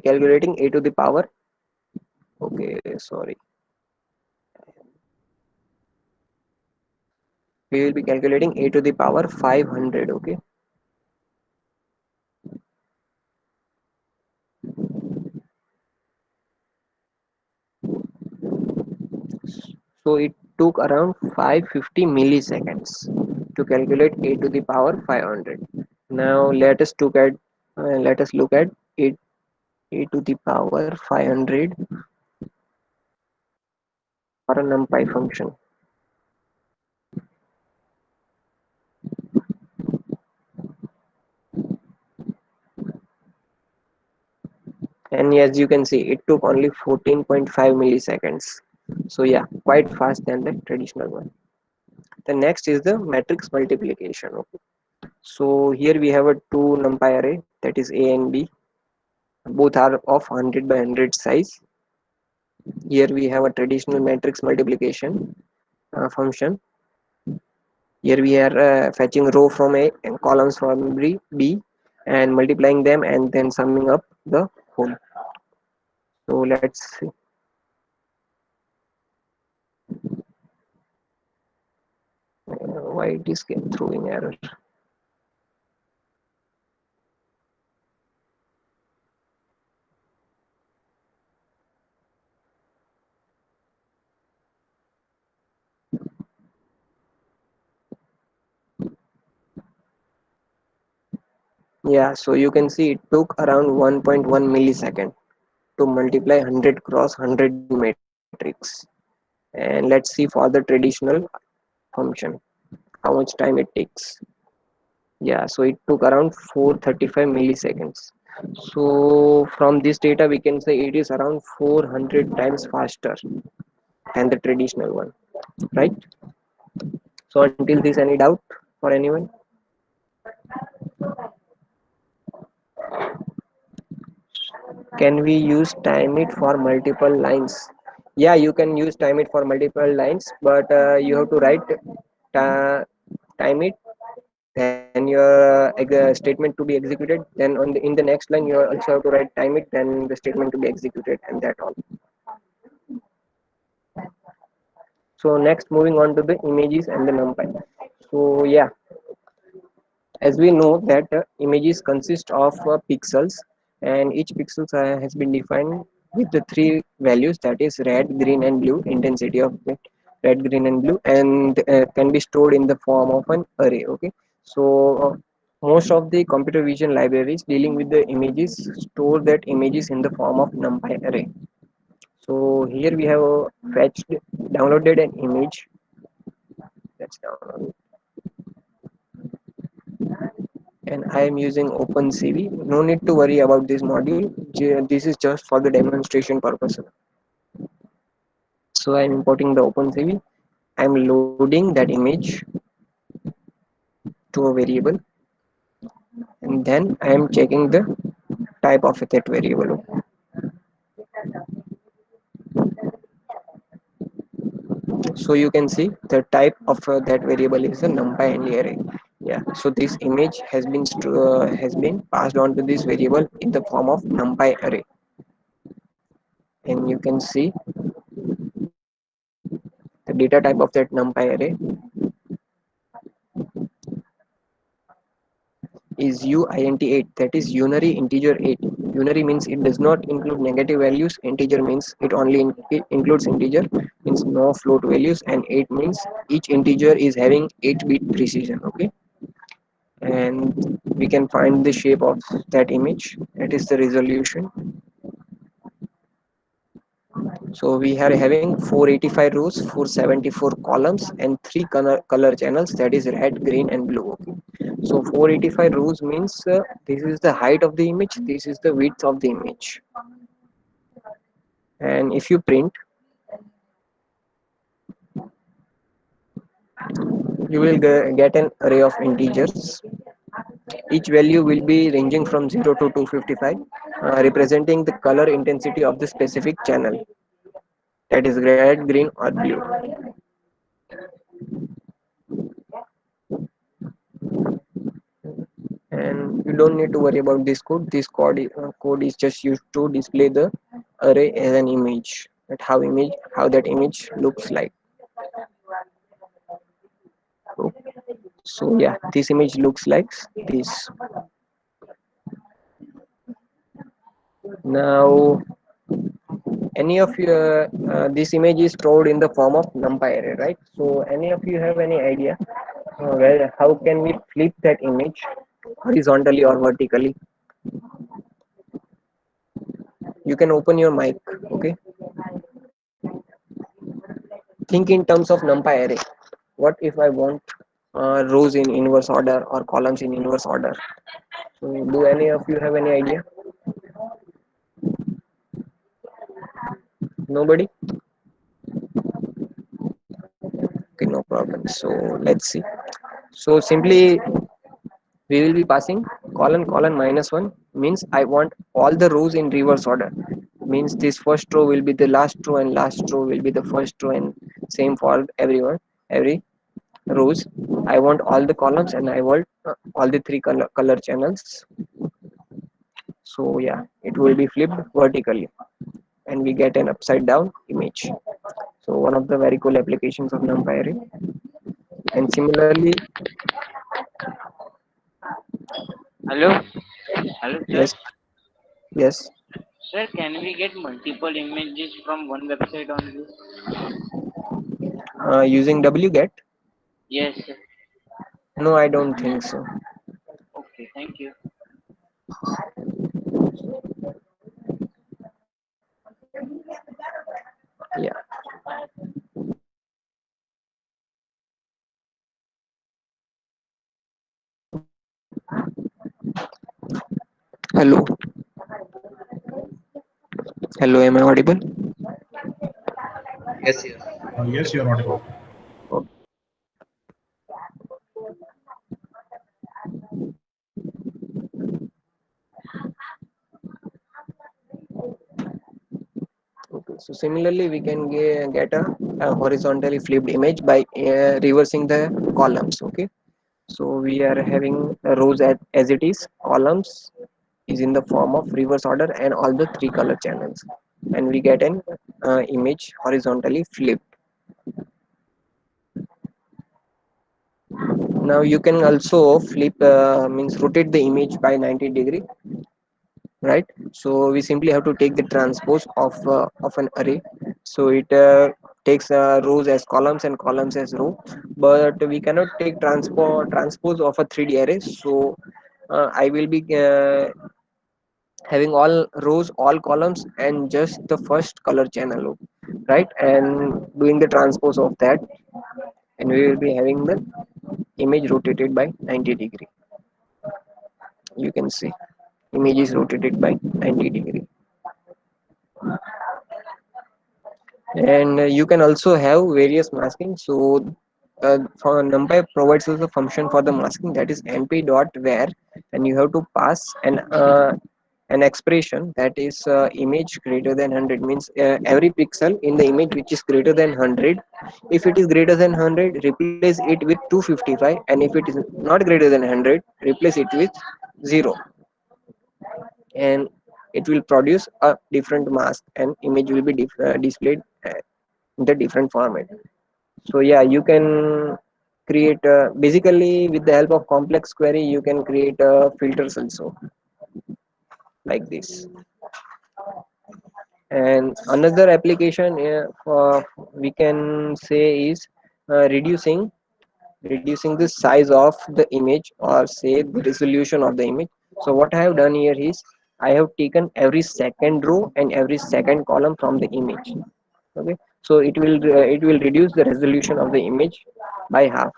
calculating a to the power. Okay, sorry, we will be calculating a to the power 500. Okay, so it took around 550 milliseconds to calculate a to the power 500. Now let us look at it, a to the power 500 for a numpy function. as you can see, it took only 14.5 milliseconds. So yeah, quite fast than the traditional one. The next is the matrix multiplication. Okay. So here we have a two numpy array, that is A and B. Both are of 100 by 100 size. Here we have a traditional matrix multiplication function. Here we are fetching row from A and columns from B and multiplying them and then summing up the whole. So let's see. Why it is throwing error. Yeah, so you can see it took around 1.1 millisecond to multiply 100 cross 100 matrix. And let's see for the traditional function how much time it takes. Yeah, so it took around 435 milliseconds. So from this data we can say it is around 400 times faster than the traditional one, right? So until this, any doubt for anyone? Can we use time it for multiple lines? Yeah, you can use time it for multiple lines, but you have to write time it, then your statement to be executed, then in the next line you also have to write time it, then the statement to be executed, and that all. So next, moving on to the images and the numpy. So yeah, as we know that images consist of pixels, and each pixel has been defined with the three values, that is red, green and blue, intensity of the red, green and blue, and can be stored in the form of an array. Okay, so most of the computer vision libraries dealing with the images store that images in the form of numpy array. So here we have fetched downloaded an image. Let's download, and I am using OpenCV. No need to worry about this module. This is just for the demonstration purpose. So I am importing the OpenCV. I am loading that image to a variable, and then I am checking the type of that variable. So you can see the type of that variable is a numpy and array. Yeah, so this image has been passed on to this variable in the form of numpy array, and you can see the data type of that numpy array is uint8, that is unary integer 8. Unary means it does not include negative values, integer means it only it includes integer, means no float values, and 8 means each integer is having 8-bit precision. Okay, and we can find the shape of that image, that is the resolution. So we are having 485 rows, 474 columns, and 3 color channels, that is red, green and blue. Okay, so 485 rows means this is the height of the image, this is the width of the image, and if you print, you will get an array of integers. Each value will be ranging from 0 to 255, representing the color intensity of the specific channel, that is red, green or blue. And you don't need to worry about this code. This code is just used to display the array as an image, that how that image looks like. So yeah, this image looks like this. Now any of you this image is stored in the form of numpy array, right? So any of you have any idea how can we flip that image horizontally or vertically? You can open your mic. Okay, think in terms of numpy array. What if I want rows in inverse order or columns in inverse order? So do any of you have any idea? Nobody? Okay, no problem. So let's see. So simply we will be passing colon minus 1 means I want all the rows in reverse order, means this first row will be the last row and last row will be the first row, and same for everyone, every rows. I want all the columns and I want all the three color channels. So yeah, it will be flipped vertically and we get an upside down image. So one of the very cool applications of numpy array. And similarly, Hello, hello, sir. yes, yes, Sir, can we get multiple images from one website only? using wget. Yes, sir. No, I don't think so. Okay, thank you. Yeah. Hello, hello, am I audible? Yes, yes. Yes, you're audible. Okay, so similarly we can get a horizontally flipped image by reversing the columns. Okay, so we are having rows as it is, columns is in the form of reverse order and all the three color channels, and we get an image horizontally flipped. Now you can also flip means rotate the image by 90-degree, right? So we simply have to take the transpose of an array. So it takes rows as columns and columns as row, but we cannot take transpose of a 3D array. So I will be having all rows, all columns, and just the first color channel, right? And doing the transpose of that, and we will be having the image rotated by 90-degree. You can see image is rotated by 90-degree. And you can also have various masking. So for numpy provides us a function for the masking, that is np dot where, and you have to pass an expression that is image greater than 100, means every pixel in the image which is greater than 100, if it is greater than 100 replace it with 255, and if it is not greater than 100 replace it with 0, and it will produce a different mask and image will be displayed in the different format. So yeah, you can create basically with the help of complex query you can create filters also, like this. And another application we can say is reducing the size of the image, or say the resolution of the image. So what I have done here is I have taken every second row and every second column from the image. Okay, so it will reduce the resolution of the image by half.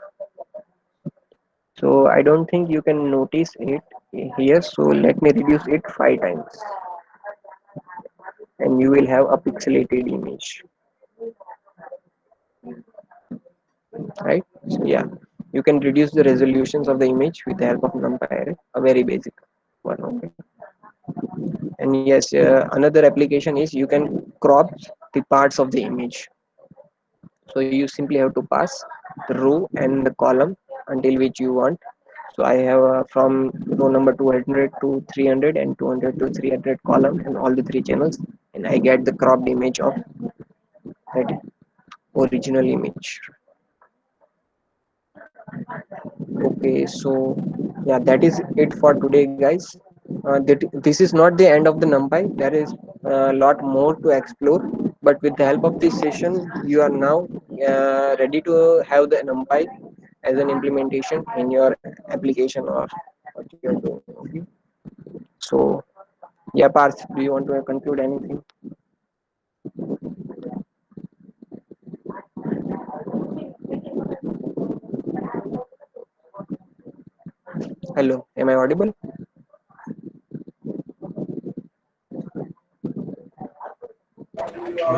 So I don't think you can notice it here, so let me reduce it 5 times, and you will have a pixelated image, right? So yeah, you can reduce the resolutions of the image with the help of numpy array, a very basic one. Okay, and yes, another application is you can crop the parts of the image. So you simply have to pass the row and the column until which you want. So I have from row number 200 to 300 and 200 to 300 column and all the three channels, and I get the cropped image of that original image. Okay, so yeah, that is it for today, guys. This is not the end of the numpy. There is a lot more to explore, but with the help of this session you are now ready to have the numpy as an implementation in your application or what you are doing. Okay, so yeah, Parth, do you want to conclude anything? Hello, am I audible?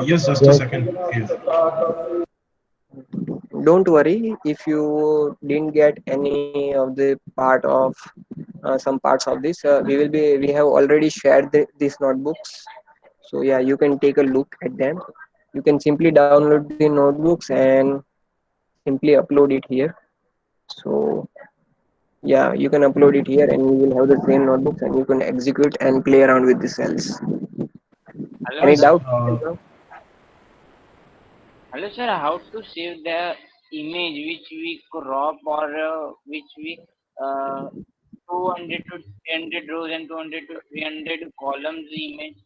Yes, just a second. Yes. Don't worry if you didn't get any of the part of some parts of this. We have already shared these notebooks. So yeah, you can take a look at them. You can simply download the notebooks and simply upload it here. So yeah, you can upload it here and you will have the same notebooks and you can execute and play around with the cells. Hello, Any Yes. sir. doubt? Hello, sir. How to save the image which we crop or which we 200 to 300 rows and 200 to 300 columns image?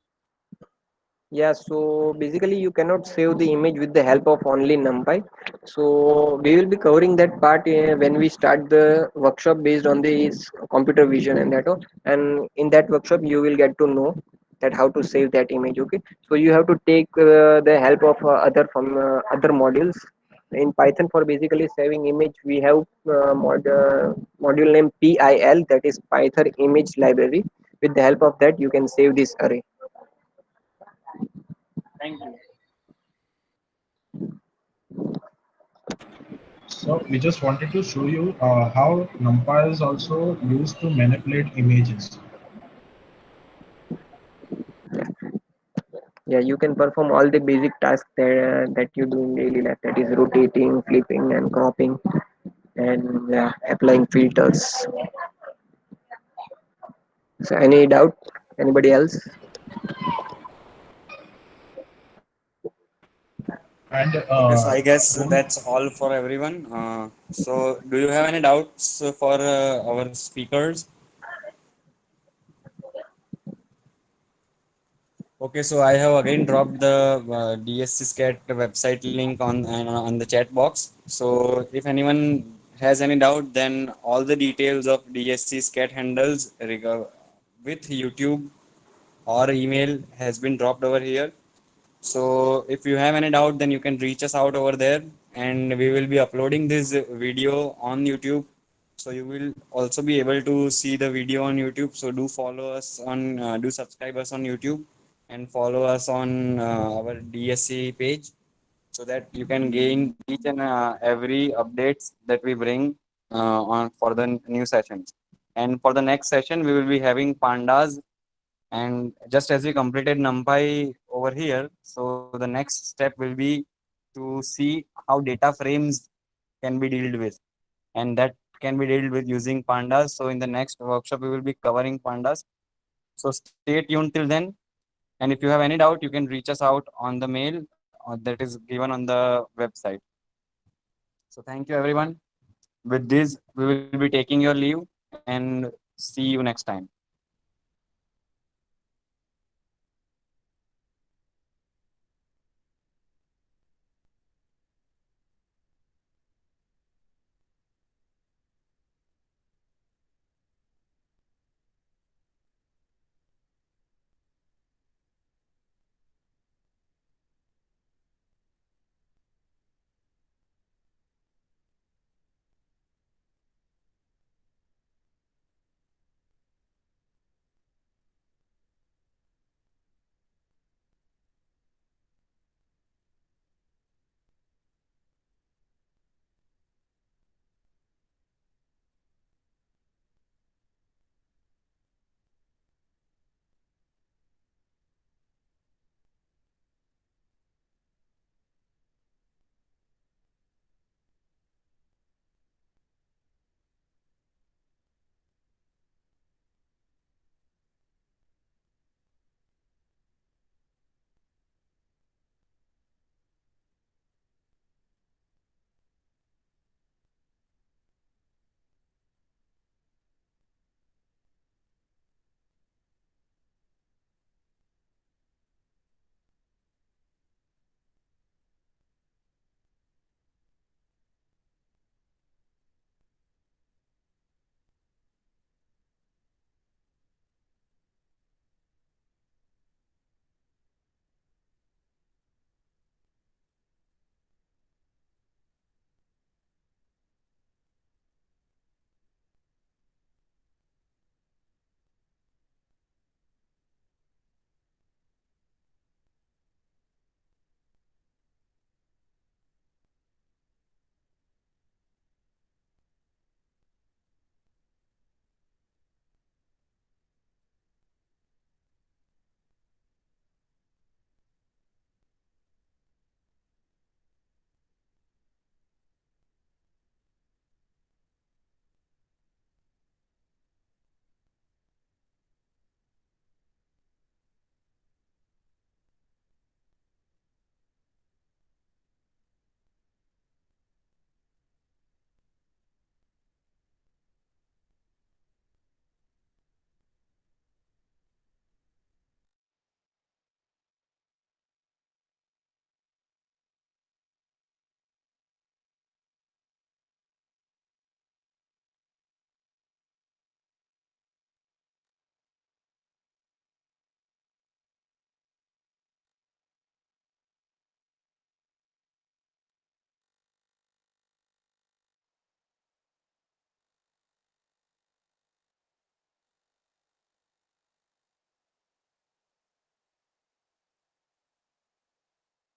Yeah, so basically you cannot save the image with the help of only NumPy. So we will be covering that part when we start the workshop based on this computer vision and that all. And in that workshop you will get to know that how to save that image. Okay, so you have to take the help of other modules. In Python for basically saving image, we have module name PIL, that is Python Image Library. With the help of that, you can save this array. Thank you. So we just wanted to show you how NumPy is also used to manipulate images. Yeah, you can perform all the basic tasks that you do in daily life, that is rotating, flipping and cropping and applying filters. So any doubt, anybody else? And Okay, so I guess don't that's all for everyone. So do you have any doubts for our speakers? Okay, so I have again dropped the DSC Scat website link on the chat box. So if anyone has any doubt, then all the details of DSC Scat handles with YouTube or email has been dropped over here. So if you have any doubt, then you can reach us out over there, and we will be uploading this video on YouTube. So you will also be able to see the video on YouTube. So do follow us on, do subscribe us on YouTube, and follow us on our DSC page, so that you can gain each and every updates that we bring on for the new sessions. And for the next session, we will be having pandas, and just as we completed NumPy over here, so the next step will be to see how data frames can be dealt with, and that can be dealt with using pandas. So in the next workshop, we will be covering pandas. So stay tuned till then. And if you have any doubt, you can reach us out on the mail that is given on the website. So thank you, everyone. With this, we will be taking your leave and see you next time.